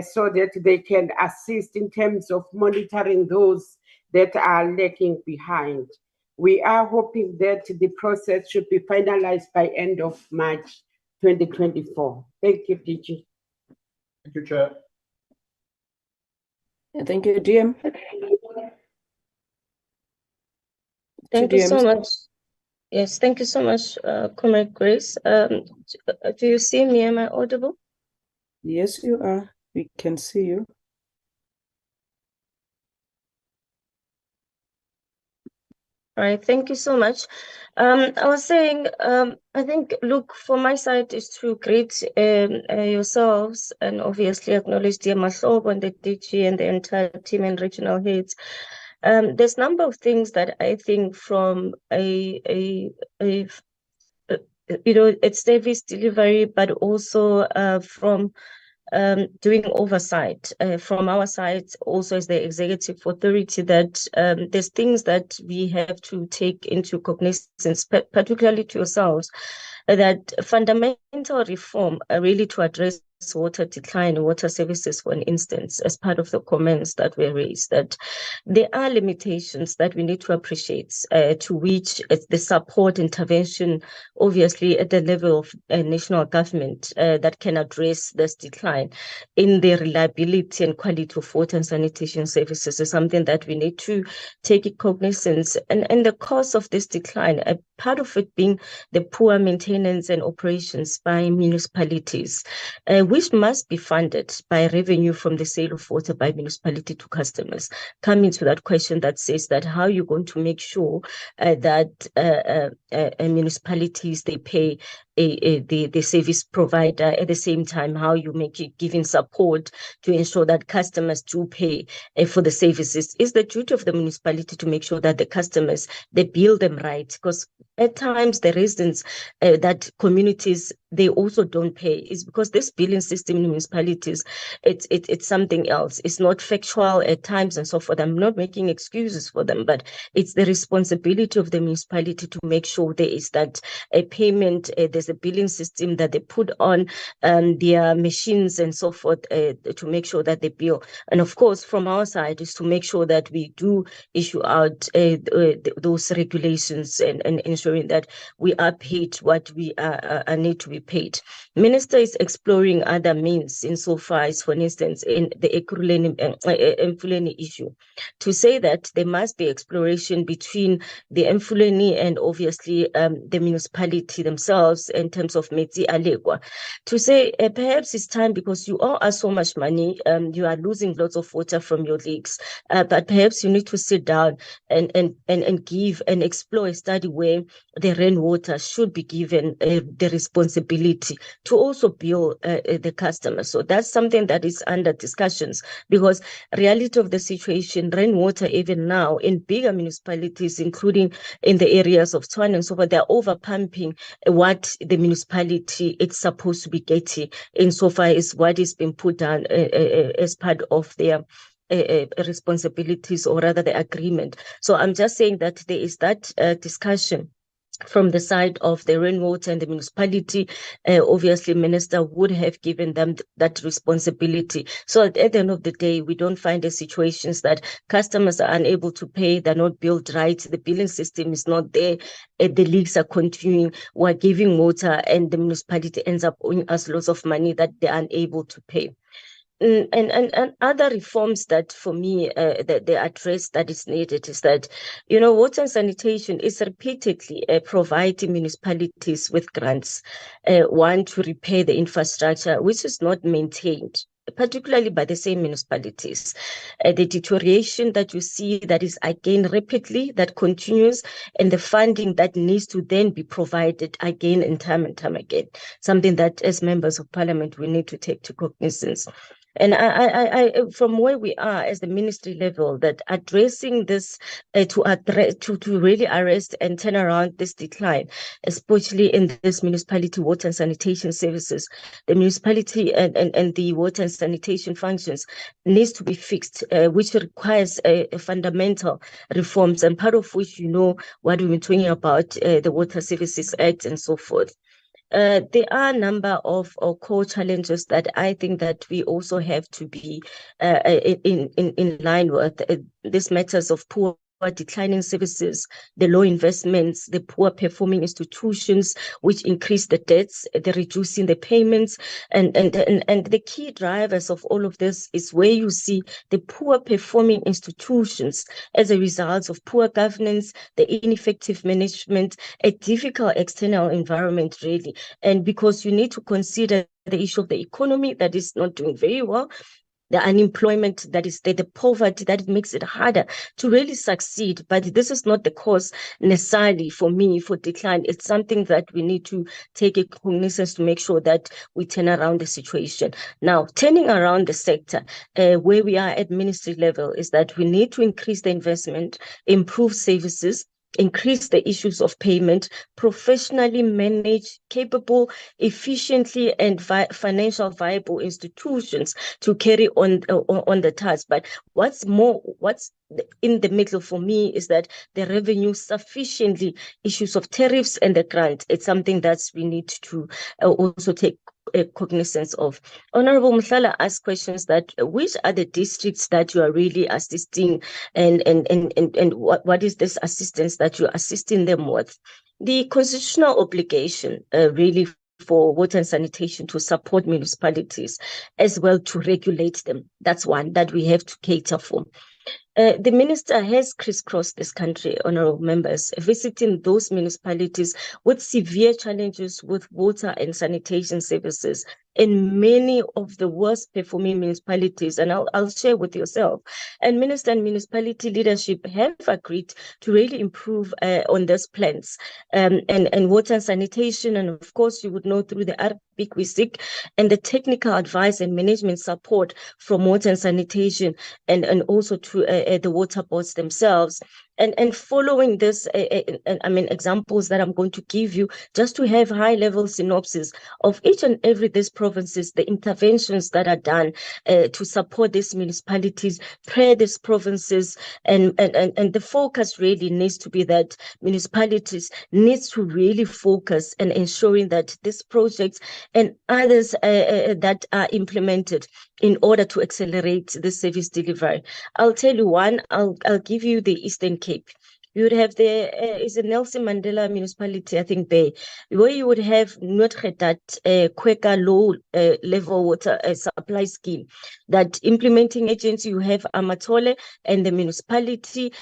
so that they can assist in terms of monitoring those that are lagging behind. We are hoping that the process should be finalized by end of March 2024. Thank you, DG. Thank you, Chair. Thank you, DM. Thank you so much. Yes, thank you so much, Comrade Grace. Do you see me? Am I audible? Yes, you are. We can see you. All right, thank you so much. I was saying, I think, look, for my side is to greet yourselves and obviously acknowledge the Mahlobo and the DG and the entire team and regional heads. There's a number of things that I think from it's service delivery, but also from doing oversight from our side, also as the executive authority, that there's things that we have to take into cognizance, particularly to yourselves, that fundamental reform really to address water decline in water services, for instance, as part of the comments that were raised, that there are limitations that we need to appreciate, to which the support intervention, obviously at the level of national government, that can address this decline in the reliability and quality of water and sanitation services is something that we need to take cognizance. And in the course of this decline, part of it being the poor maintenance and operations by municipalities, which must be funded by revenue from the sale of water by municipality to customers. Coming to that question that says that how you're going to make sure that municipalities, they pay the service provider, at the same time how you make it giving support to ensure that customers do pay for the services. Is the duty of the municipality to make sure that the customers, they bill them right, because at times the residents that communities, they also don't pay, is because this billing system in municipalities, it's something else. It's not factual at times and so forth. I'm not making excuses for them, but it's the responsibility of the municipality to make sure there is that a payment, there's a billing system that they put on their machines and so forth to make sure that they bill. And of course, from our side is to make sure that we do issue out those regulations and ensuring that we are paid what we need to be paid. Minister is exploring other means insofar as, for instance, in the Emfuleni issue, to say that there must be exploration between the Emfuleni and obviously the municipality themselves in terms of Metsi Alegwa, to say perhaps it's time, because you owe us so much money, you are losing lots of water from your lakes, but perhaps you need to sit down and give and explore a study where the rainwater should be given the responsibility to also bill the customers. So that's something that is under discussions, because reality of the situation, rainwater even now in bigger municipalities, including in the areas of Tshwane and so forth, they're over pumping what the municipality it's supposed to be getting insofar as what is being put down as part of their responsibilities, or rather the agreement. So I'm just saying that there is that discussion from the side of the rainwater and the municipality. Obviously, minister would have given them that responsibility. So at the end of the day, we don't find the situations that customers are unable to pay, they're not billed right, the billing system is not there, the leaks are continuing, we're giving water, and the municipality ends up owing us lots of money that they're unable to pay. And other reforms that for me that they address that is needed is that, you know, water and sanitation is repeatedly providing municipalities with grants, one to repair the infrastructure which is not maintained, particularly by the same municipalities. The deterioration that you see that is again rapidly, that continues, and the funding that needs to then be provided again and time again, something that as members of parliament we need to take to cognizance. And I from where we are as the ministry level, that addressing this to really arrest and turn around this decline, especially in this municipality water and sanitation services, the municipality and the water and sanitation functions needs to be fixed, which requires fundamental reforms, and part of which, you know, what we've been talking about, the Water Services Act and so forth. There are a number of core challenges that I think that we also have to be in line with. These matters of poor declining services, the low investments, the poor performing institutions, which increase the debts, the reducing the payments, and the key drivers of all of this is where you see the poor performing institutions as a result of poor governance, the ineffective management, a difficult external environment, really. And because you need to consider the issue of the economy that is not doing very well, the unemployment that is there, the poverty that makes it harder to really succeed. But this is not the cause necessarily for me for decline. It's something that we need to take a cognizance to make sure that we turn around the situation. Now, turning around the sector, where we are at ministry level is that we need to increase the investment, improve services, increase the issues of payment, professionally manage, capable, efficiently and financial viable institutions to carry on the task. But what's in the middle for me is that the revenue sufficiently, issues of tariffs and the grant, it's something that we need to also take cognizance of. Honorable Mhlala asked questions that which are the districts that you are really assisting, and what is this assistance that you're assisting them with? The constitutional obligation really for water and sanitation to support municipalities as well to regulate them. That's one that we have to cater for. The minister has crisscrossed this country, honorable members, visiting those municipalities with severe challenges with water and sanitation services in many of the worst performing municipalities. And I'll share with yourself. And minister and municipality leadership have agreed to really improve on these plans and water and sanitation. And of course, you would know through the RPIC we seek and the technical advice and management support from water and sanitation and also to the water boards themselves. And following this, examples that I'm going to give you, just to have high-level synopsis of each and every these provinces, the interventions that are done to support these municipalities, pray these provinces, and the focus really needs to be that municipalities needs to really focus and ensuring that these projects and others that are implemented in order to accelerate the service delivery. I'll tell you one, I'll give you the Eastern Cape. You would have is a Nelson Mandela municipality, I think there, where you would have that Quaker low level water supply scheme. That implementing agency, you have Amatole and the municipality.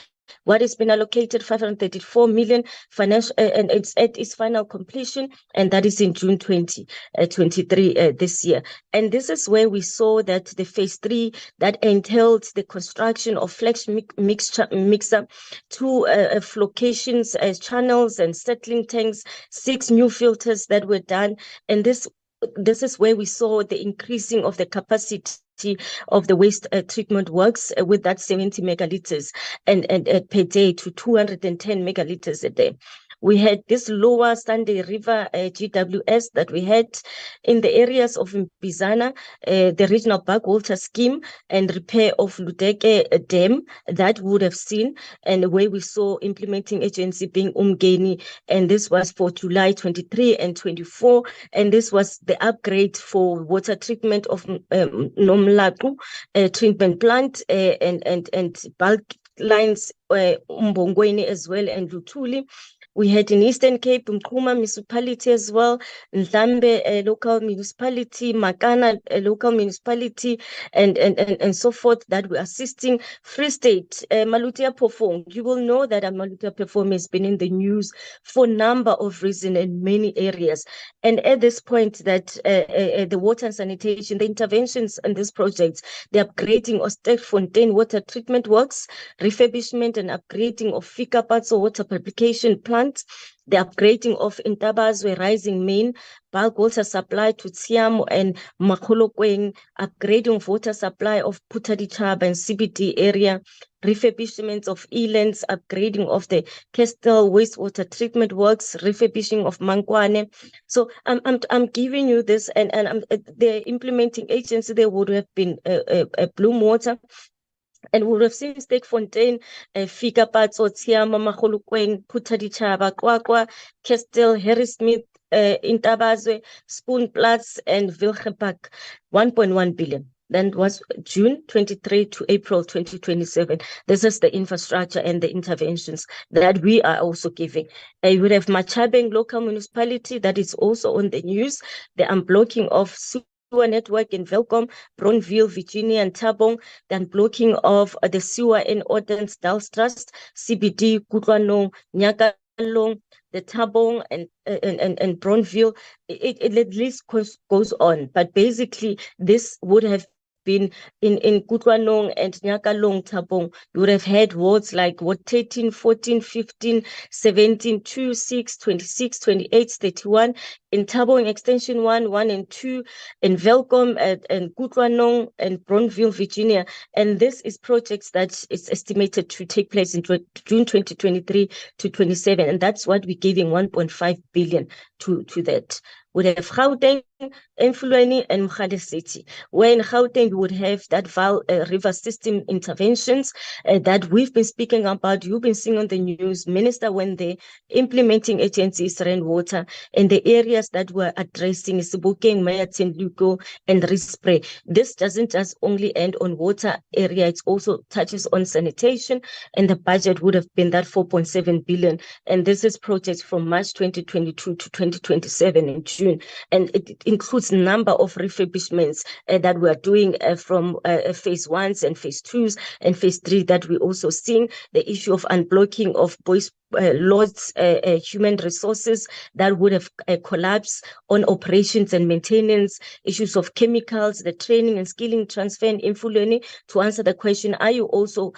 What has been allocated 534 million financial, and it's at its final completion, and that is in June 2023 this year. And this is where we saw that the phase 3 that entailed the construction of flex mixer, 2 flocations as channels and settling tanks, 6 new filters that were done, and this is where we saw the increasing of the capacity of the waste treatment works with that 70 megaliters and per day to 210 megaliters a day. We had this lower Sunday River GWS that we had in the areas of Mbizana, the regional backwater scheme and repair of Ludeke Dam that would have seen, and where we saw implementing agency being Umgeni, and this was for July 23 and 24, and this was the upgrade for water treatment of Nomlaku treatment plant and bulk lines Umbongweni as well and Lutuli. We had in Eastern Cape, Mkuma municipality as well, Ndlambe local municipality, Makana local municipality, and so forth that we're assisting. Free State, Malutia Pofong. You will know that Malutia Pofong has been in the news for a number of reasons in many areas. And at this point that the water and sanitation, the interventions in these projects, the upgrading of Sterkfontein water treatment works, refurbishment and upgrading of Fika Patso water purification plants, the upgrading of Intabazwe Rising Main, bulk water supply to Tsiamo and Makolokweng, upgrading of water supply of Putadichaba and CBD area, refurbishment of elands, upgrading of the Kestel wastewater treatment works, refurbishing of Mankwane. So I'm giving you this, and the implementing agency there would have been Bloom Water. And we would have seen Sterkfontein, Fika Patso, Tsiama, Makolokweng, Putadichaba, Kwakwa, Kestel, Harrismith, Intabazwe, Spoonplatz, and Wilgenbach, 1.1 billion. Then was June 23 to April 2027. This is the infrastructure and the interventions that we are also giving. You would have Machabeng local municipality that is also on the news. The unblocking of sewer network in Velcom, Bronville, Virginia, and Tabong, then blocking of the sewer in Ordens, Dalstrust, CBD, Kutwanong, Nyakalong, the Tabong and Bronville. It at least goes on, but basically this would have been in Kutwanong and Nyakalong, Tabong. You would have had wards like Ward 13, 14, 15, 17, 2, 6, 26, 28, 31. In Tabong Extension 1, 1 and 2, in Velcom and Kutwanong and Bronville, Virginia. And this is projects that is estimated to take place in June 2023 to 27. And that's what we're giving 1.5 billion to that. We have Gauteng, Mfulweni, and Mkhale City. Where in Gauteng, you would have that river system interventions that we've been speaking about. You've been seeing on the news. Minister, when the implementing agencies rainwater in the areas that we're addressing, Sebokeng, Mayatin, Luko, and Rispre. This doesn't just only end on water area, it also touches on sanitation, and the budget would have been that 4.7 billion. And this is projects from March 2022 to 2027 in June. And it includes number of refurbishments that we are doing from phase 1s and phase 2s and phase 3 that we also seeing. The issue of unblocking of Lord's human resources that would have collapsed on operations and maintenance, issues of chemicals, the training and skilling transfer and influencing. To answer the question, are you also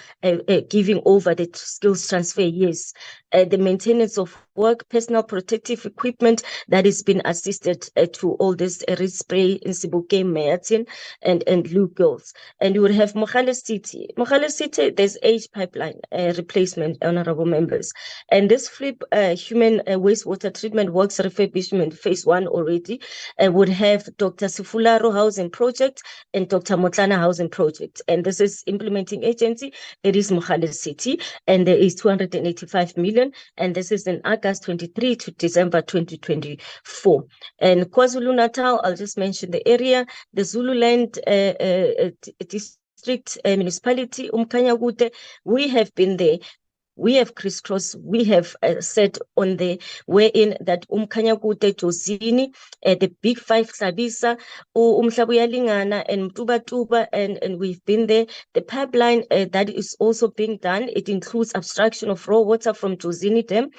giving over the skills transfer? Yes. The maintenance of work, personal protective equipment that has been assisted to all this spray in Sibuke, Meyatin, and Lugos. And you would have Mogale City. Mogale City, there's age pipeline replacement, honorable members. And this flip human wastewater treatment works refurbishment phase 1 already would have Dr. Sifularo Housing Project and Dr. Motlana Housing Project. And this is implementing agency. It is Mogale City, and there is 285 million. And this is in August 23 to December 2024. And KwaZulu-Natal, I'll just mention the area, the Zululand district municipality, Umkanyagute, we have been there. We have crisscrossed, we have said on the way in that Umkanyagute, Jozini, the Big Five, Sabisa, Umhlabuyalingana, and Mtuba, and we've been there. The pipeline that is also being done, it includes abstraction of raw water from Jozini Dam,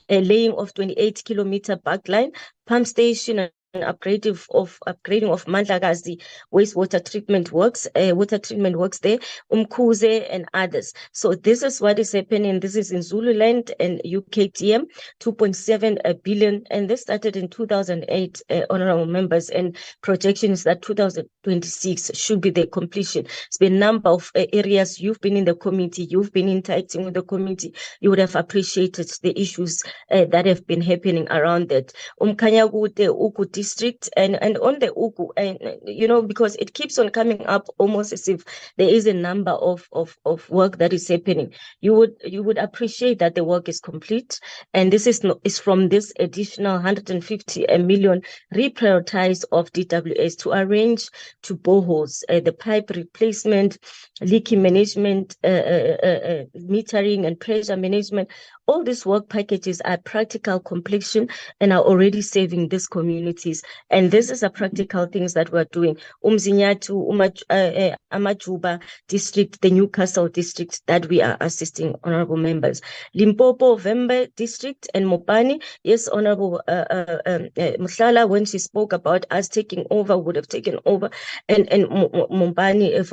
laying of 28-kilometer backline, pump station, and upgrading of Mandlakazi wastewater treatment works, water treatment works there, Umkhuze and others. So this is what is happening. This is in Zululand and UKTM, 2.7 billion, and this started in 2008, honorable members, and projections that 2026 should be the completion. It's been a number of areas. You've been in the committee, you've been interacting with the committee, you would have appreciated the issues that have been happening around that. Umkanyagute, Uku district, and on the Uku, and you know, because it keeps on coming up almost as if there is a number of work that is happening. You would appreciate that the work is complete, and this is from this additional 150 million reprioritized of DWS to arrange to boreholes, the pipe replacement, leaky management, metering and pressure management. All these work packages are practical completion and are already saving these communities. And this is a practical things that we're doing. Umzinyatu, Amajuba district, the Newcastle district that we are assisting, honorable members. Limpopo, Vembe district, and Mopani. Yes, honorable Muhlala, when she spoke about us taking over, would have taken over, and Mopani,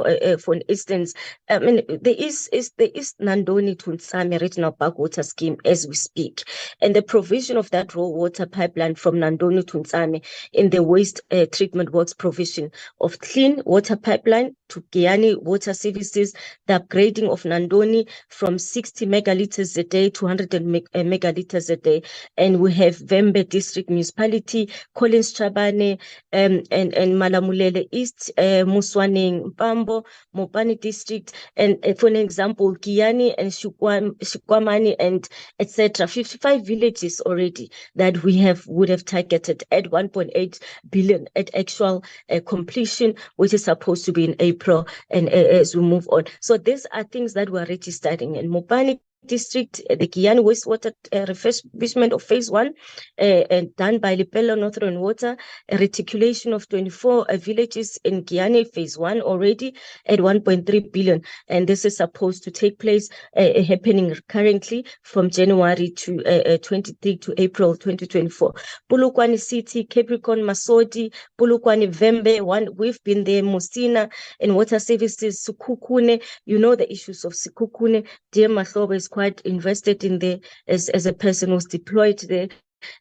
for instance. I mean, there is Nandoni Tunsame Regional Backwater Scheme as we speak, and the provision of that raw water pipeline from Nandoni Tunsame in the waste treatment works provision of clean water pipeline to Giyani Water Services, the upgrading of Nandoni from 60 megaliters a day to 100 megaliters a day, and we have Vembe District Municipality, Collins Chabane, and Malamulele East, Muswaneng, Mpambo, Mopani District, and for an example, Giyani and Shikwamani and etc. 55 villages already that we would have targeted at 1.8 billion at actual completion, which is supposed to be in April, and as we move on. So these are things that we're already starting. In Mopani district, the Giyani wastewater refurbishment of phase 1 and done by Lipelo Northern Water, a reticulation of 24 villages in Giyani phase 1 already at 1.3 billion, and this is supposed to take place happening currently from January to 23 to April 2024. Pulukwani City, Capricorn, Masodi, Pulukwani Vembe, we've been there, Musina and Water Services, Sukukune, you know the issues of Sukukune. Dear Mahloba is quite invested in there as a person who's deployed there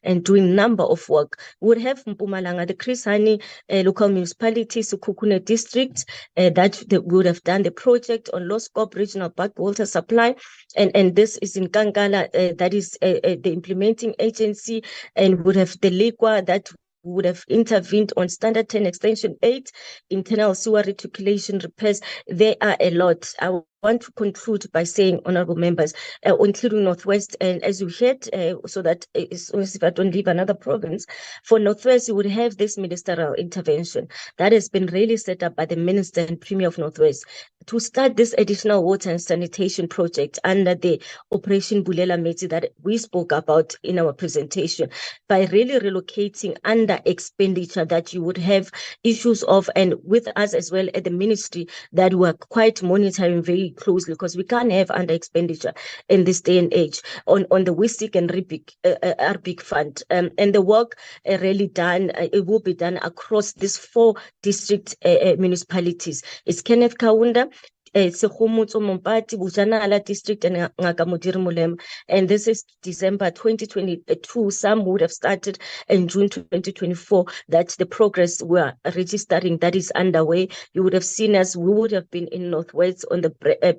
and doing number of work. We would have Mpumalanga, the Chris Hani local municipality, Sukukune district, that we would have done the project on low scope regional bulk water supply, and this is in Kankala, that is the implementing agency, and would have the Lekwa that would have intervened on Standard 10 Extension 8, internal sewer reticulation repairs. There are a lot. I want to conclude by saying, honorable members, including Northwest, and as you heard, so that as soon as if I don't leave another province, for Northwest, you would have this ministerial intervention that has been really set up by the Minister and Premier of Northwest to start this additional water and sanitation project under the Operation Bulela Metsi that we spoke about in our presentation, by really relocating under expenditure that you would have issues of, and with us as well at the ministry, that we're quite monitoring very closely, because we can't have under expenditure in this day and age on the WISIC and RBIC fund. And the work really done, it will be done across these 4 district municipalities. It's Kenneth Kaunda, Sekgomotso, Mompati, Bojanala district, and Ngaka Modiri Molemo. And this is December 2022. Some would have started in June 2024. That's the progress we're registering that is underway. You would have seen us, we would have been in Northwest on the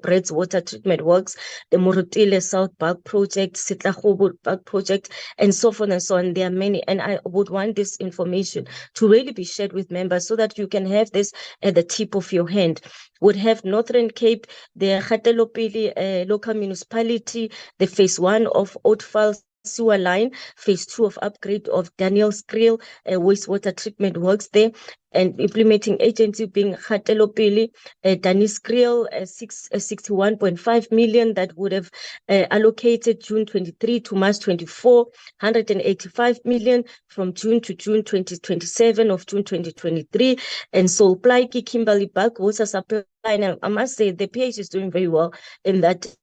Brett's water treatment works, the Morotile South Park project, Sitlahobo Park project, and so forth and so on. There are many, and I would want this information to really be shared with members so that you can have this at the tip of your hand. Would have Northern Cape, the Gatelopele local municipality, the phase 1 of Oatfall sewer line, phase 2 of upgrade of Daniel's Grill wastewater treatment works there, and implementing agency being Gatelopele, Danis Grill, 61.5 million that would have allocated June 23 to March 24, 185 million from June to June 2027 of June 2023, and so Plaiki Kimberley Park water supply. And I must say the PH is doing very well in that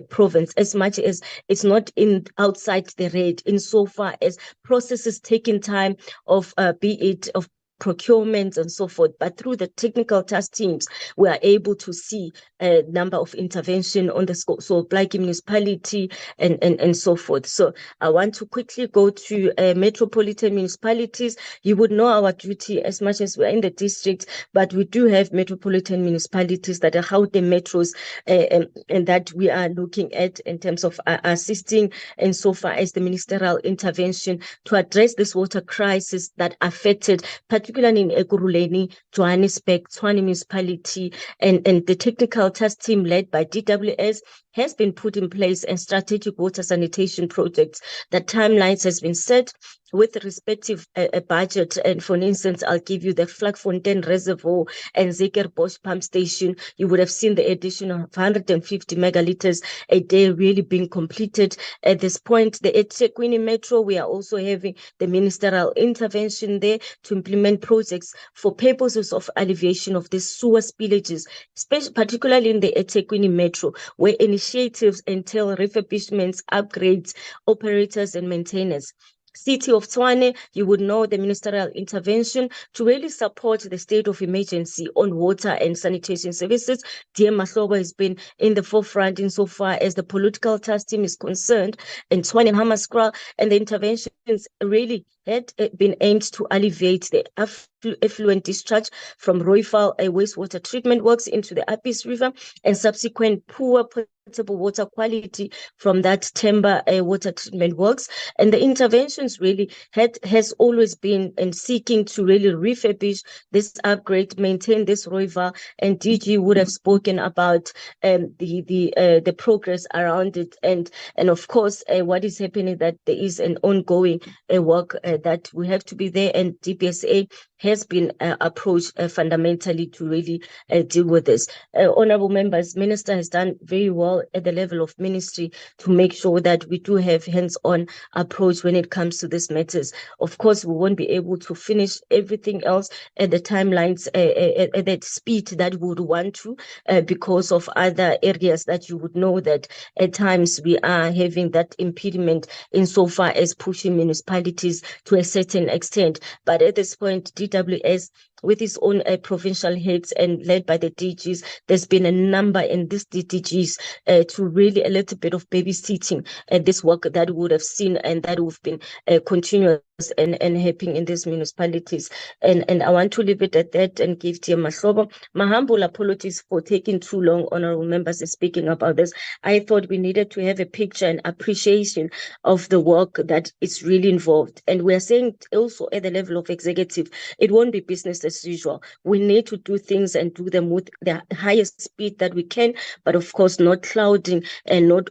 province, as much as it's not in outside the red, insofar as processes taking time of be it of procurement and so forth, but through the technical task teams, we are able to see a number of intervention on the scope, so like municipality and so forth. So I want to quickly go to metropolitan municipalities. You would know our duty as much as we're in the district, but we do have metropolitan municipalities that are out the metros and that we are looking at in terms of assisting and so far as the ministerial intervention to address this water crisis that affected particularly in Ekurhuleni, Johannesburg, Tshwane municipality, and the technical task team led by DWS has been put in place, and strategic water sanitation projects. The timelines has been set with the respective budget. And for instance, I'll give you the Vlakfontein Reservoir and Zekerbosch pump station. You would have seen the addition of 150 megaliters a day really being completed. At this point, the eThekwini Metro, we are also having the ministerial intervention there to implement projects for purposes of alleviation of the sewer spillages, particularly in the eThekwini Metro, where initiatives entail refurbishments, upgrades, operators, and maintainers. City of Tshwane, you would know the ministerial intervention to really support the state of emergency on water and sanitation services. DM Mahlobo has been in the forefront insofar as the political task team is concerned, and Tshwane and Hammanskraal, and the interventions really had been aimed to alleviate the effluent discharge from Rooival wastewater treatment works into the Apis River and subsequent poor potable water quality from that Timber water treatment works. And the interventions really has always been in seeking to really refurbish this upgrade, maintain this Rooival, and DG would have spoken about the progress around it, and of course what is happening, that there is an ongoing work that we have to be there, and DPSA has been approached fundamentally to really deal with this. Honorable members, Minister has done very well at the level of ministry to make sure that we do have hands-on approach when it comes to these matters. Of course, we won't be able to finish everything else at the timelines, at that speed that we would want to, because of other areas that you would know that at times we are having that impediment insofar as pushing municipalities to a certain extent. But at this point, DWS, with its own provincial heads and led by the DGs, there's been a number in these DGs to really a little bit of babysitting this work that we would have seen and that we've been continuous and happening in these municipalities. And I want to leave it at that and give Dear Mahlobo my humble apologies for taking too long, honorable members, in speaking about this. I thought we needed to have a picture and appreciation of the work that is really involved. And we're saying also at the level of executive, it won't be business as usual. We need to do things and do them with the highest speed that we can, but of course not clouding and not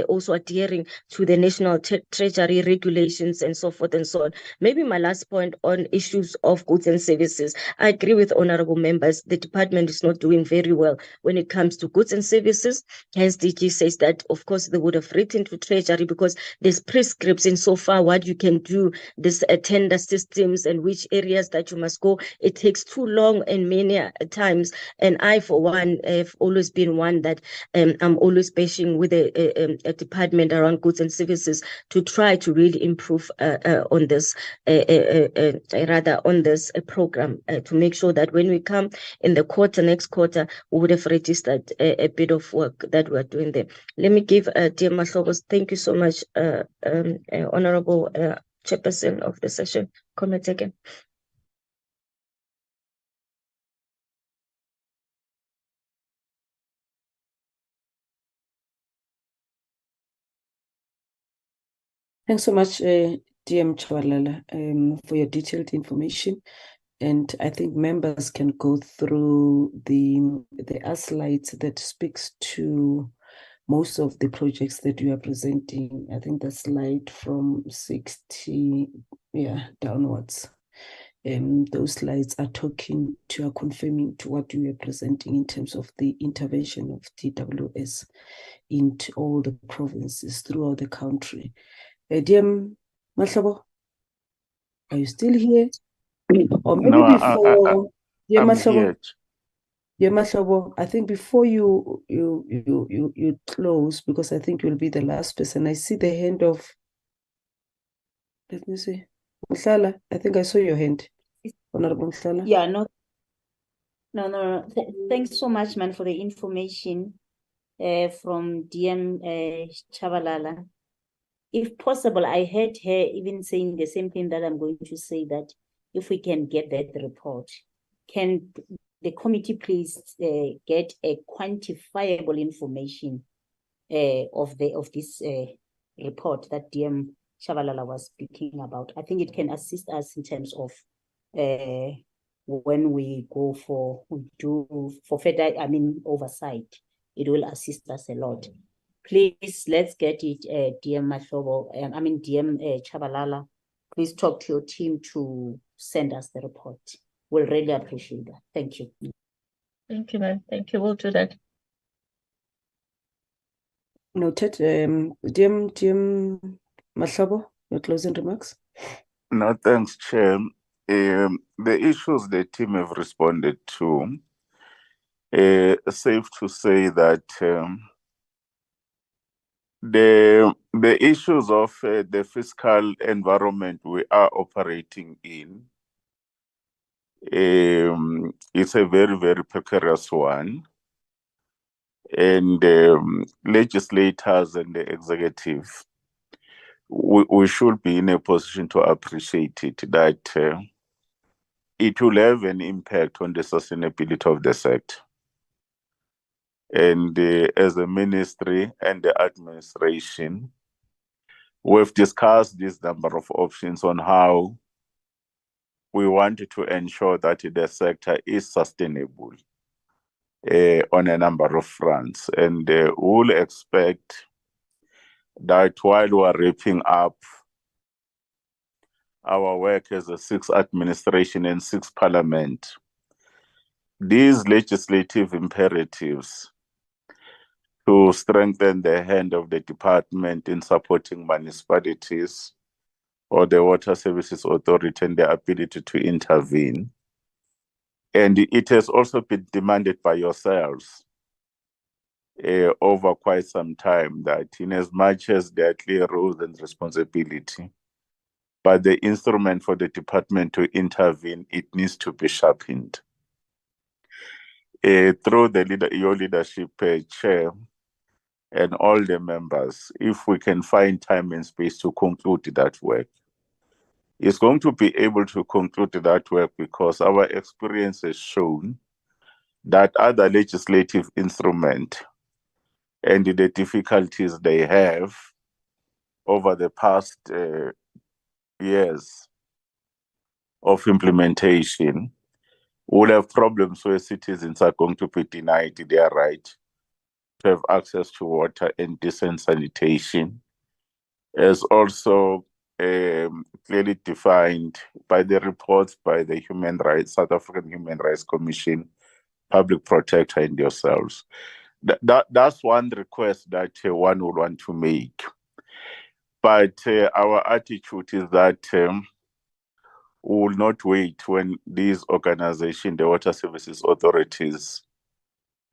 also adhering to the national treasury regulations and so forth and so on. Maybe my last point on issues of goods and services. I agree with honorable members. The department is not doing very well when it comes to goods and services. Hence, DG says that, of course, they would have written to treasury because there's prescripts in so far what you can do, this tender systems and which areas that you must go. It takes too long and many times. And I, for one, have always been one that I'm always bashing with a department around goods and services to try to really improve on this, rather on this program, to make sure that when we come in the next quarter, we would have registered a bit of work that we're doing there. Let me give dear Mahlobos, thank you so much, Honorable Chairperson of the session. Comment taken. Thanks so much, DM Chabalala, for your detailed information. And I think members can go through the slides that speaks to most of the projects that you are presenting. I think the slide from 60, downwards. Those slides are confirming to what you are presenting in terms of the intervention of TWS into all the provinces throughout the country. DM Mahlobo, are you still here? Or maybe No, before I'm here. Mahlobo, I think before you close, because I think you'll be the last person. I see the hand of, let me see, Mhlala. I think I saw your hand, Honorable Mhlala. Yeah, no. Thanks so much, man, for the information from DM Chabalala. If possible, I heard her even saying the same thing that I'm going to say, that if we can get that report, can the committee please get a quantifiable information of this report that DM Chabalala was speaking about? I think it can assist us in terms of when we go for further, oversight. It will assist us a lot. Please, let's get it, DM Mahlobo, DM Chabalala. Please talk to your team to send us the report. We'll really appreciate that. Thank you. Thank you, ma'am. Thank you. We'll do that. Noted. DM Mahlobo, your closing remarks? No, thanks, Chair. The issues the team have responded to, safe to say that the issues of the fiscal environment we are operating in, it's a very, very precarious one. And legislators and the executive, we should be in a position to appreciate it, that it will have an impact on the sustainability of the sector. And as a ministry and the administration, we've discussed this number of options on how we wanted to ensure that the sector is sustainable on a number of fronts. And we'll expect that while we are wrapping up our work as a sixth administration and sixth parliament, these legislative imperatives to strengthen the hand of the department in supporting municipalities or the Water Services Authority and the ability to intervene. And it has also been demanded by yourselves over quite some time, that in as much as there are clear roles and responsibility, but the instrument for the department to intervene, it needs to be sharpened. Through your leadership, Chair, and all the members, if we can find time and space to conclude that work, it's going to be able to conclude that work because our experience has shown that other legislative instruments and the difficulties they have over the past years of implementation, we'll have problems where citizens are going to be denied their right to have access to water and decent sanitation, as also clearly defined by the reports by the South African Human Rights Commission, Public Protector, and yourselves. That's one request that one would want to make. But our attitude is that we will not wait when these organizations, the water services authorities,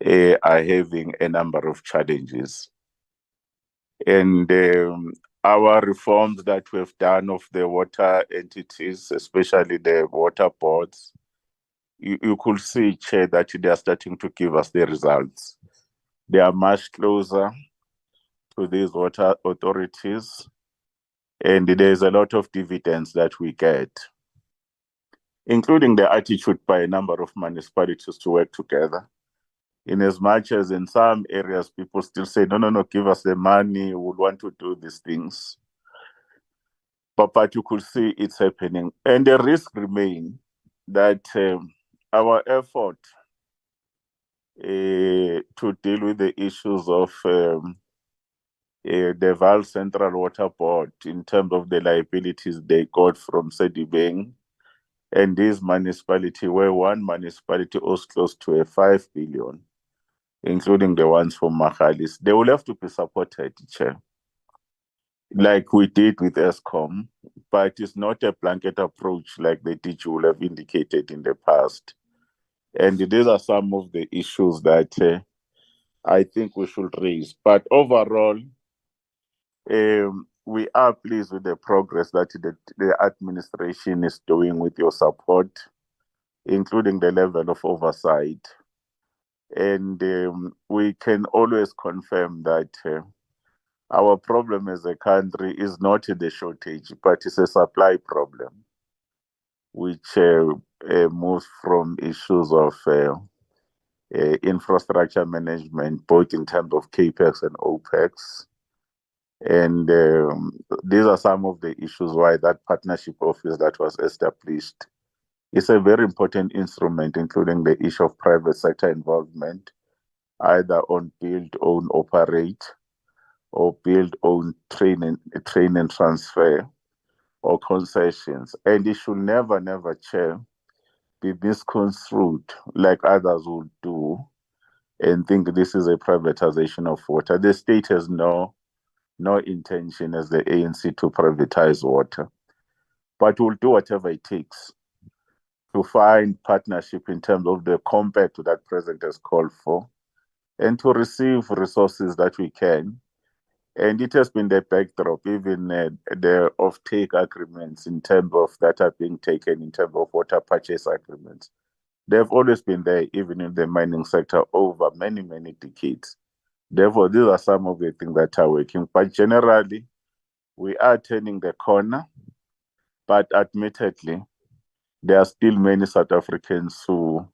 are having a number of challenges. And our reforms that we've done of the water entities, especially the water boards, you could see, Chair, that they are starting to give us the results. They are much closer to these water authorities, and there's a lot of dividends that we get, including the attitude by a number of municipalities to work together. In as much as in some areas, people still say, no, give us the money, we want to do these things. But you could see it's happening. And the risk remains that our effort to deal with the issues of the Vaal Central Water Board in terms of the liabilities they got from Sedibeng, and this municipality, where one municipality owes close to 5 billion, including the ones from Mahalis, they will have to be supported, Chair, like we did with ESCOM, but it's not a blanket approach like the DG will have indicated in the past. And these are some of the issues that I think we should raise. But overall, we are pleased with the progress that the administration is doing with your support, including the level of oversight. And we can always confirm that our problem as a country is not the shortage, but it's a supply problem, which moves from issues of infrastructure management, both in terms of CAPEX and OPEX. And these are some of the issues why that partnership office that was established is a very important instrument, including the issue of private sector involvement, either on build, own, operate, or build, own, train and transfer, or concessions. And it should never, Chair, be misconstrued like others would do and think this is a privatization of water. The state has no intention as the ANC to privatize water, but we'll do whatever it takes to find partnership in terms of the compact that President has called for, and to receive resources that we can. And it has been the backdrop, even the off-take agreements in terms of that are being taken in terms of water purchase agreements. They've always been there, even in the mining sector, over many, many decades. Therefore, these are some of the things that are working. But generally, we are turning the corner. But admittedly, there are still many South Africans who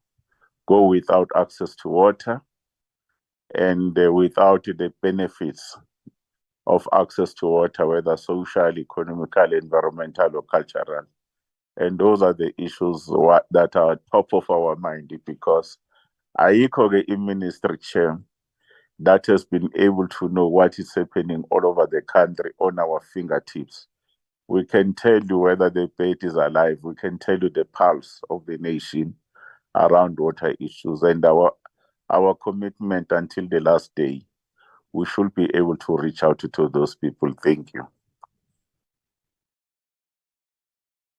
go without access to water and without the benefits of access to water, whether social, economical, environmental, or cultural. And those are the issues that are top of our mind, because ayikho-ke i-ministry, Chair, that has been able to know what is happening all over the country on our fingertips. We can tell you whether the bird is alive. We can tell you the pulse of the nation around water issues. And our commitment until the last day, we should be able to reach out to those people. Thank you.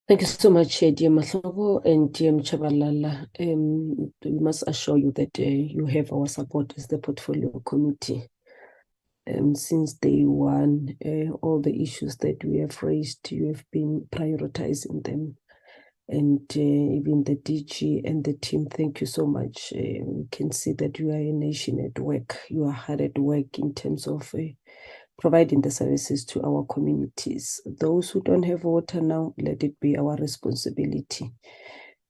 Thank you so much, dear Mahlobo and dear Chabalala. We must assure you that you have our support as the Portfolio Committee. Since day one, all the issues that we have raised, you have been prioritizing them. And even the DG and the team, thank you so much. We can see that you are a nation at work. You are hard at work in terms of providing the services to our communities. Those who don't have water now, let it be our responsibility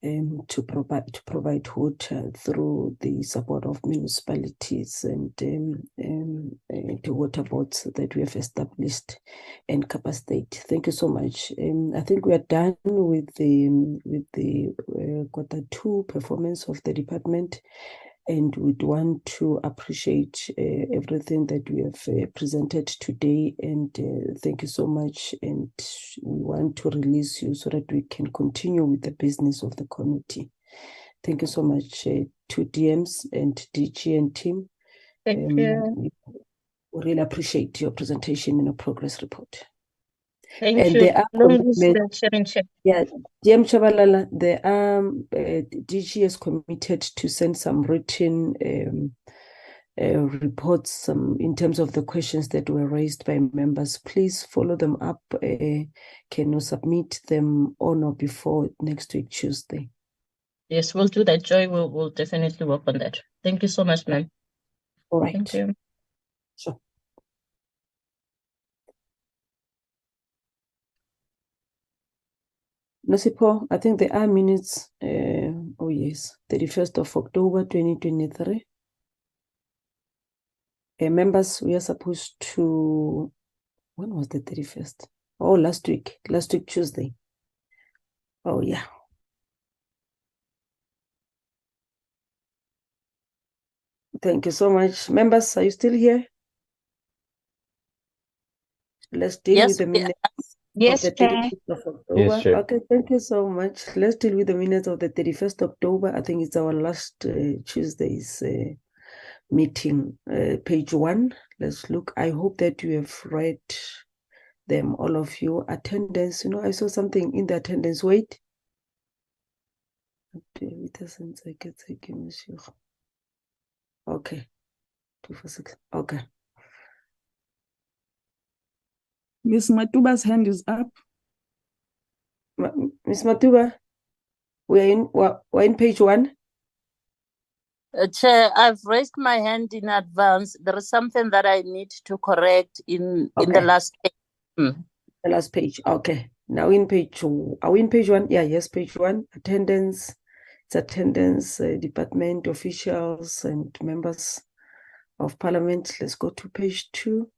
to provide water through the support of municipalities and the water boards that we have established and capacity. Thank you so much. I think we are done with the quarter two performance of the department, and we'd want to appreciate everything that we have presented today, and thank you so much, and we want to release you so that we can continue with the business of the committee. Thank you so much to DMs and DG and team. Thank you. We really appreciate your presentation in a progress report. Thank And you. there are Long list, commitment- Chairmanship. Yeah, DM Chabalala, there are DG is committed to send some written reports in terms of the questions that were raised by members. Please follow them up. Can you submit them on or before next week, Tuesday? Yes, we'll do that. Joy will definitely work on that. Thank you so much, ma'am. All right. Thank you. Sure. Nosipo, I think there are minutes. Oh yes, 31st of October 2023. Members, we are supposed to. When was the 31st? Oh, last week Tuesday. Oh yeah. Thank you so much. Members, are you still here? Let's deal Yes, with the we minutes Yes, of the Chair. 31st of October. Yes, Chair. Okay, thank you so much. Let's deal with the minutes of the 31st October. I think it's our last Tuesday's meeting. Page 1. Let's look. I hope that you have read them, all of you. Attendance, I saw something in the attendance. Wait. Okay. 246. Okay. Miss Matuba's hand is up. Miss Matuba, we're in page 1. Chair, I've raised my hand in advance. There is something that I need to correct in the Okay. last page. The last page. Okay. Now in page 2. Are we in page 1? Yeah, yes, page 1. Attendance. It's attendance, department officials and members of parliament. Let's go to page 2.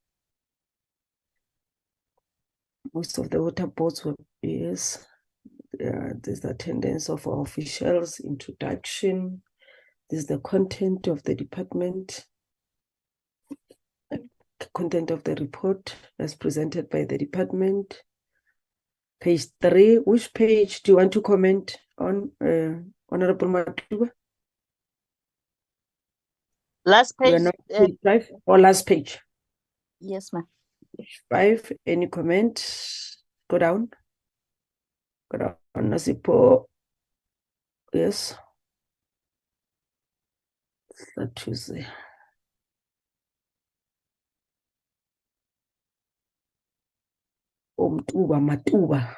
Most of the water boards were, yes. There's the attendance of our officials, introduction. This is the content of the department. Content of the report as presented by the department. Page 3. Which page do you want to comment on, Honorable Matuba? Last We are page. not page 5 or last page? Yes, ma'am. 5. Any comment? Go down. Go down. Nasipo. Yes. That Tuesday. Matuba.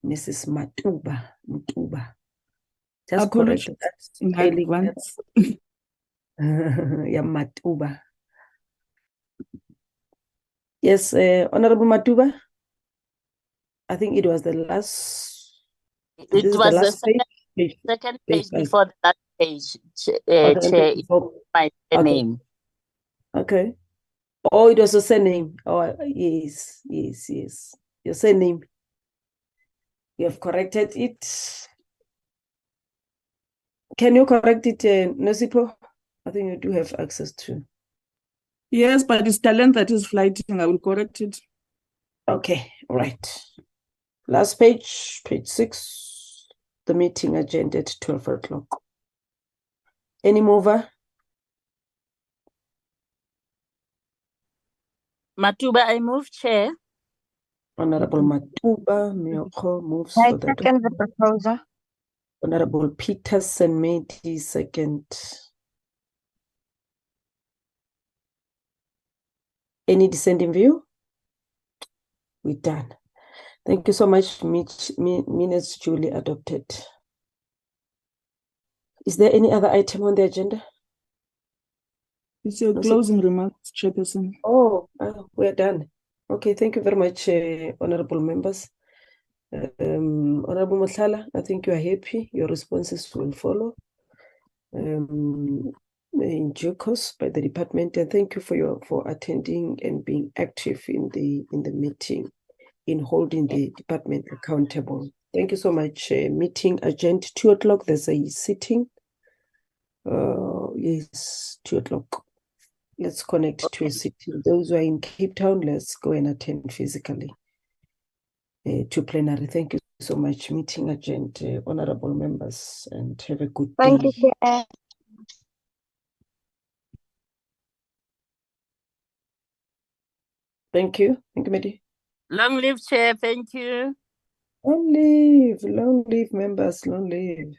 Mrs. Matuba. Just correct Apologies that in spelling. advance. Yeah, Matuba. Yes, Honorable Matuba. I think it was the last. It This is the was the last page. second Page page five. before the last page, Okay, Chair. page 4. My Okay. name. Okay. Oh, it was a surname. Oh, yes. Your surname. You have corrected it. Can you correct it, Nosipo? I think you do have access to. Yes, but it's talent that is flighting. I will correct it. Okay, right. Last page 6. The meeting agenda at 12 o'clock. Any mover? Matuba, I move, Chair. Honorable Matuba Mioko moves I for that. second the proposal. Honorable Peterson made the second. Any dissenting view? We're done. Thank you so much. Minutes duly adopted. Is there any other item on the agenda? It's your closing remarks, Chairperson. Oh, we're done. Okay, thank you very much, honorable members. Honorable Motlhala, I think you are happy. Your responses will follow in due course by the department. And thank you for attending and being active in the meeting, in holding the department accountable. Thank you so much. Meeting adjourned 2 o'clock. There's a sitting. Yes, 2 o'clock. Let's connect to a sitting. Those who are in Cape Town, let's go and attend physically to plenary. Thank you so much. Meeting adjourned, honorable members, and have a good day. Thank you, Chair. Thank you. Thank you, Medi. Long live Chair. Thank you. Long live members, long live.